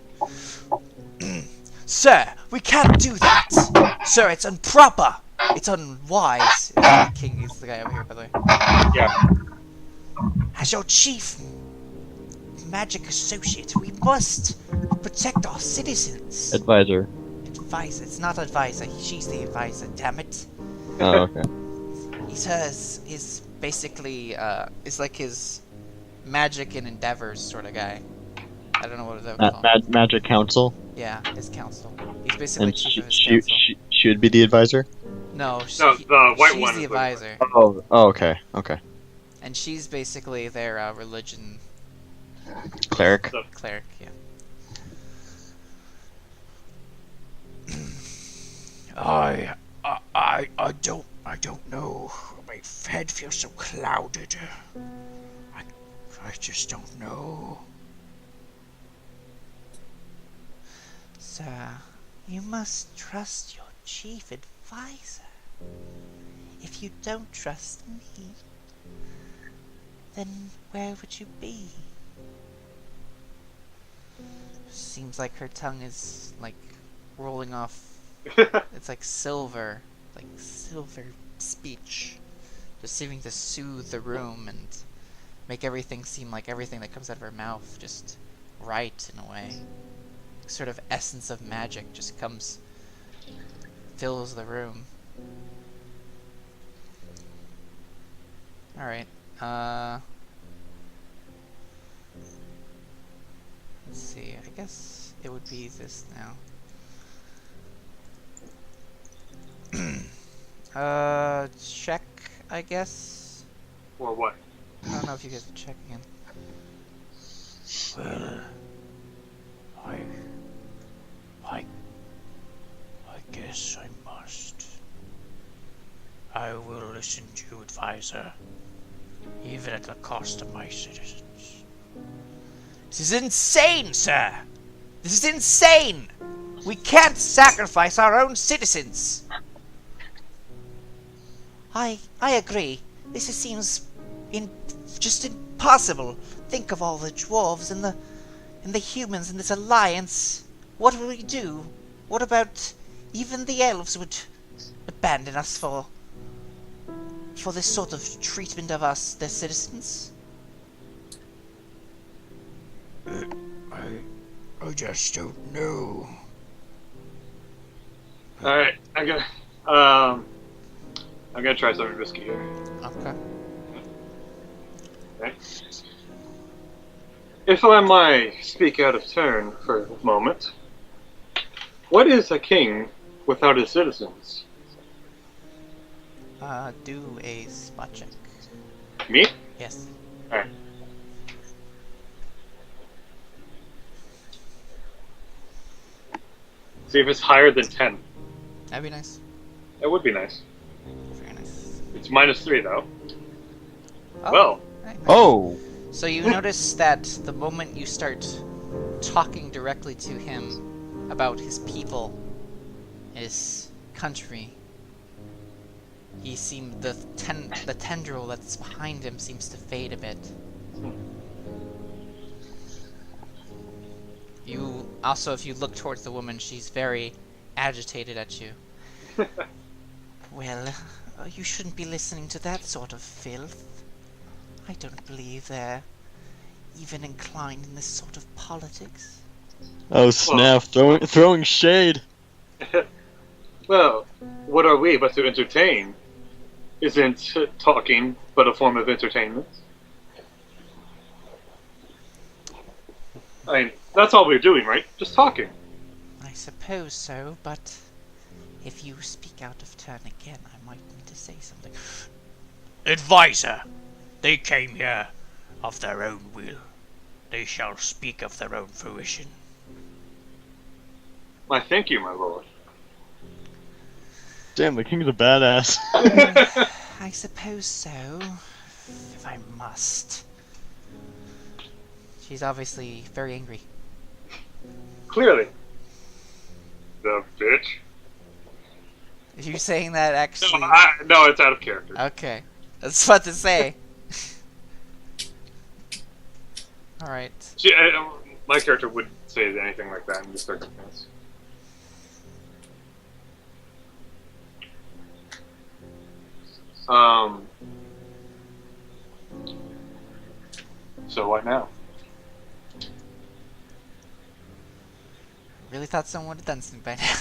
Sir, we can't do that! Sir, it's improper! It's unwise. The king is the guy over here, by the way. Yeah. As your chief magic associate, we must protect our citizens. Advisor. Advisor. It's not advisor. She's the advisor, damn it. Oh, okay. He's his basically, is like his magic and endeavors sort of guy. I don't know what that would call. Magic Council? Yeah, his council. He's basically And chief of his council. she would be the advisor? No, the white she's one the is the advisor. Oh, okay, okay. And she's basically their religion Cleric? cleric, yeah. I don't know. My head feels so clouded. I just don't know. Sir, you must trust your chief advisor. If you don't trust me, then where would you be? Seems like her tongue is like rolling off. It's like silver speech, just seeming to soothe the room and make everything seem like everything that comes out of her mouth just right in a way. Sort of essence of magic just fills the room. Alright, Let's see, I guess it would be this now. Check, I guess? Or what? I don't know if you guys would check again. Well, I guess I must. I will listen to you, advisor, even at the cost of my citizens. This is insane, sir! This is insane! We can't sacrifice our own citizens! I agree. This seems just impossible. Think of all the dwarves and the humans in this alliance. What will we do? What about even the elves would abandon us for this sort of treatment of us, their citizens? I just don't know. Alright, I'm gonna try something risky here. Okay. Okay. If I might speak out of turn for a moment, what is a king without his citizens? Do a spot check. Me? Yes. Alright. See if it's higher than 10. That'd be nice. That would be nice. Very nice. It's -3 though. Oh, Well. right, nice. Oh! So you notice that the moment you start talking directly to him about his people, his country, the tendril that's behind him seems to fade a bit. You also, if you look towards the woman, she's very agitated at you. Well, you shouldn't be listening to that sort of filth. I don't believe they're even inclined in this sort of politics. Oh snap! Throwing shade. Well, what are we but to entertain? Isn't talking but a form of entertainment? I mean, that's all we're doing, right? Just talking. I suppose so, but if you speak out of turn again, I might need to say something. Advisor, they came here of their own will. They shall speak of their own fruition. Why, thank you, my lord. Damn, the king's a badass. I suppose so, if I must. She's obviously very angry. Clearly. The bitch. Are you saying that actually? No, it's out of character. Okay. That's what to say. Alright. My character wouldn't say anything like that in this circumstance. So what now? Really thought someone would have done something by now.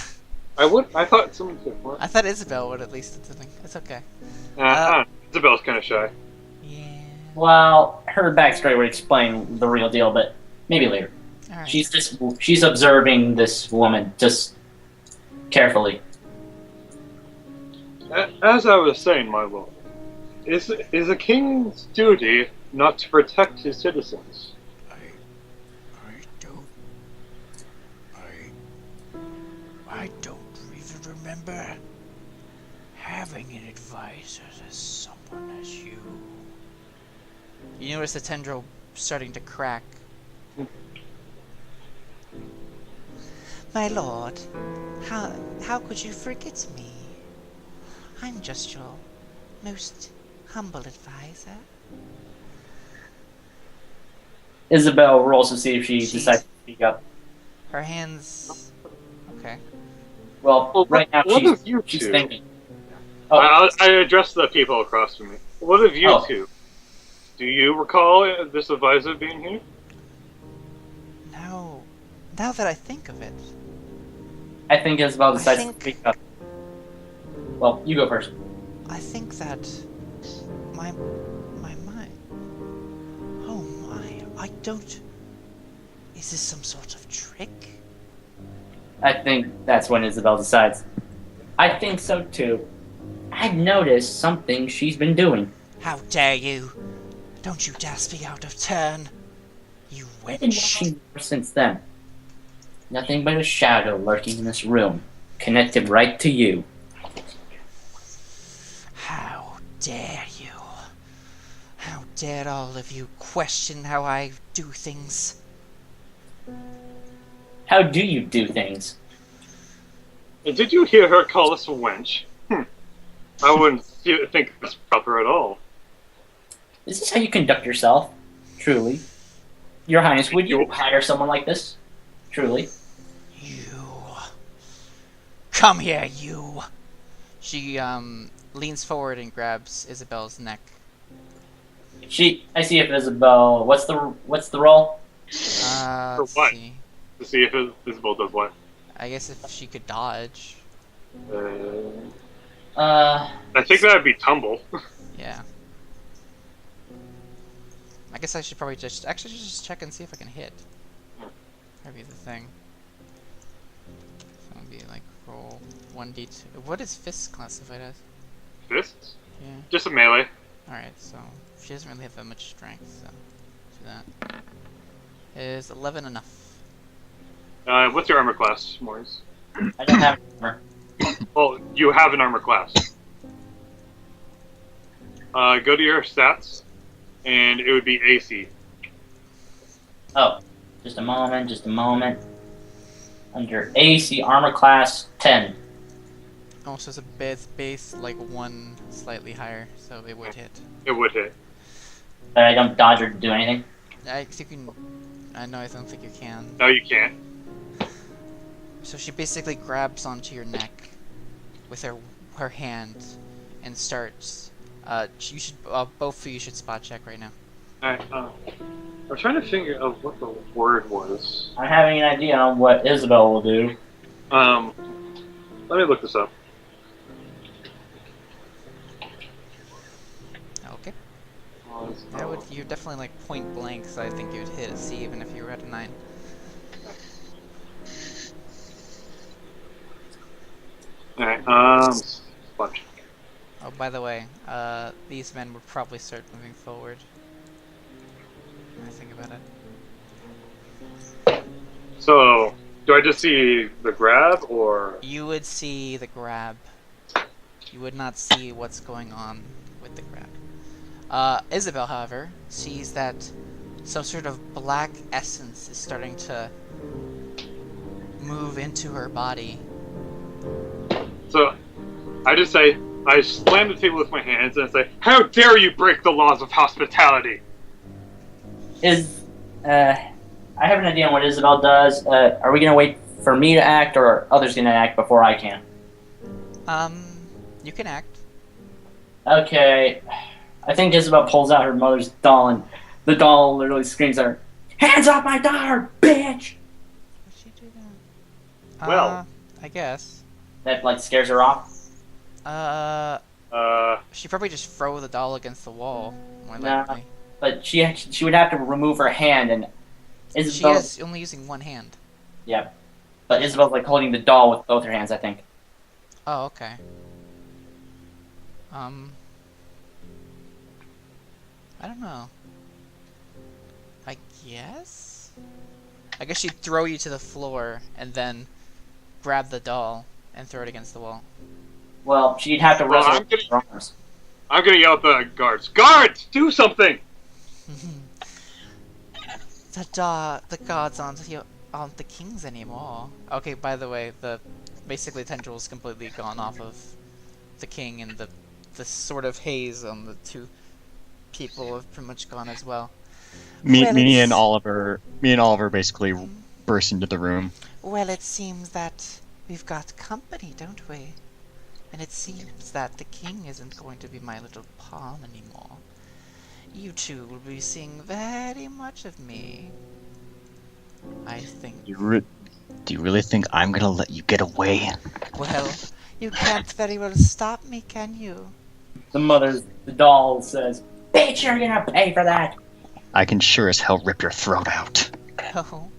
I thought someone did. What? I thought Isabel would at least did something. It's okay. Isabel's kind of shy. Yeah. Well, her backstory would explain the real deal, but maybe later. Alright. She's observing this woman just carefully. As I was saying, my lord, is a king's duty not to protect his citizens? I don't even remember having an advisor as someone as you. You notice the tendril starting to crack. My lord, how could you forget me? I'm just your most humble advisor. Isabel rolls to see if she decides to speak up. Her hands... Okay. Well, right now what of you she's two? thinking. I address the people across from me. What of you Oh. two? Do you recall this advisor being here? No. Now that I think of it, I think Isabel decides think- to speak up. Well, you go first. I think that my mind. Oh my! I don't. Is Is this some sort of trick? I think that's when Isabel decides. I think so too. I've noticed something she's been doing. How dare you! Don't you dare speak out of turn! You I've been wench! watching her since then. Nothing but a shadow lurking in this room, connected right to you. How dare you! How dare all of you question how I do things? How do you do things? And did you hear her call us a wench? I wouldn't think that's proper at all. Is this how you conduct yourself? Truly. Your Highness, would you hire someone like this? Truly. You. Come here, you! She, leans forward and grabs Isabel's neck. I see if Isabel, what's the roll? Let's what? see. To see if Isabel does what. I guess if she could dodge. I think that would be tumble. Yeah. I guess I should probably just check and see if I can hit. That'd be the thing. So it'd be like roll 1d2. What is fist classified as? Fists? Yeah. Just a melee. Alright, so she doesn't really have that much strength, so do that. Is 11 enough? What's your armor class, Maurice? I don't have armor. Well, you have an armor class. Go to your stats, and it would be AC. Oh, just a moment. Under AC, armor class 10. Oh, so it's a base like 1 slightly higher, so it would hit. It would hit. But I don't dodge or do anything. I think you can. I know, I don't think you can. No, you can't. So she basically grabs onto your neck with her hand and starts. You should both of you should spot check right now. Alright, I'm trying to figure out what the word was. I'm having an idea on what Isabel will do. Let me look this up. Okay. You're definitely like point blank, so I think you would hit a C even if you were at a 9. Alright, sponge. Oh, by the way, these men would probably start moving forward. When I think about it. So, do I just see the grab, or...? You would see the grab. You would not see what's going on with the grab. Isabel, however, sees that some sort of black essence is starting to move into her body. So, I just say, I slam the table with my hands and say, "How dare you break the laws of hospitality!" I have an idea on what Isabel does. Are we gonna wait for me to act, or are others gonna act before I can? You can act. Okay. I think Isabel pulls out her mother's doll, and the doll literally screams at her, "Hands off my daughter, bitch!" Would she do that? Well. I guess. That, like, scares her off? She probably just throw the doll against the wall, more Nah. likely. But she would have to remove her hand, and She Isabel... is only using one hand. Yeah. But Isabel's, like, holding the doll with both her hands, I think. Oh, okay. I don't know. I guess she'd throw you to the floor and then grab the doll and throw it against the wall. Well, she'd have to Well, wrestle with her arms. I'm gonna yell at the guards. Guards, do something! The gods aren't the kings anymore. Okay, by the way, basically the tendril's completely gone off of the king, and the sort of haze on the two people have pretty much gone as well. Me and Oliver basically burst into the room. Well, it seems that we've got company, don't we? And it seems that the king isn't going to be my little pawn anymore. You two will be seeing very much of me. I think. Do you really think I'm gonna let you get away? Well, you can't very well stop me, can you? The doll says, "Bitch, you're gonna pay for that!" I can sure as hell rip your throat out. Oh,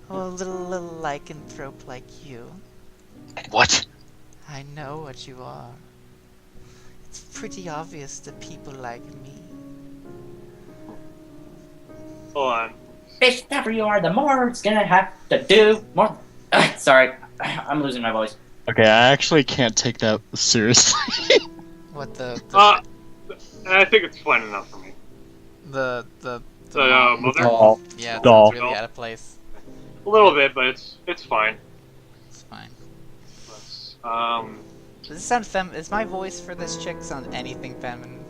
Oh, a little lycanthrope like you. What? I know what you are. It's pretty obvious to people like me. Hold on. Bitch, tougher you are, the more it's gonna have to do more. Sorry, I'm losing my voice. Okay, I actually can't take that seriously. What the I think it's fine enough for me. the Mother? Doll. yeah, it Doll. sounds really out of place. A little bit, but it's fine. It's fine. Let's, Does this sound is my voice for this chick sound anything feminine?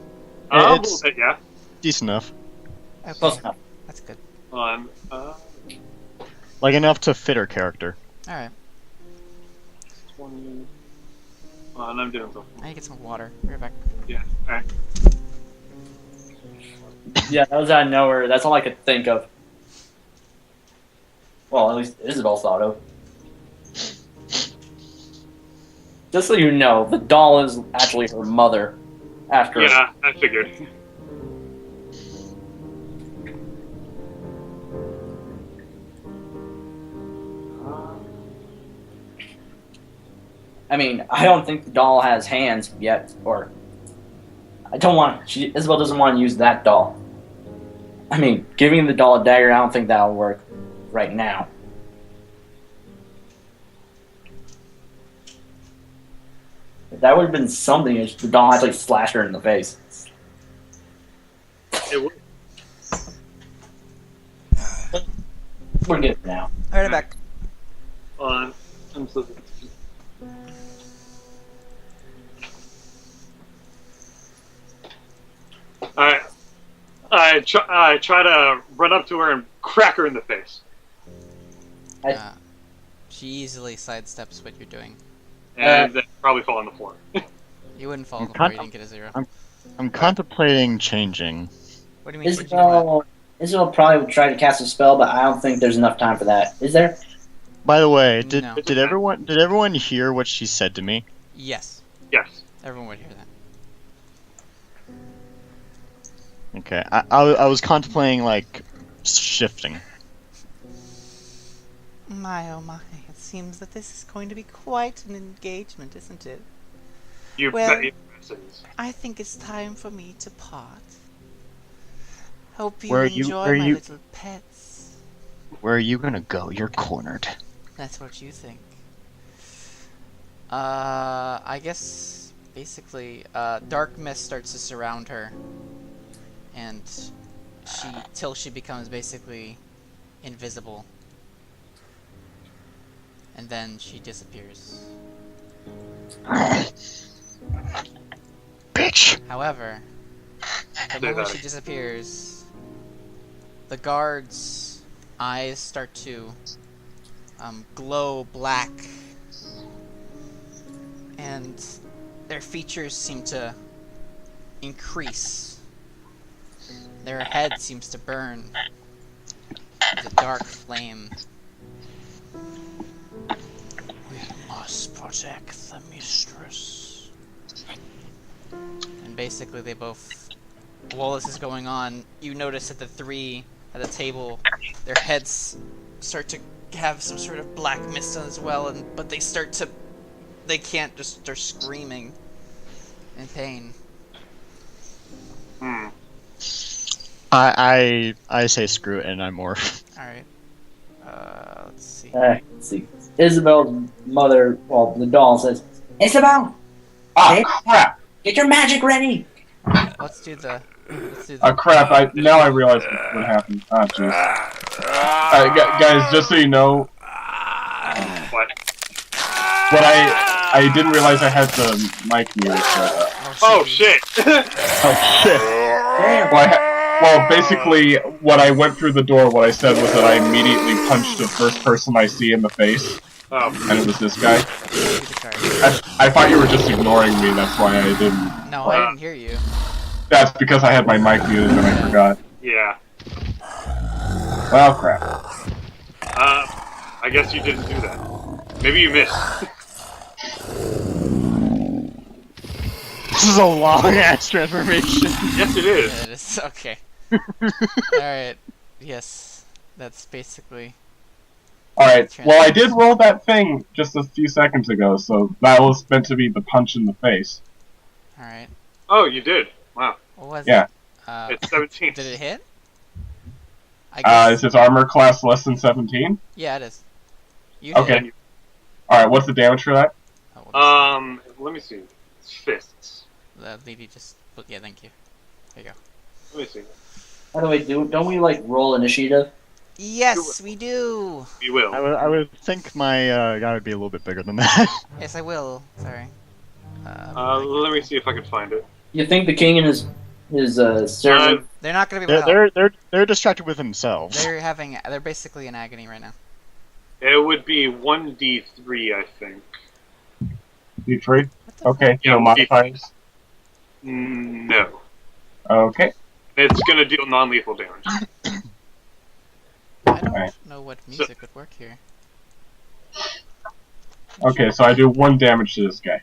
a It's little bit, yeah. decent enough. Okay, Close enough. that's good. Hold on. Like enough to fit her character. Alright, 20. Hold on, I'm doing something. I need to get some water. Be right back. Yeah. Alright. Yeah, that was out of nowhere. That's all I could think of. Well, at least Isabel thought of. Just so you know, the doll is actually her mother. After. Yeah, I figured. I mean, I don't think the doll has hands yet, or I don't want. Isabel doesn't want to use that doll. I mean, giving the doll a dagger, I don't think that'll work right now. If that would have been something if the doll actually slashed her in the face. It would. We're good for now. Alright, I'm back. Hold on. I'm so. Alright. I try to run up to her and crack her in the face. She easily sidesteps what you're doing. And then probably fall on the floor. You wouldn't fall I'm before con- you didn't get a 0. I'm contemplating changing. What do you mean? changing what? Isabel probably would try to cast a spell, but I don't think there's enough time for that. Is there? By the way, did No. did everyone hear what she said to me? Yes, Yes. everyone would hear that. Okay, I was contemplating like shifting. My oh my, it seems that this is going to be quite an engagement, isn't it? You Well- bet your asses. I think it's time for me to part. Hope you Where are you- enjoy where are my you- little pets. Where are you gonna go? You're cornered. That's what you think. I guess basically, dark mist starts to surround her, and till she becomes basically invisible, and then she disappears. Bitch. However, the moment she disappears, the guards' eyes start to glow black, and their features seem to increase. Their head seems to burn with a dark flame. We must protect the mistress. And basically they both, while this is going on, you notice that the three at the table, their heads start to have some sort of black mist on as well, but they can't, just start screaming in pain. Hmm. I say screw it and I morph. Alright. Let's see. Let's see. Isabel's mother, well, the doll says, Isabel! Ah, crap! Get your magic ready! Let's do the Crap! Now I realize what happened. Ah, jeez. Guys, just so you know, What? what I didn't realize I had the mic muted. But, Oh shit! Oh shit. well, basically, when I went through the door, what I said was that I immediately punched the first person I see in the face, and it was this guy. do the card. I thought you were just ignoring me, that's why I didn't. No, I didn't hear you. That's because I had my mic muted and I forgot. Yeah. Well, crap. I guess you didn't do that. Maybe you missed. This is a long ass transformation. Yes, it is. Yeah, it is. Okay. Alright. Yes. That's basically Alright, well, I did roll that thing just a few seconds ago, so that was meant to be the punch in the face. Alright. Oh, you did. Wow. What was Yeah. it? It's 17. Did it hit? I guess. Is his armor class less than 17? Yeah, it is. You hit. Okay. Alright, what's the damage for that? Oh, Let me see. It's fists. Levy just. Yeah, thank you. There you go. Let me see. By the way, don't we like roll initiative? Yes, we do. You will. I would think my guy would be a little bit bigger than that. Yes, I will. Sorry. Let me see if I can find it. You think the king and his servant? They're not gonna be able to help. They're distracted with themselves. They're basically in agony right now. It would be 1d3, I think. D3? Okay, Yeah, no modifiers? No. Okay. It's gonna deal non-lethal damage. I don't Right. know what music would work here. Okay, so I do 1 damage to this guy.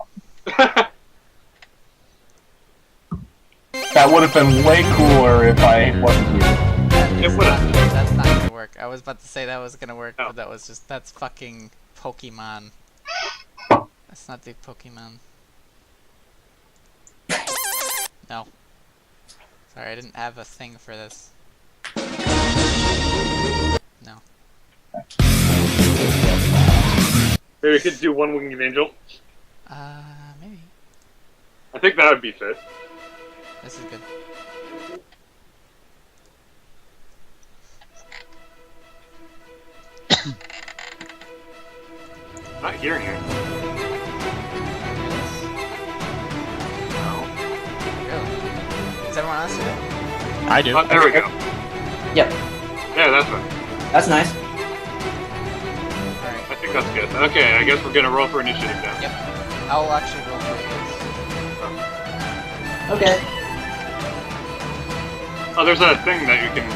That would have been way cooler if I wasn't here. That's not gonna work. I was about to say that was gonna work, Oh. but that's fucking Pokemon. That's not the Pokemon. No. Sorry, I didn't have a thing for this. No. Maybe we could do 1 winged angel. Maybe. I think that would be fit. This is good. Not hearing it. No. Really? Is everyone else here? I do. Oh, there we go. Yep. Yeah, that's right. That's nice. Alright. I think that's good. Okay, I guess we're gonna roll for initiative now. Yep. I'll actually roll for you. Okay. Oh, there's that thing that you can...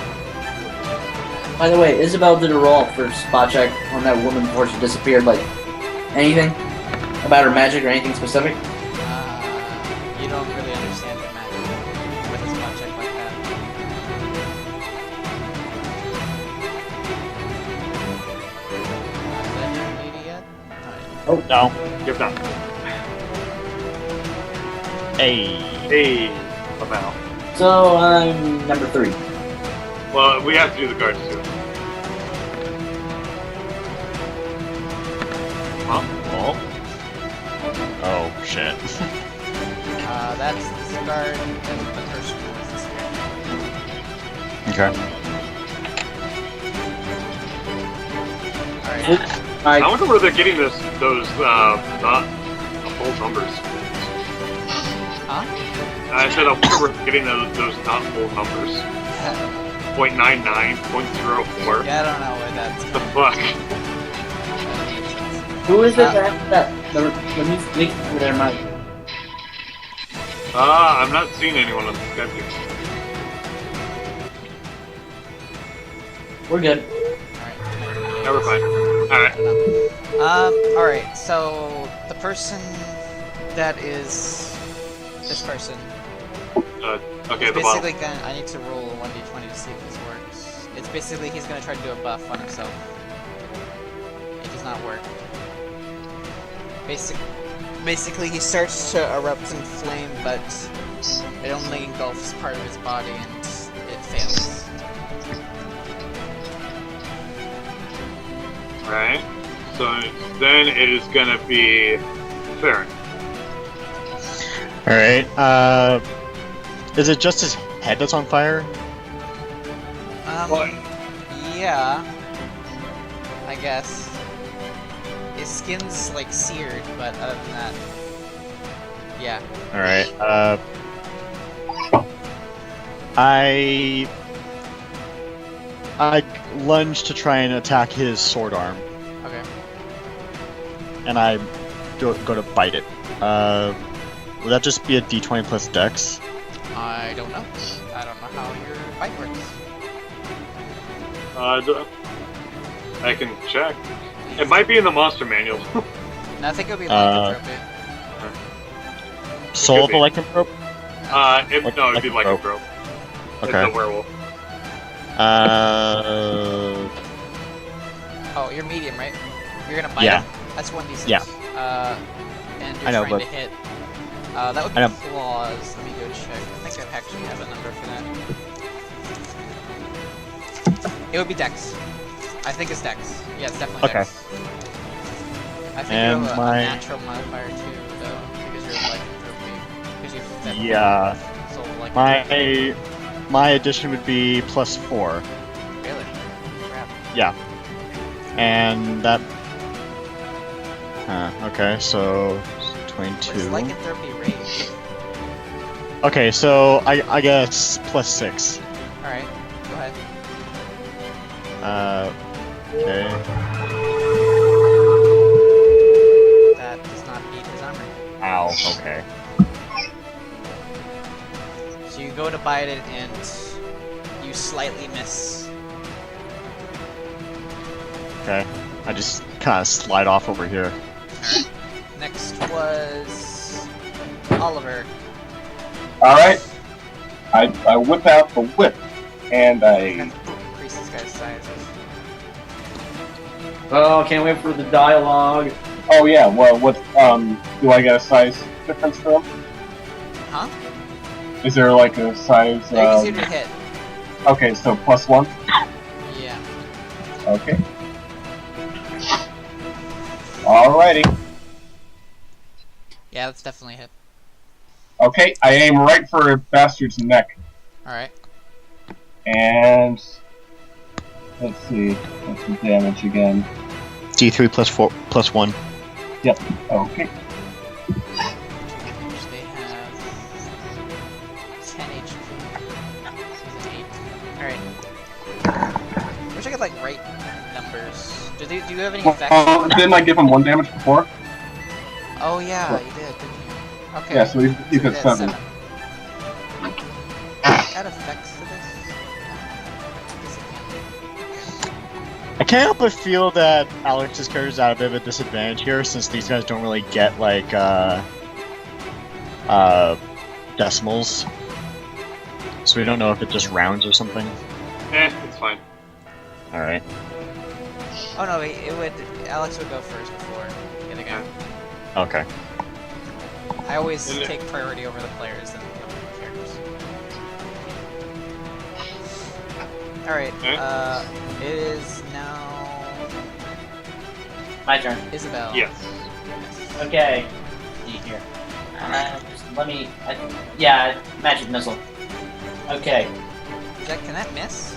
By the way, Isabel did a roll for spot check on that woman before she disappeared. Like, anything about her magic or anything specific? You don't really understand your magic with a spot check like that. Is that your lady yet? Oh no. Give that. Hey. Hey, about. So I'm number 3. Well, we have to do the guards too. Huh? Oh shit. That's the guard and the person who was this Okay. Alright. I wonder where they're getting those not full numbers. Huh? I said I wonder where they're getting those not full numbers. 0.99, 0.04. Yeah, I don't know where that's The fuck? Who is it that the music with their mic? I'm not seeing anyone on the schedule. We're good. Yeah, we're fine. Alright. Alright, so the person that is this person Okay, is the bottom. basically gonna, I need to roll a 1d20 to see if this works. It's basically he's gonna try to do a buff on himself. It does not work. Basically he starts to erupt in flame, but it only engulfs part of his body and it fails. Right. So then it is gonna be Farron. Alright, is it just his head that's on fire? What? Yeah. I guess. His skin's like seared, but other than that, yeah. Alright, I lunge to try and attack his sword arm, Okay. and I go to bite it. Would that just be a d20 plus dex? I don't know. I don't know how your fight works. I can check. It might be in the monster manual. No, I think it'll be lycanthropy. Soul of be. a lycanthrope? No, it'd be like a throw. It's Okay. a werewolf. Oh, you're medium, right? You're gonna bite Yeah. him? That's 1d6. Yeah. And you're I know, trying but- to hit. That would I be know. claws. Let me go check. I think I actually have a number for that. It would be dex. I think it's dex. Yeah, it's definitely Okay. dex. I think And you have a my- natural modifier too, though, because you're lycanthropy. Because you have Yeah. soul lycanthropy. My addition would be +4. Really? Crap. Yeah. And that. Okay, so What 22. is lycanthropy rage? Okay, so I guess +6. Alright, go ahead. Okay. That does not beat his armor. Ow. Okay. So you go to bite it and you slightly miss. Okay. I just kind of slide off over here. Next was Oliver. Alright. I whip out the whip, and I... Increase this guy's size. Oh, can't wait for the dialogue. Oh yeah, well, what, do I get a size difference for him? Huh? Is there like a size, They're easier to hit. Okay, so +1? Yeah. Okay. Alrighty. Yeah, that's definitely a hit. Okay, I aim right for a bastard's neck. Alright. And... let's see, what's the damage again? D3 +4 +1. Yep, okay. Which they have 10 HP. So it's an 8. Alright. Wish I could, like, write numbers. Do you have any effects? Didn't I give him 1 damage before? Oh, yeah, you did, didn't you? Okay. Yeah, so he's at 7. Add effects to this? Guess I can't. I can't help but feel that Alex's character is at a bit of a disadvantage here, since these guys don't really get like decimals. So we don't know if it just rounds or something. It's fine. All right. Oh no, Alex would go first before the other guy. Okay. I always take priority over the players and the other characters. Alright, it is now My turn. Isabel. Yes. Okay. See here. Just let me. Yeah, magic missile. Okay. Can that miss?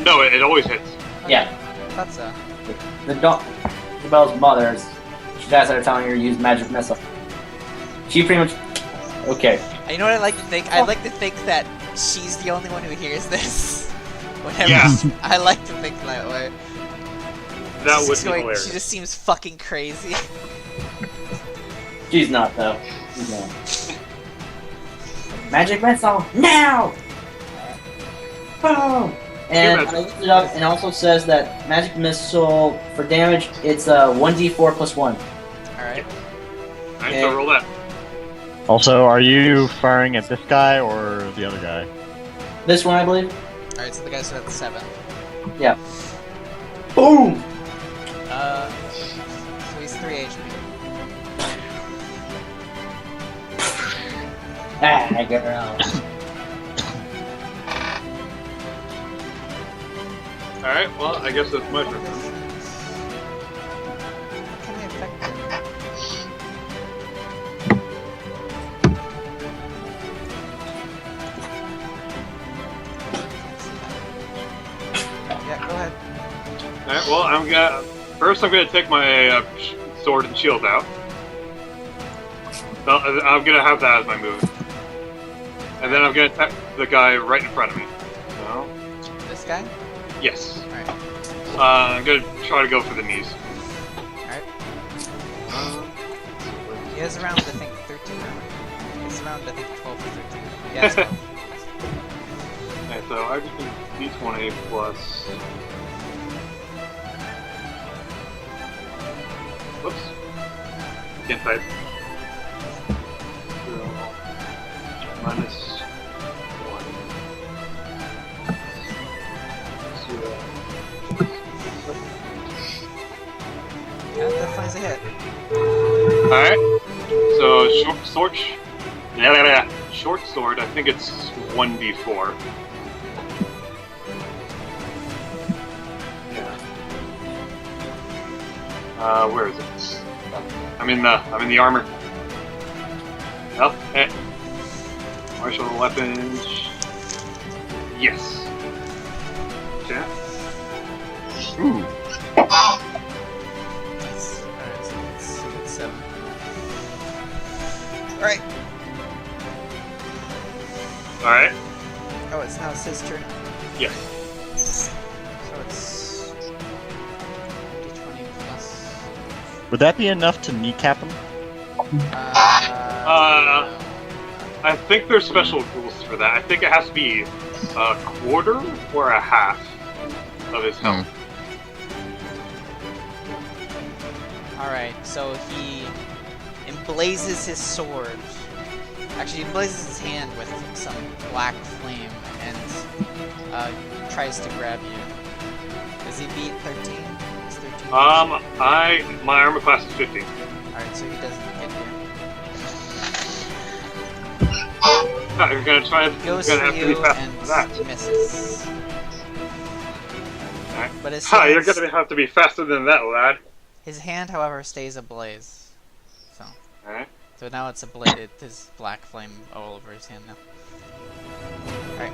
No, it always hits. Okay. Yeah. I thought so. Isabel's mother, she guys that are telling her to use magic missile. She pretty much. Okay. You know what I like to think? I like to think that she's the only one who hears this. Whenever Yeah. I like to think that way. That She's would be going- hilarious. She just seems fucking crazy. She's not though. She's not. Magic missile now! Boom! And I looked it up, and it also says that magic missile for damage, it's 1d4 +1. Alright. Alright, so roll that. Also, are you firing at this guy or the other guy? This one, I believe. Alright, so the guy's at 7. Yeah. Boom! So he's 3 HP. Ah, girl. Alright, well, I guess that's my turn. Can I affect him? Yeah, go ahead. Alright, well, I'm gonna take my sword and shield out. I'm gonna have that as my move. And then I'm gonna attack the guy right in front of me. No? This guy? Yes. Alright. I'm gonna try to go for the knees. Alright. He has around, I think, 13 armor. He's around, I think, 12 or 13. Yeah, it's 12. Alright, so I just need D20 plus... Whoops. Can't type. So, minus 1. 0. Short sword, I think it's 1d4. Yeah. Where is it? I'm in the armor. Oh, hey. Martial weapons. Yes. Okay. Ooh. Nice. Alright, so let's see, it's 7. Alright. Alright. Oh, it's now his turn. Yes. So it's 20 plus. Would that be enough to kneecap him? I think there's special rules for that. I think it has to be a quarter or a half of his health. Alright, so he emblazes his sword. Actually, he emblazes his hand with some black flame and tries to grab you. Does he beat 13? Is 13? My armor class is 15. Alright, so he doesn't get you. Oh, you're gonna try. He goes you're for gonna have to be you fast and for that. misses. Alright. But his Ha! You're hands- gonna have to be faster than that, lad. His hand, however, stays ablaze. So, Alright. so now it's ablaze. There's black flame all over his hand now. Alright.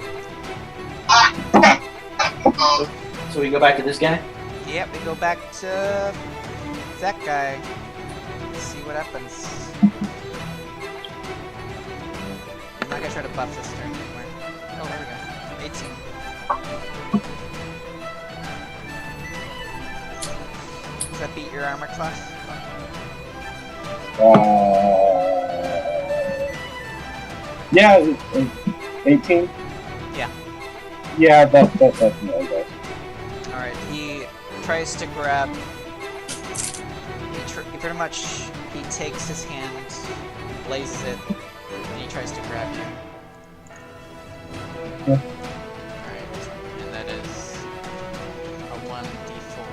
So we go back to this guy? Yep, we go back to that guy. Let's see what happens. I'm not gonna try to buff this turn anymore. Oh, there we go. 18. Does that beat your armor class? Yeah, 18? Yeah. Yeah, that's no go. Alright, he tries to grab. He pretty much takes his hand, blazes it, and he tries to grab you. Yeah. Alright, and that is a 1d4.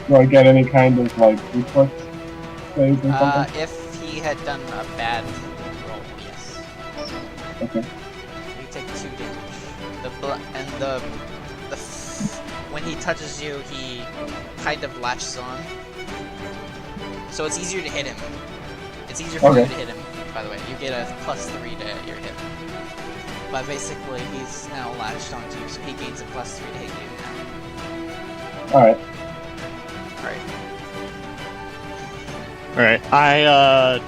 Do I get any kind of, like, reflex save or something? If he had done a bad roll, yes. Okay. You take 2 damage. When he touches you, he kind of latches on. So it's easier to hit him. It's easier for you to hit him, by the way. You get a +3 to your hit. But basically, he's now latched onto you, so he gains a +3 to hit you now. Alright. Alright, I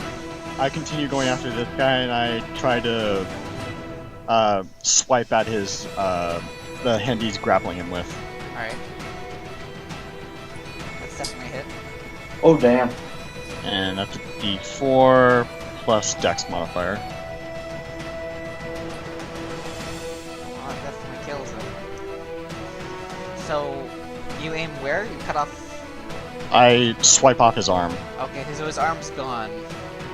continue going after this guy and I try to swipe at his the hand he's grappling him with. Alright. That's definitely a hit. Oh, damn. And that's a d4 plus dex modifier. Oh, that definitely kills him. So, you aim where? You cut off... I swipe off his arm. Okay, so his arm's gone.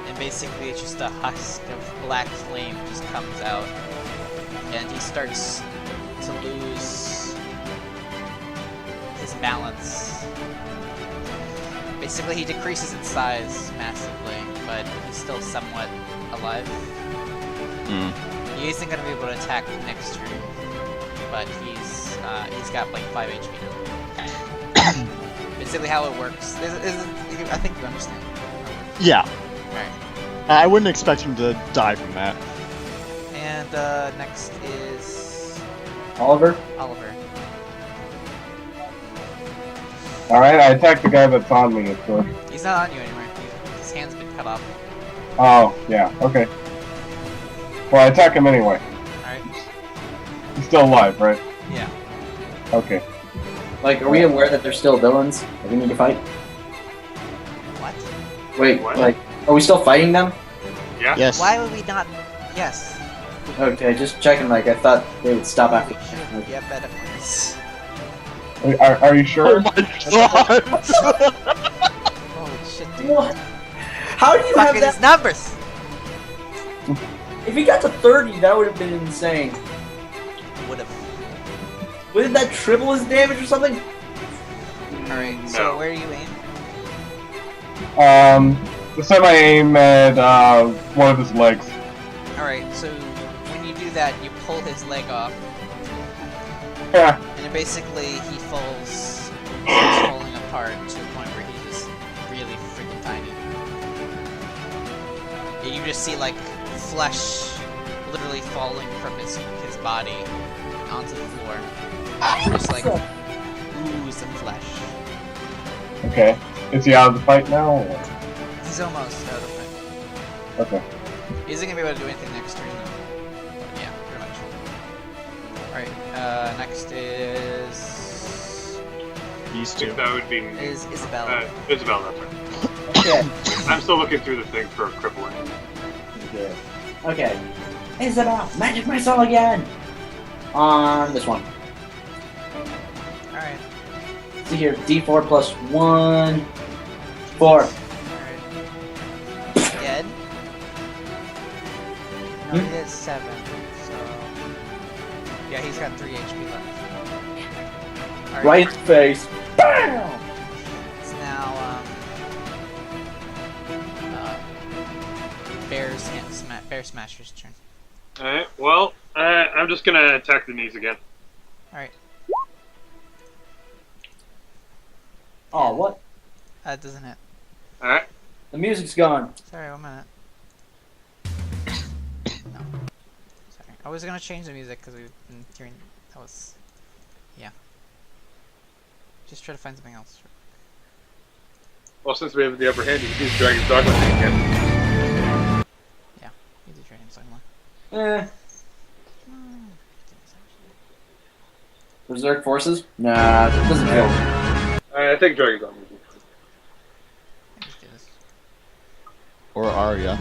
And basically it's just a husk of black flame just comes out. And he starts to lose his balance. Basically he decreases in size massively, but he's still somewhat alive. He isn't going to be able to attack next turn, but he's got like 5 HP now. Basically how it works. I think you understand. Yeah. Alright. I wouldn't expect him to die from that. And next is Oliver? Oliver. Alright, I attack the guy that's on me, of course. He's not on you anymore. His hand's been cut off. Oh, yeah, okay. Well, I attack him anyway. Alright. He's still alive, right? Yeah. Okay. Like, are we aware that they're still villains that we need to fight? What? Wait, What? like, are we still fighting them? Yeah. Yes. Why would we not? Yes. Okay, just checking, like, I thought they would stop after. Yeah, better ones. Are you sure? Oh my god! Holy shit, dude. What? How do you Fuck have are that? these numbers? If he got to 30, that would have been insane. Would've. Wouldn't that triple his damage or something? Alright, so No. where do you aim? This time I aim at one of his legs. Alright, so when you do that, you pull his leg off, Yeah. and then basically he falls, starts falling apart to a point where he's really freaking tiny. And you just see like flesh literally falling from his body onto the floor. Just like ooze of flesh. Okay. Is he out of the fight now? Or? He's almost out of it. Okay. He isn't gonna be able to do anything next turn though. But yeah, pretty much. Alright, next is These I two. think that would be Isabella. Isabel, that's right. Okay. I'm still looking through the thing for crippling. Okay. Isabel, magic missile again! On this one. Alright. See here, D4 plus 1. 4. Alright. Dead? No, he did 7, so... Yeah, he's got 3 HP left. Alright. Right face. BAM! It's now, Bear Smasher's turn. Alright, well, I'm just gonna attack the knees again. Alright. Oh, what? That doesn't hit. Alright. The music's gone. Sorry, 1 minute. No. Sorry. I was gonna change the music because we've been hearing... That was... Yeah. Just try to find something else. Well, since we have the upper hand, you can use Dragon's Dogma thing again. You do training somewhere. Eh. Berserk forces? Nah, it doesn't feel. I think Dragon's Dogma. Just do this. Or Arya.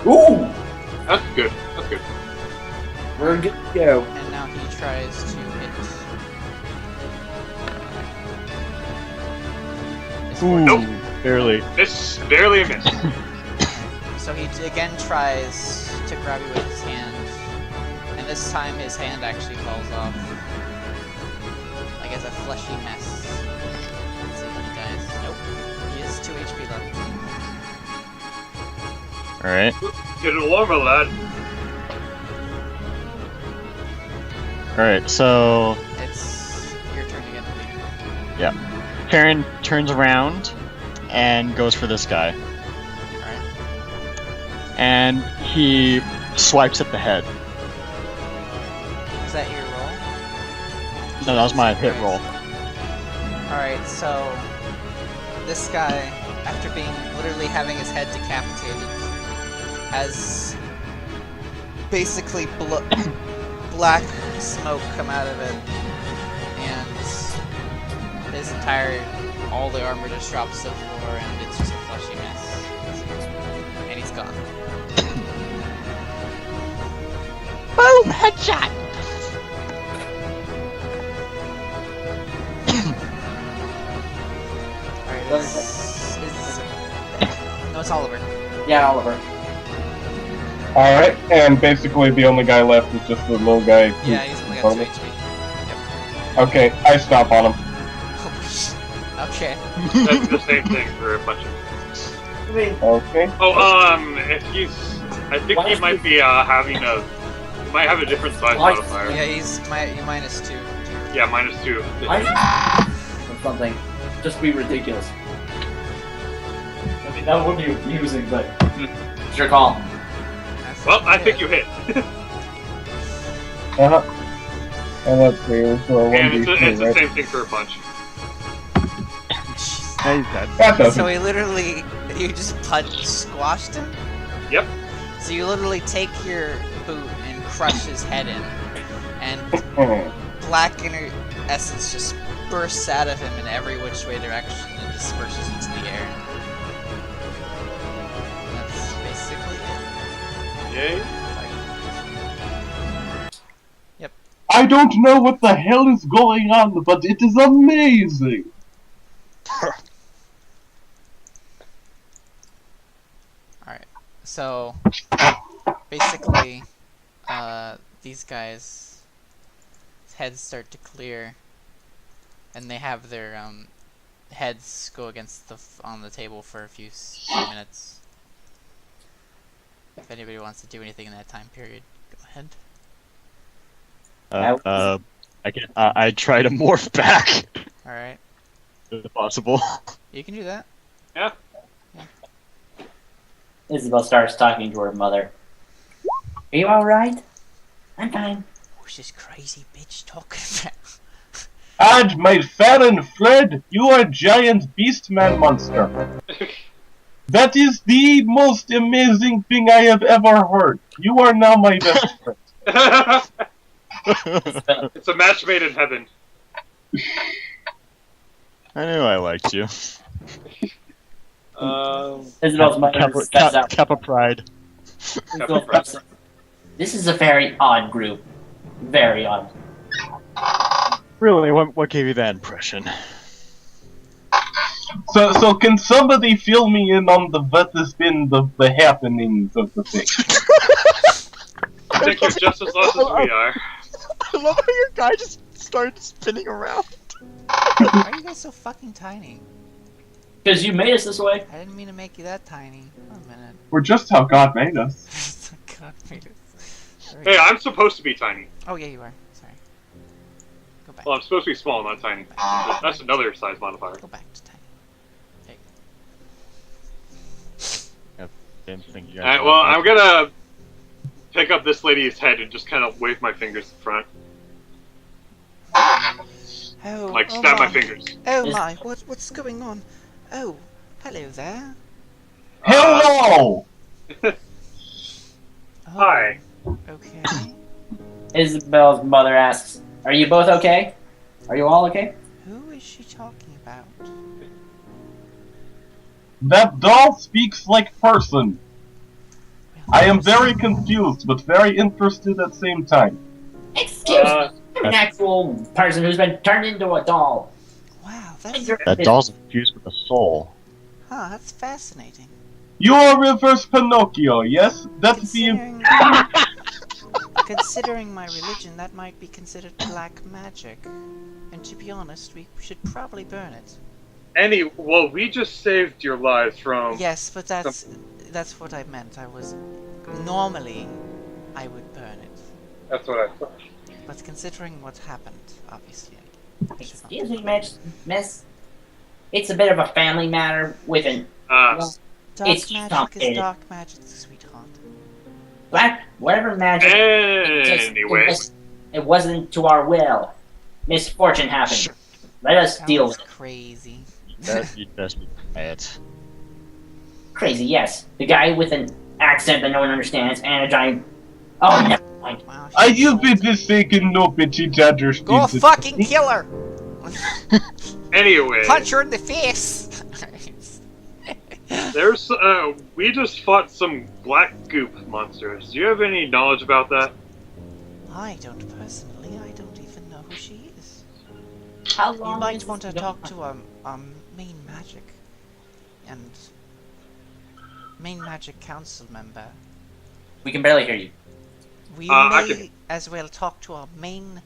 Ooh! That's good. That's good. We're good to go. And now he tries to hit. This Ooh, one. Nope. barely. Miss, barely a miss. So he again tries to grab you with his hand, and this time his hand actually falls off, like as a fleshy mess. Let's see if he dies. Nope. He has 2 HP left. Alright. Get an alarm, my lad. Alright, so It's your turn again. Karen turns around and goes for this guy. Alright. And he swipes at the head. Is that your roll? No, that was my hit roll. Alright, so this guy, after being literally having his head decapitated, has basically black smoke come out of it, and his all the armor just drops to the floor, and it's just a fleshy mess. And he's gone. Boom! Headshot! Alright, no, it's Oliver. Yeah, Oliver. Alright, and basically the only guy left is just the little guy. who's Yeah, he's only in got front 2 of me. HP. Okay, I stomp on him. Holy shit. Okay. That's the same thing for a bunch of. I mean, Okay. Oh, if he's, I think he might be having a, he might have a different size modifier. Yeah, he's -2. Yeah, -2. or something. Just be ridiculous. I mean, that would be amusing, but it's your call. Well, I think you hit. Uh-huh. And let's see, so And it's 1d2, the right? same thing for a punch. Now he's dead. That doesn't. So he literally, you just squashed him? Yep. So you literally take your boot and crush his head in, and black inner essence just bursts out of him in every which way direction and disperses into the air. And that's basically it. Yay. I don't know what the hell is going on, but it is amazing! Alright, so basically, these guys' heads start to clear, and they have their heads go against on the table for a few minutes. If anybody wants to do anything in that time period, go ahead. I try to morph back Alright. if possible. You can do that. Yeah. Isabel starts talking to her mother. Are you alright? I'm fine. Who's this crazy bitch talking about? And my Farron fled. You are giant beastman monster. That is the most amazing thing I have ever heard. You are now my best friend. It's a match made in heaven. I knew I liked you. Isabel's mother steps out. Kappa pride. Isabel's mother says, "This is a very odd group. Very odd." Really, what gave you that impression? So can somebody fill me in on what has been the happenings of the thing? I think you're just as lost as we are. I love how your guy just started spinning around. Why are you guys so fucking tiny? Because you made us this way. I didn't mean to make you that tiny. Wait a minute. We're just how God made us. God made us. Hey, I'm supposed to be tiny. Oh yeah, you are. Sorry. Go back. Well, I'm supposed to be small, not tiny. That's another size modifier. Go back to tiny. There you Didn't think you guys Alright, well, I'm gonna pick up this lady's head and just kind of wave my fingers in front. go. Oh, Like, oh snap my my. fingers. Oh my, what's going on? Oh, hello there. Hello! Oh, Hi. Okay. Isabel's mother asks, "Are you both okay? Are you all okay?" Who is she talking about? That doll speaks like person. I am very confused, but very interested at the same time. Excuse me. I'm an actual person who's been turned into a doll. Wow, that's That doll's infused with a soul. that's fascinating. You are reverse Pinocchio, yes? That's the... Considering my religion, that might be considered black magic. And to be honest, we should probably burn it. Well, we just saved your lives from... Yes, but that's what I meant. Normally, I would burn it. That's what I thought. But considering what happened, obviously, I should not. Excuse me, miss. It's a bit of a family matter with an Dark it's magic complicated. is dark magic, sweetheart. whatever magic. Anyway. It wasn't to our will. Misfortune happened. Let us deal with it. Crazy. You'd best be quiet. Crazy, yes. The guy with an accent that no one understands and a giant. Oh, never mind. Wow, I you be mistaken, no bitchy judgers. go fucking kill her! Anyway. Punch her in the face! There's, we just fought some black goop monsters. Do you have any knowledge about that? I don't personally. I don't even know who she is. How You long might is want to this talk going to main magic and main magic council member. We can barely hear you. We I may can- as well talk to our main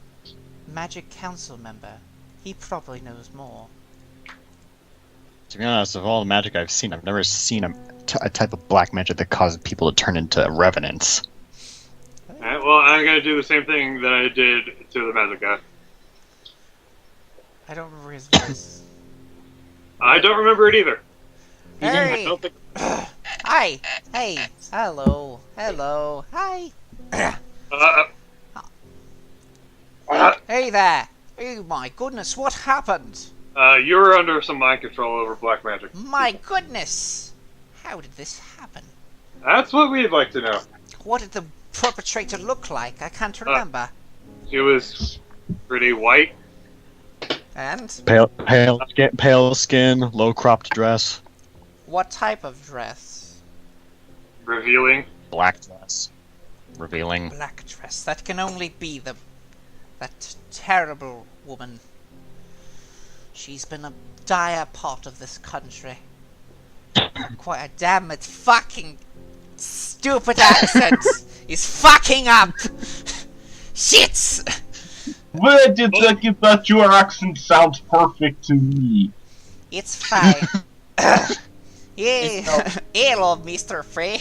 magic council member. He probably knows more. To be honest, of all the magic I've seen, I've never seen a type of black magic that causes people to turn into revenants. Alright, well, I'm gonna do the same thing that I did to the magic guy. I don't remember his voice. I don't remember it either. I Hey! don't think... Hi! Hey! Hello! Hello! Hi! Hey there! Oh my goodness, what happened? You're under some mind control over black magic. My goodness! How did this happen? That's what we'd like to know. What did the perpetrator look like? I can't remember. She was pretty white. And? Pale skin, low cropped dress, What type of dress? Revealing. black dress, revealing. Black dress. That can only be that terrible woman. She's been a dire part of this country. Quite a damn it fucking stupid accent is fucking up! Shit! Where did think that your accent sounds perfect to me? It's fine. Yeah. Hello, Mr. Frey.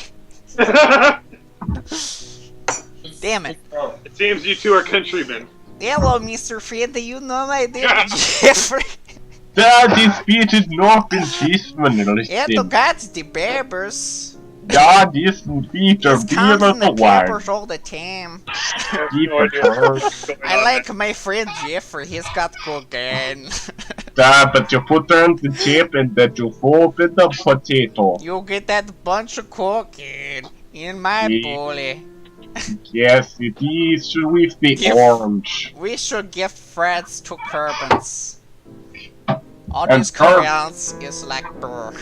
Damn it. It seems you two are countrymen. Hello, Mr. Frey. Do you know my name, Jeffrey? That speech is not in Cheeseman, Yeah, to got the Berbers. God, this speech It's are counting the beautiful wine. papers all the time. Deep No idea what's going I on like my friend Jeffrey. He's got cocaine. but you put on the chip and that you fold in the potato. You get that bunch of cocaine in my Yeah. bully. Yes, it is with the Yep. orange. We should give friends to Caravans. All And these Caravans is like brr.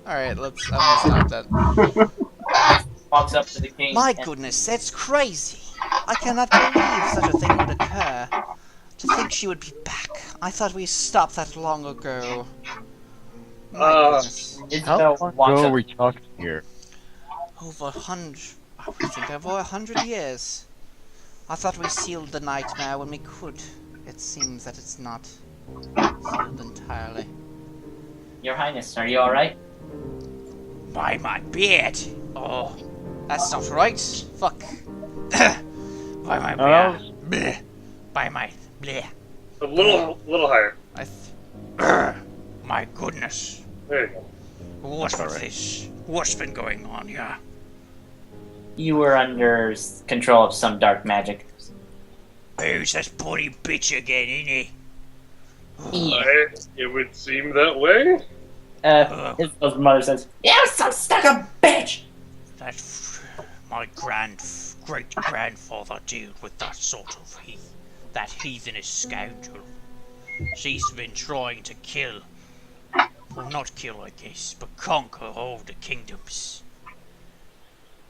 Alright, I'm gonna stop that. Walks up to the king. My and- goodness, that's crazy. I cannot believe such a thing would occur. To think she would be back. I thought we stopped that long ago. My goodness. How Isabel long walks ago up. are we talking here? Over 100. I would think over 100 years. I thought we sealed the nightmare when we could. It seems that it's not sealed entirely. Your Highness, are you alright? By my beard! Oh, that's not right. Fuck. By my beard. Bleh. By my bleh. A little higher. My goodness. There you go. What was this? What's been going on here? You were under control of some dark magic. Who's this bloody bitch again, ain't he? It would seem that way. Isabel's mother says, "You some stuck-up bitch!" That my great-grandfather dealt with that sort of that heathenish scoundrel. She's been trying to kill, well, not kill, I guess, but conquer all the kingdoms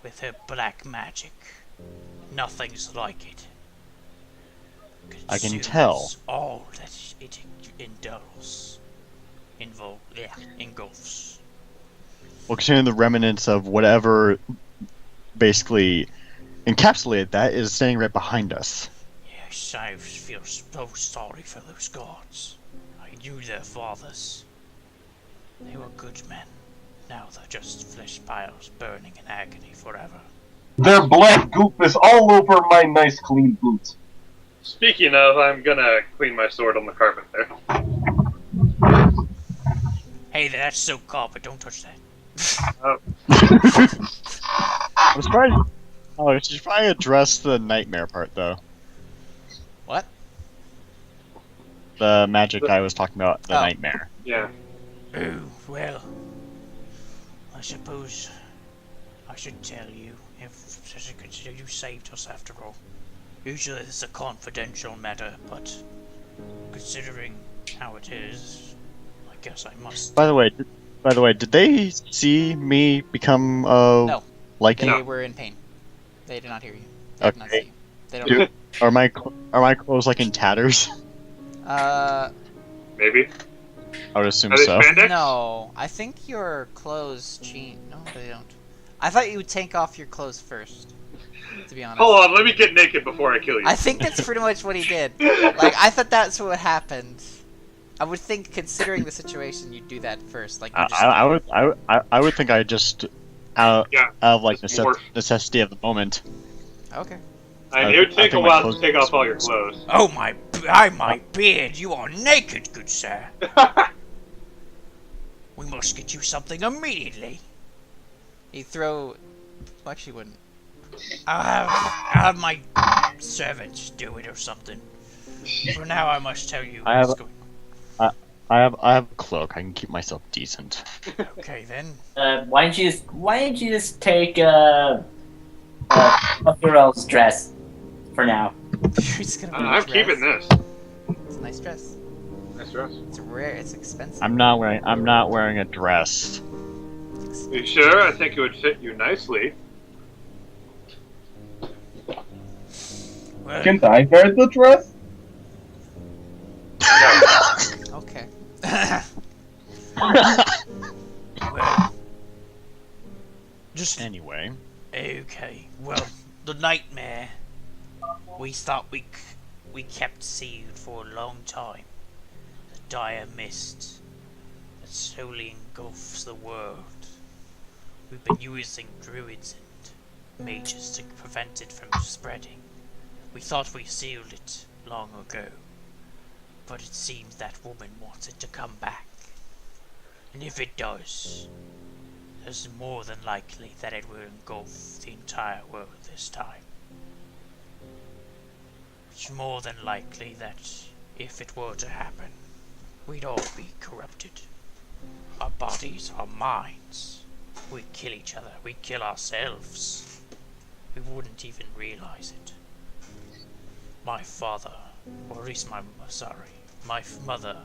with her black magic. Nothing's like it. I can Consumes tell. all that it engulfs. Well, considering the remnants of whatever basically encapsulated that is standing right behind us. Yes, I feel so sorry for those gods. I knew their fathers. They were good men. Now they're just flesh piles burning in agony forever. Their black goop is all over my nice clean boots. Speaking of, I'm gonna clean my sword on the carpet there. Hey, that's so carpet, don't touch that. I'm surprised. Oh, you should probably address the nightmare part, though. What? The magic I was talking about, the Oh. nightmare. Yeah. Oh, well. I suppose I should tell you if consider you saved us after all. Usually this is a confidential matter, but considering how it is, I guess I must. By the way, did they see me become No. liking? They were in pain. They did not hear you. They did not Okay. see you. They don't. Do- Are my clothes like in tatters? Maybe. I would assume Are they so. spandex? No, I think your clothes change. No, they don't. I thought you would take off your clothes first. To be honest. Hold on, let me get naked before I kill you. I think that's pretty much what he did. Like, I thought that's what happened. I would think, considering the situation, you'd do that first. Like, you just, I would think I just out of like Just morph. necessity of the moment. okay. And it would take I a think my while clothes- to take off all your clothes. Oh my beard! You are naked, good sir. We must get you something immediately. You throw. Well, actually, wouldn't. I'll have my servants do it or something. For now, I must tell you I have- what's going. I have a cloak. I can keep myself decent. Okay then. Why don't you just take a girl's dress for now? You're just gonna wear a I'm dress. keeping this. It's a nice dress. Nice dress. It's rare. It's expensive. I'm not wearing a dress. You sure? I think it would fit you nicely. Well, Can't I wear the dress? Okay. well, just Anyway, okay. Well, the nightmare. We thought we kept sealed for a long time. The dire mist that slowly engulfs the world. We've been using druids and mages to prevent it from spreading. We thought we sealed it long ago, but it seems that woman wants it to come back. And if it does, it's more than likely that it will engulf the entire world this time. It's more than likely that if it were to happen, we'd all be corrupted. Our bodies, our minds. We'd kill each other, we'd kill ourselves. We wouldn't even realize it. My father, or at least my mother,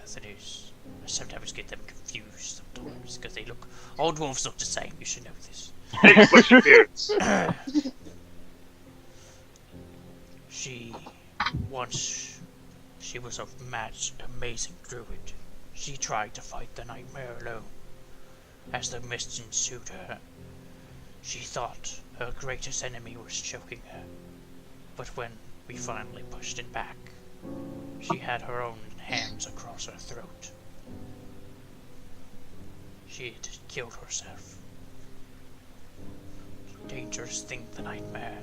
as it is. I sometimes get them confused sometimes, because they look, all dwarves look the same, you should know this. Take bushy beards. She was a amazing druid. She tried to fight the nightmare alone. As the mist ensued her, she thought her greatest enemy was choking her. But when we finally pushed it back, she had her own hands across her throat. She had killed herself. It's a dangerous thing, the nightmare.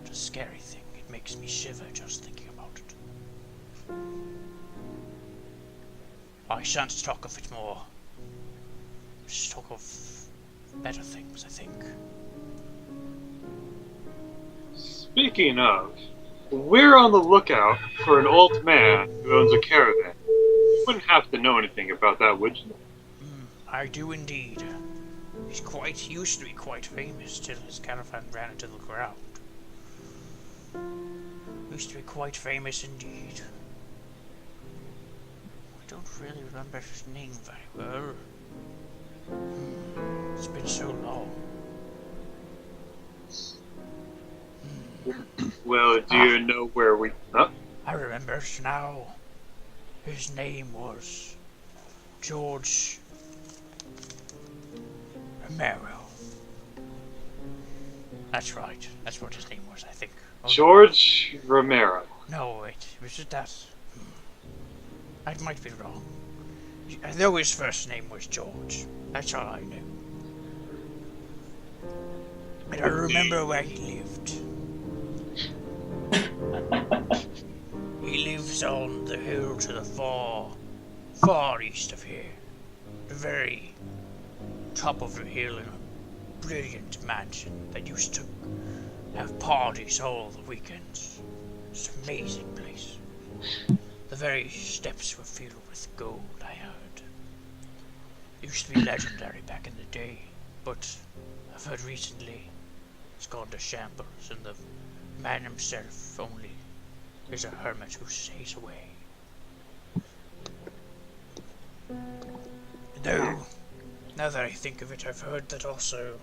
It's a scary thing. It makes me shiver just thinking about it. I shan't talk of it more. Let's talk of better things, I think. Speaking of, we're on the lookout for an old man who owns a caravan. You wouldn't have to know anything about that, would you? I do indeed. He used to be quite famous till his caravan ran into the ground. Used to be quite famous indeed. I don't really remember his name very well. It's been so long. Well, do you know where we... Huh? I remember it now. His name was George Romero. That's right. That's what his name was, I think. George Romero. No, wait. Was it that? I might be wrong. I know his first name was George. That's all I knew. And I remember where he lived. He lives on the hill to the far east of here. The very top of the hill in a brilliant mansion that used to have parties all the weekends. It's an amazing place. The very steps were filled with gold, I heard. It used to be legendary back in the day, but I've heard recently it's gone to shambles, and the man himself only is a hermit who stays away. Though, now that I think of it, I've heard that also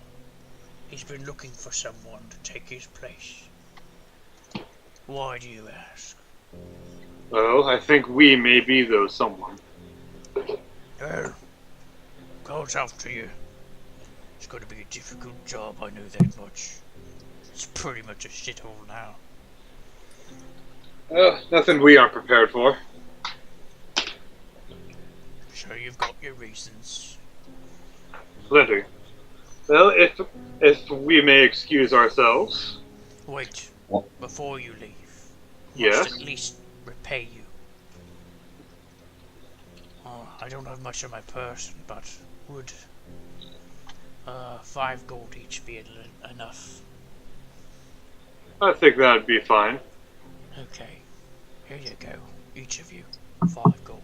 he's been looking for someone to take his place. Why do you ask? Well, I think we may be those someone. Well, God's after you. It's going to be a difficult job, I know that much. It's pretty much a shithole now. Nothing we aren't prepared for. Sure, you've got your reasons. Plenty. Well, if we may excuse ourselves. Wait, before you leave. Yes? Must at least repay you. Oh, I don't have much in my purse, but would 5 gold each be enough? I think that'd be fine. Okay, here you go, each of you, 5 gold.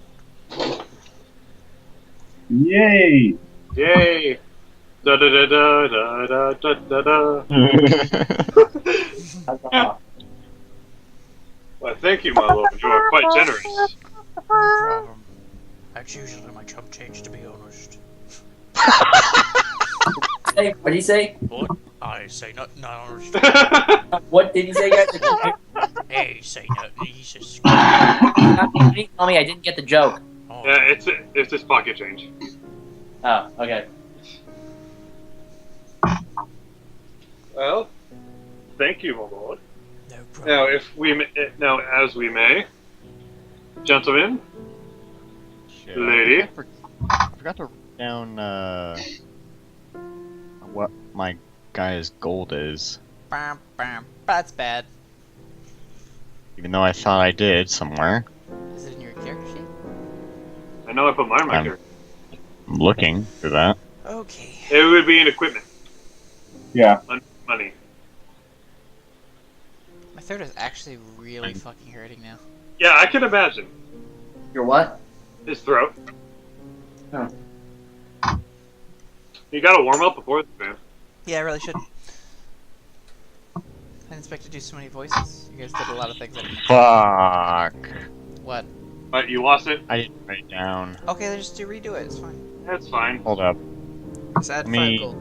Yay! Yay! Da da da da da da da da. Well, thank you, my lord. You are quite generous. No problem. That's usually my chump change, to be honest. Hey, what did he say? What? I say nothing, honest. What did he say, guys? Hey, say nothing, Jesus. You didn't tell me I didn't get the joke. Oh, Yeah, it's just pocket change. Oh, okay. Well, thank you, my lord. no problem. Now, as we may, Gentlemen, Shit. lady. I forgot to write down what my guy's gold is. Bam, bam. That's bad. Even though I thought I did somewhere. Is it in your character sheet? I know I put mine in my I'm- character. I'm looking for that. Okay. It would be in equipment. Yeah. Money. My throat is actually really fucking hurting now. Yeah, I can imagine. Your what? His throat. Oh. You gotta warm up before this, man. Yeah, I really should. I didn't expect to do so many voices. You guys did a lot of things I didn't. Fuck. What? But you lost it. I didn't write it down. Okay, then just redo it. It's fine. That's fine. Hold up. Just add 5 Me. gold.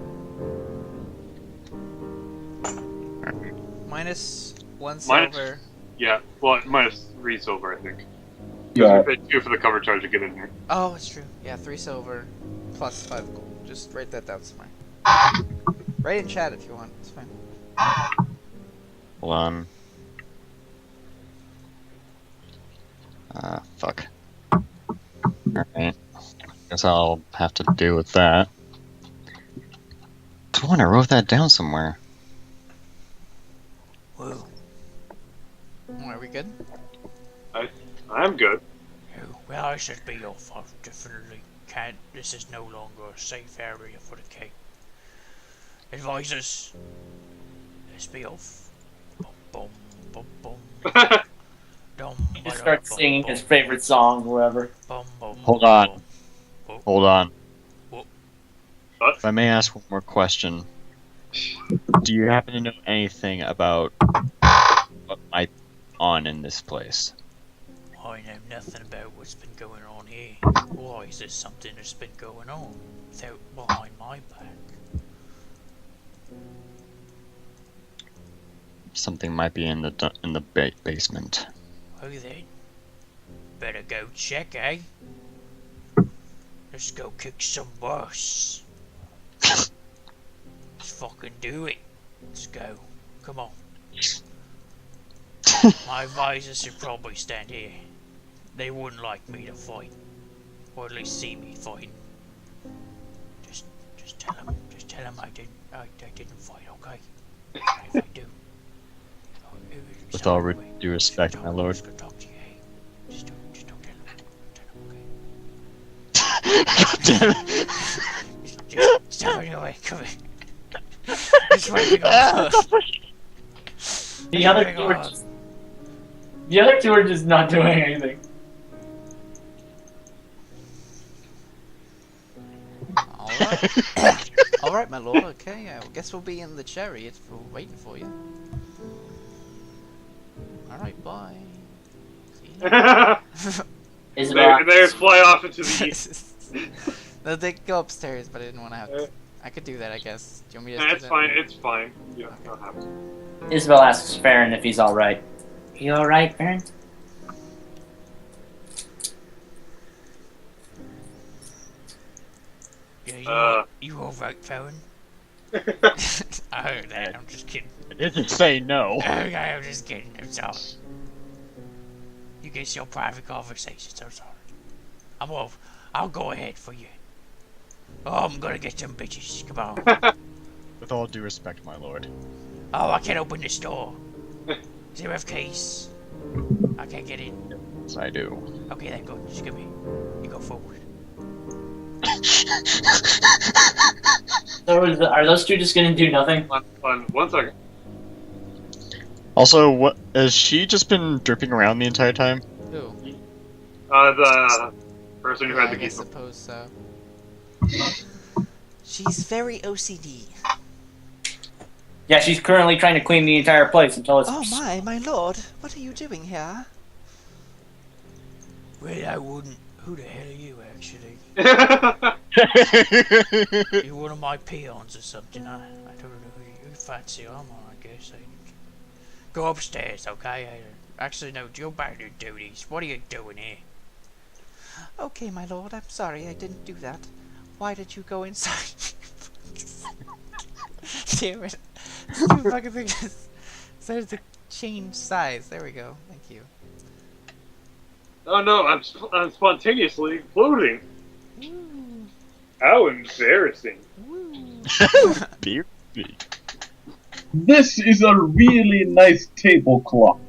Minus 1 Minus- silver. Yeah. Well, minus 3 silver, I think. Yeah. We paid 2 for the cover charge to get in here. Oh, it's true. Yeah, 3 silver plus 5 gold. Just write that down somewhere. Write it in chat if you want. It's fine. Hold on. Fuck. Alright. Guess I'll have to deal with that. I wonder, I wrote that down somewhere. Whoa. Are we good? I'm good. Oh, well, I should be off. I definitely can't. This is no longer a safe area for the king. Advisors, let's be off. Bum, bum, bum, bum. Dum, He just ba-dum, starts bum, singing bum, his favorite song, whatever. bum, bum, Hold bum, on. bum. Hold on. What? If I may ask one more question. Do you happen to know anything about what might be on in this place? I know nothing about what's been going on here. Why is there something that's been going on without behind my back? Something might be in the basement. Oh then, better go check, eh? Let's go kick some butt. Let's fucking do it. Let's go. Come on. My advisors should probably stand here. They wouldn't like me to fight. Or at least see me fighting. Just tell them I didn't fight, okay? If I do. With all due respect, my lord. Just go talk to you, hey? Just don't tell them, Damn it. okay? Just tell me away, come here. Just wiping off. The other two are just not doing anything. Alright. Alright, my lord. Okay, I guess we'll be in the chariot waiting for you. Alright, bye. See ya. Isabel, They just fly off into the east. No, they go upstairs, but I didn't want to have to. I could do that, I guess. Do you want me to just do It's that? fine. It's fine. Yeah, don't have to. Isabel asks Farron if he's alright. You alright, Farron? Yeah, you alright, Farron? I heard that, I'm just kidding. I didn't say no. Okay, I'm just kidding, I'm sorry. You get your private conversations, I'm sorry. I'm off. I'll go ahead for you. Oh, I'm gonna get some bitches, come on. With all due respect, my lord. Oh, I can't open this door. Does it have keys? I can't get in. Yes, I do. Okay, then go. Just give me. You go forward. So are those two just gonna do nothing? One second. Also, what has she just been dripping around the entire time? Who? The person who had I the keys. suppose so. She's very OCD. Yeah, she's currently trying to clean the entire place until it's. Oh my lord, what are you doing here? Well, I wouldn't. Who the hell are you, actually? You're one of my peons or something. I don't know who you fancy armor, I guess. Go upstairs, okay? Actually, no, go back to your duties. What are you doing here? Okay, my lord, I'm sorry, I didn't do that. Why did you go inside? Damn it. Stupid fucking thing is... Started to change size. There we go. Thank you. Oh no, I'm spontaneously floating. How embarrassing. Beer. This is a really nice tablecloth.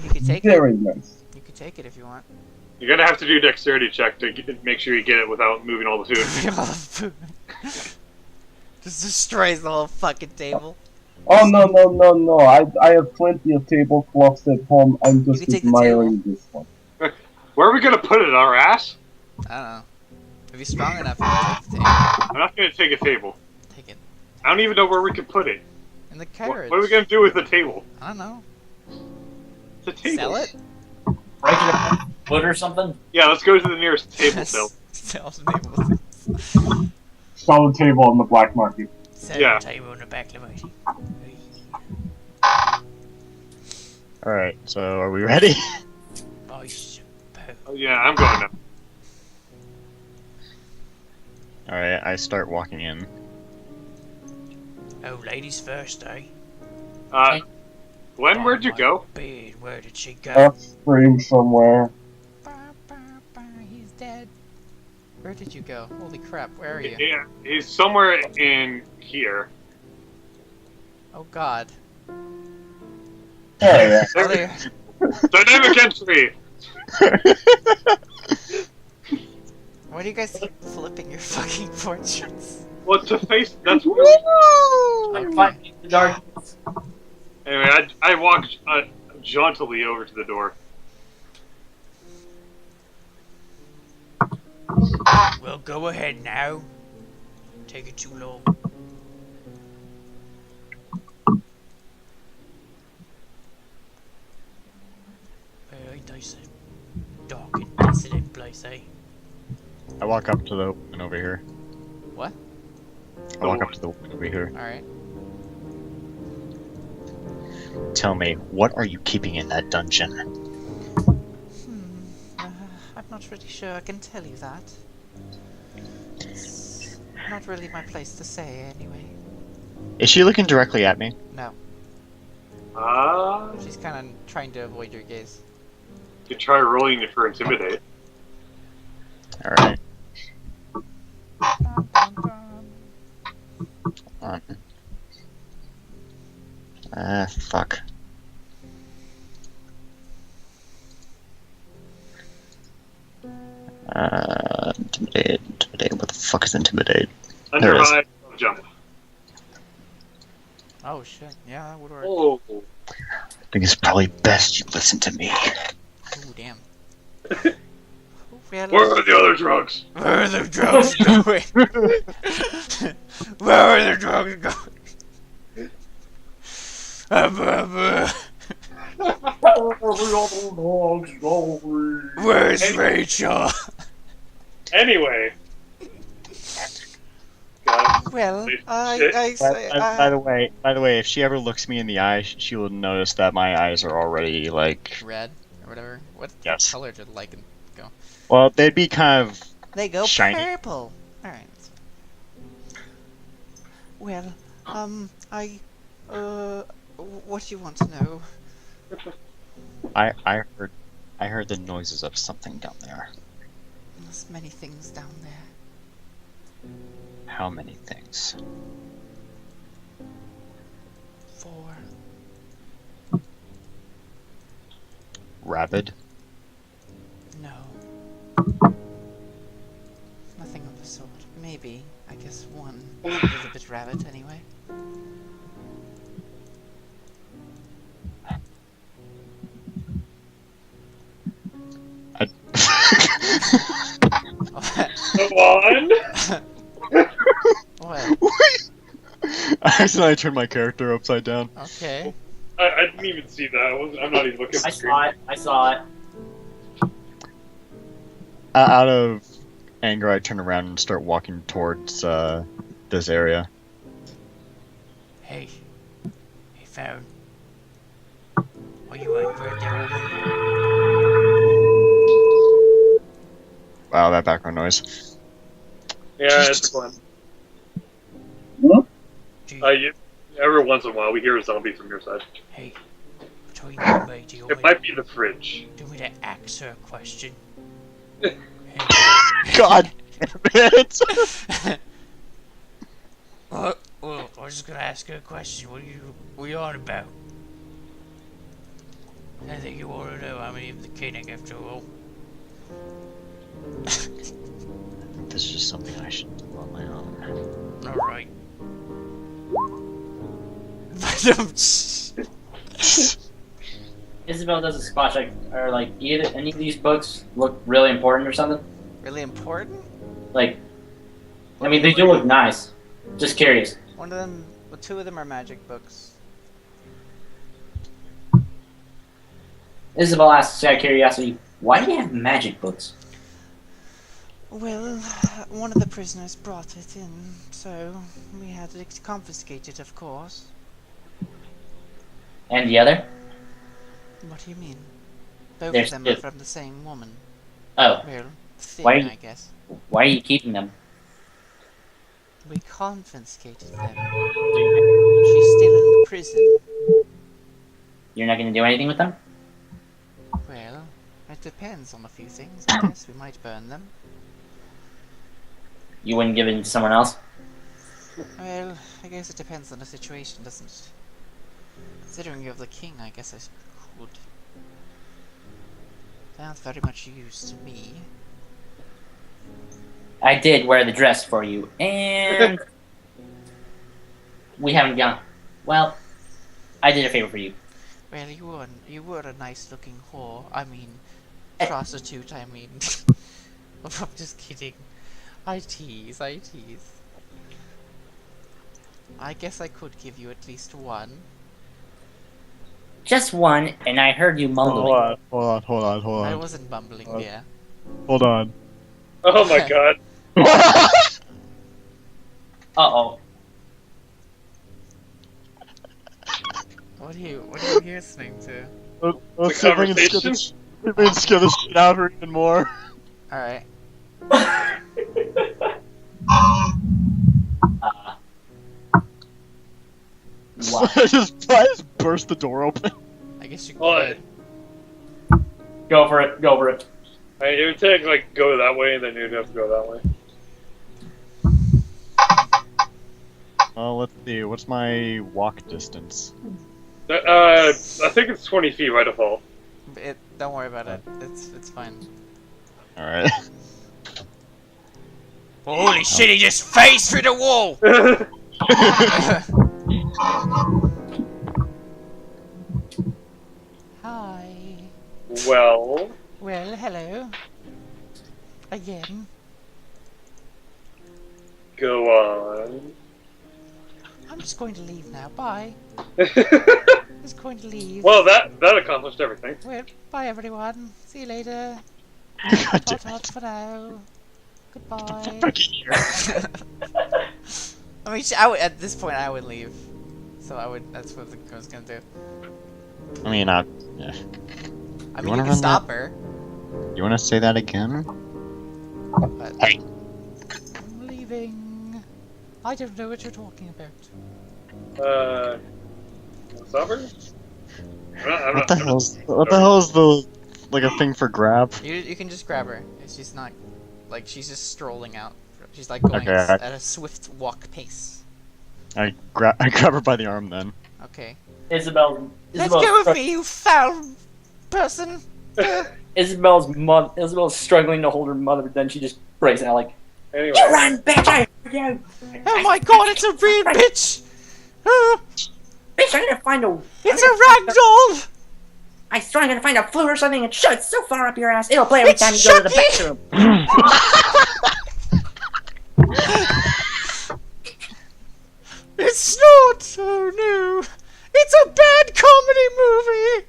You could take Very it. nice. You could take it if you want. You're gonna have to do a dexterity check to make sure you get it without moving all the food. All the food. Just destroys the whole fucking table. Oh no! I have plenty of tablecloths at home. I'm just can take the admiring this one. Where are we gonna put it? Our ass? I don't know. If you're strong enough, you can take the table. I'm not gonna take a table. Take it. I don't even know where we can put it. In the What, carriage. what are we gonna do with the table? I don't know. It's a table. Sell it? Break it up foot or something? Yeah, let's go to the nearest table sale. Sell the table. Sell the table on the black market. Sell Yeah. the table in the back of the Alright, so are we ready? I suppose. Oh, yeah, I'm going now. Alright, I start walking in. Oh, ladies first, eh? Glenn, where'd you go? Bed, where did she go? Upstream somewhere. He's dead. Where did you go? Holy crap, where are you? Yeah, he's somewhere in here. Oh god. Oh yeah. Oh, there. Dynamic entry! Why do you guys keep flipping your fucking portraits? Well, to face, that's what I'm fighting in the darkness. Anyway, I walk jauntily over to the door. Well, go ahead now. Take it too long. Well, ain't they so dark and desolate place, eh? I walk up to the woman over here. What? I walk up to the woman over here. Alright. Tell me, what are you keeping in that dungeon? I'm not really sure I can tell you that. It's not really my place to say, anyway. Is she looking directly at me? No. She's kind of trying to avoid your gaze. You try rolling it for intimidate. Alright. Fuck. Intimidate. What the fuck is intimidate? Under There it is. high jump. Oh shit, yeah, that would work. Oh. I think it's probably best you listen to me. Ooh, damn. Well, Where are the other drugs? where are the drugs going? Where are the drugs going? Where's Rachel? Anyway. Well, By the way, if she ever looks me in the eye, she will notice that my eyes are already like. red or whatever. What Yes. color did lichen go? Well, they'd be kind of. They go Shiny. purple. All right. Well, what do you want to know? I heard the noises of something down there. There's many things down there. How many things? 4. Rabid? No. Nothing of the sort. Maybe. I guess 1 is a bit rabbit anyway. Come on! What? I accidentally turned my character upside down. Okay. I didn't even see that. I'm not even looking at I the screen. saw it. I saw it. Out of anger, I turn around and start walking towards this area. Hey. Hey, Farron. Are you angry at that woman? Wow, that background noise. Yeah, it's fun. Huh? Gee, Every once in a while, we hear a zombie from your side. hey. between you, mate. You It want me, might be the fridge. do me to ask her a question? God damn it! Well, I was just gonna ask her a question. What are you on about? I think you want to know how many of the king after all. This is just something I should do on my own. Alright. Isabel does a spot check. Are like either any of these books look really important or something? Really important? Like, I mean, they do look nice. Just curious. One of them, well, two of them are magic books. Isabel asks out of curiosity, why do you have magic books? Well, one of the prisoners brought it in, so we had it confiscated, of course. And the other? What do you mean? Both There's of them are two. from the same woman. Oh, Well, thing, Why- I guess. why are you keeping them? We confiscated them. She's still in prison. You're not gonna do anything with them? Well, it depends on a few things, I guess. We might burn them. You wouldn't give it to someone else? Well, I guess it depends on the situation, doesn't it? Considering you're the king, I guess I could. Sounds very much use to me. I did wear the dress for you, and we haven't gone. Well, I did a favor for you. Well, you were a nice looking whore. I mean, prostitute, I mean. I'm just kidding. I tease. I guess I could give you at least one. Just one, and I heard you mumbling. Hold on. I wasn't mumbling, dear. Hold on. Oh my god. Uh-oh. What are you listening to? Let's see if I can scare conversation? see if I can scare the shit out of her even more. Alright. Wow. I just burst the door open. I guess you Well, could. Go for it. Go for it. It would take, like, go that way, and then you'd have to go that way. Let's see. What's my walk distance? I think it's 20 feet by default. Don't worry about it. It's fine. All right. Holy shit, he just phased through the wall! Hi. Well, Well, hello. Again. go on. I'm just going to leave now. Bye. Just going to leave. Well, that accomplished everything. Well, bye everyone. See you later. God damn Tot for now. Goodbye. Fucking here. I mean, at this point, I would leave. So that's what I was gonna do. I mean, I yeah. mean, wanna you can run stop her. You want to say that again? But Hey. I'm leaving. I don't know what you're talking about. Stopper? What the hell is the like a thing for grab? You can just grab her. She's not like she's just strolling out. She's like going Okay, at a swift walk pace. I grab her by the arm then. Okay. Isabel's Let's go with me, you foul person. Isabel's struggling to hold her mother, but then she just breaks out like, Anyway. "You run, bitch! I heard you! Oh my god, it's a real bitch! Bitch, I'm gonna find a... It's a ragdoll! I swear I'm gonna find a flute or something and shove it so far up your ass, it'll play every It's time you go to the Chucky! bathroom." It's not! Oh no! It's a bad comedy movie!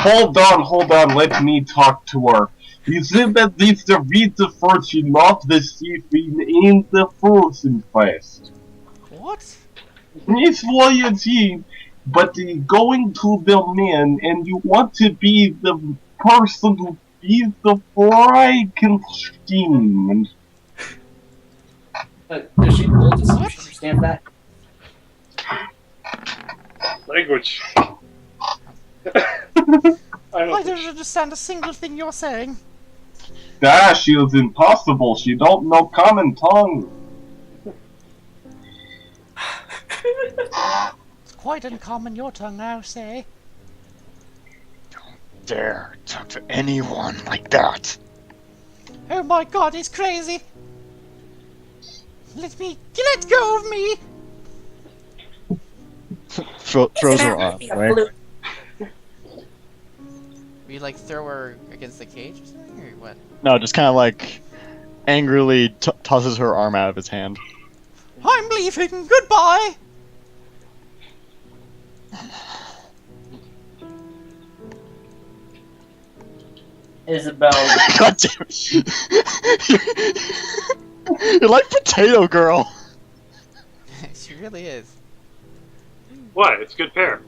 Hold on, let me talk to her. You said that this the reason for she not deceiving in the first place. What? It's loyalty, but going to the man and you want to be the person who is the Frankenstein. But does she understand that? Language. I I don't don't understand a single thing you're saying. Dash shield's impossible. She don't know common tongue. It's quite uncommon your tongue now, say. Dare talk to anyone like that. Oh my god, he's crazy! Let go of me! Throws her arm away. We like throw her against the cage or something, or what? No, just kind of like angrily tosses her arm out of his hand. I'm leaving, goodbye! Isabel. God damn it! You're like Potato Girl. She really is. What? It's a good pair.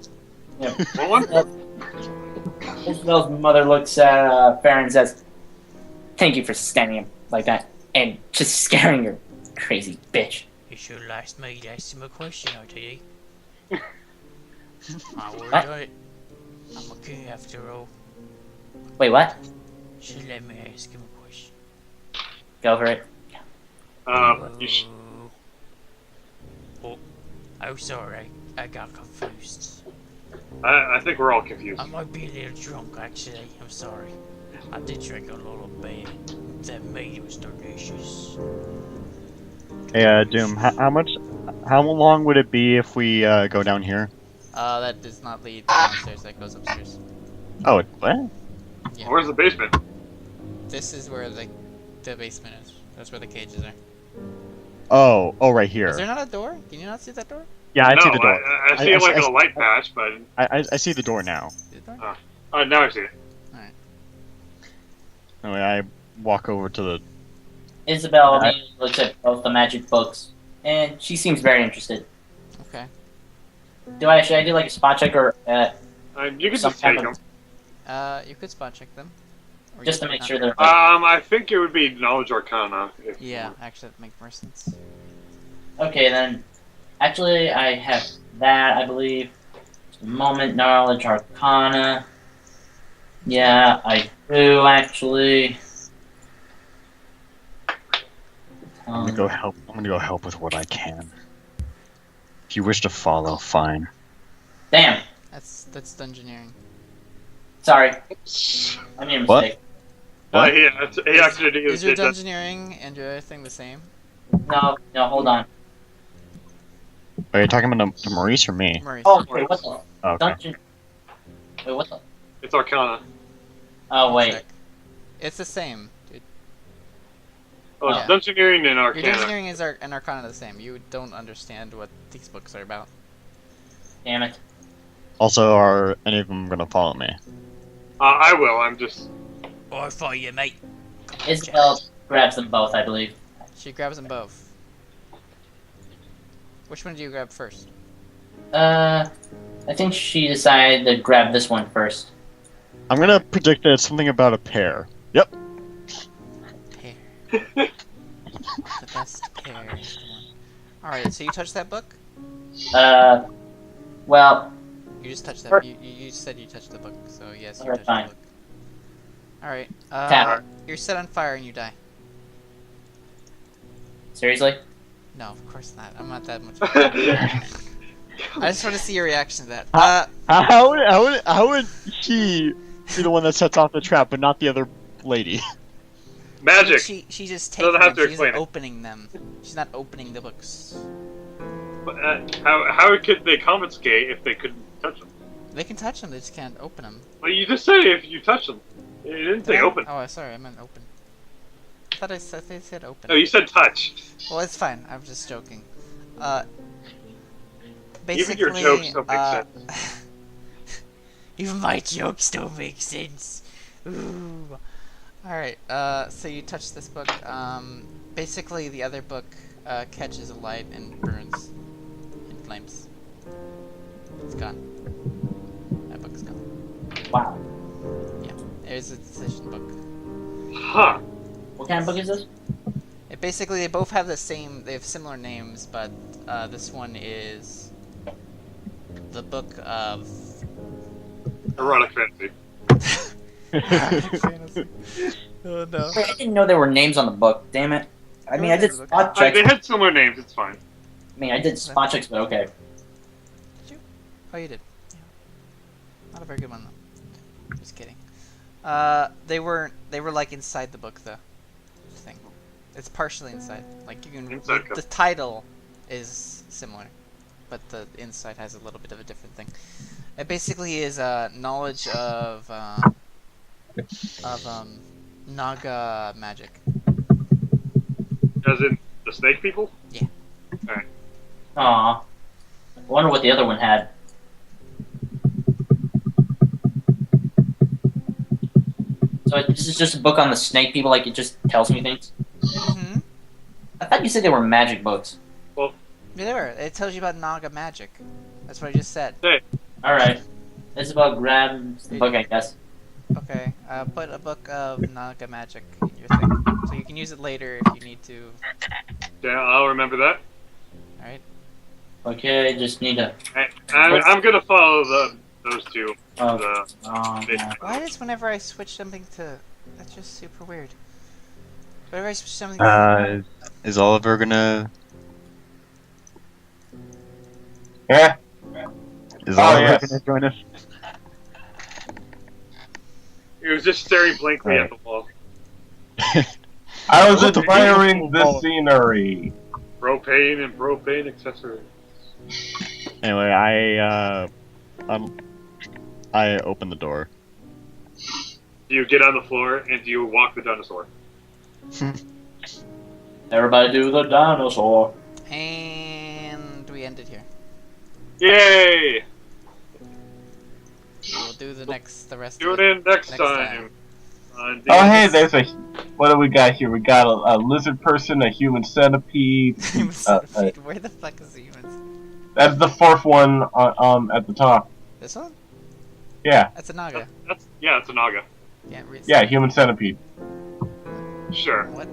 Yeah. Want one? Isabel's mother looks at Farron and says, "Thank you for standing him like that and just scaring her, crazy bitch." You should have asked me to ask him a question, RTE. I would What? have done it. I'm a king after all. Wait, what? Should let me ask him a question. Go for it. Oh, sorry. I got confused. I think we're all confused. I might be a little drunk, actually. I'm sorry. I did drink a little bit. That meat was delicious. Hey, Doom, how long would it be if we go down here? That does not lead downstairs, that goes upstairs. Oh, what? Yeah. Where's the basement? This is where the basement is. That's where the cages are. Oh, right here. Is there not a door? Can you not see that door? Yeah, I no, see the door. I see like a light patch, but... I see the door now. See the door? now I see it. Alright. Anyway, I walk over to the... Isabel immediately looks at both the magic books, and she seems very interested. Okay. Should I do like a spot check or You can some just take type them. of- You could spot check them. Or just you to could make not. sure they're I think it would be Knowledge Arcana. Yeah, actually that makes more sense. okay then. Actually, I have that, I believe. Moment knowledge arcana. Yeah, I do actually. I'm gonna go help with what I can. If you wish to follow, fine. Damn. That's dungeoneering. Sorry. I made a What? mistake. He actually Is your did that. dungeoneering and your other thing the same? No, hold on. Are you talking about to Maurice or me? Maurice. Oh, wait, what the? Oh, okay. Dungeon. Wait, what the? It's Arcana. Oh, wait. Check. It's the same, dude. Oh, Yeah. it's Dungeoneering and Your Arcana. dungeoneering is and Arcana the same. You don't understand what these books are about. Damn it. Also, are any of them gonna follow me? I will, I'm just... I follow you, mate. Isabel grabs them both, I believe. She grabs them both. Which one do you grab first? I think she decided to grab this one first. I'm gonna predict that it's something about a pear. Yep. Pear. The best pear is the one. Alright, so you touched that book? Well, You just touched that. Sure. You said you touched the book, so yes, you Alright, touched fine. the book. Alright, Tap. you're set on fire and you die. seriously? No, of course not. I'm not that much. I just want to see your reaction to that. How would he be the one that sets off the trap, but not the other lady? Magic! She just Doesn't takes have them. to She's explain it. opening them. She's not opening the books. But, how could they confiscate if they couldn't touch them? They can touch them. They just can't open them. Well, you just said if you touch them. You didn't say Did I? open. Oh, sorry. I meant open. I thought they said open. No, you said touch. Well, it's fine. I'm just joking. Even Basically, your jokes don't make sense. Even my jokes don't make sense. Ooh. Alright, so you touch this book. Basically, the other book catches a light and burns in flames. It's gone. That book's gone. Wow. Yeah, there's a decision book. Huh. What kind of book is this? It basically, they both have the same, they have similar names, but this one is the Book of Erotic fantasy. Fantasy. Oh no. I didn't know there were names on the book. Damn it. I mean, I did spot checks. They had similar names. It's fine. I mean, I did spot checks, but okay. Oh, you did. Yeah. Not a very good one though. Just kidding. They were like inside the book though. Thing. It's partially inside. Like you can. The title is similar, but the inside has a little bit of a different thing. It basically is knowledge of Naga magic. As in the snake people? Yeah. Alright. Aw. I wonder what the other one had. So this is just a book on the snake people, like it just tells me things? Mm-hmm. I thought you said they were magic books. Well, yeah, they were. It tells you about Naga magic. That's what I just said. Hey. Alright. It's about grab the book, I guess. Okay, put a book of Naga magic in your thing. So you can use it later if you need to. Yeah, I'll remember that. Alright. Okay, just need to... I'm gonna follow those two. Oh. Why does whenever I switch something to... That's just super weird. Whenever I switch something to... Is Oliver gonna... Yeah. Is Oh, Oliver yes. gonna join us? He was just staring blankly at the wall. I was What the admiring the beautiful- scenery. Propane and propane accessories. Anyway, I open the door. Do you get on the floor and do you walk the dinosaur? Everybody do the dinosaur. And we ended here. Yay! We'll do the rest Tune of it in next next time. On Oh, hey, DnD. there's a... What do we got here? We got a lizard person, a human centipede. Where the fuck is the humans? That's the fourth one at the top. This one? Yeah. That's a Naga. Yeah, it's a Naga. Can't read. Yeah, human centipede. Sure. What?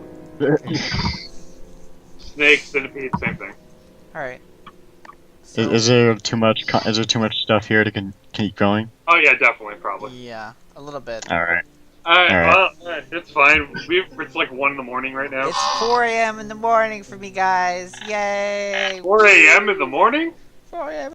Snake, centipede, same thing. Alright. Is there too much? Is there too much stuff here to keep going? Oh yeah, definitely, probably. Yeah, a little bit. All right. Alright, well, it's fine. It's like 1 in the morning right now. It's 4 a.m. in the morning for me, guys. Yay! 4 a.m. in the morning? 4 a.m.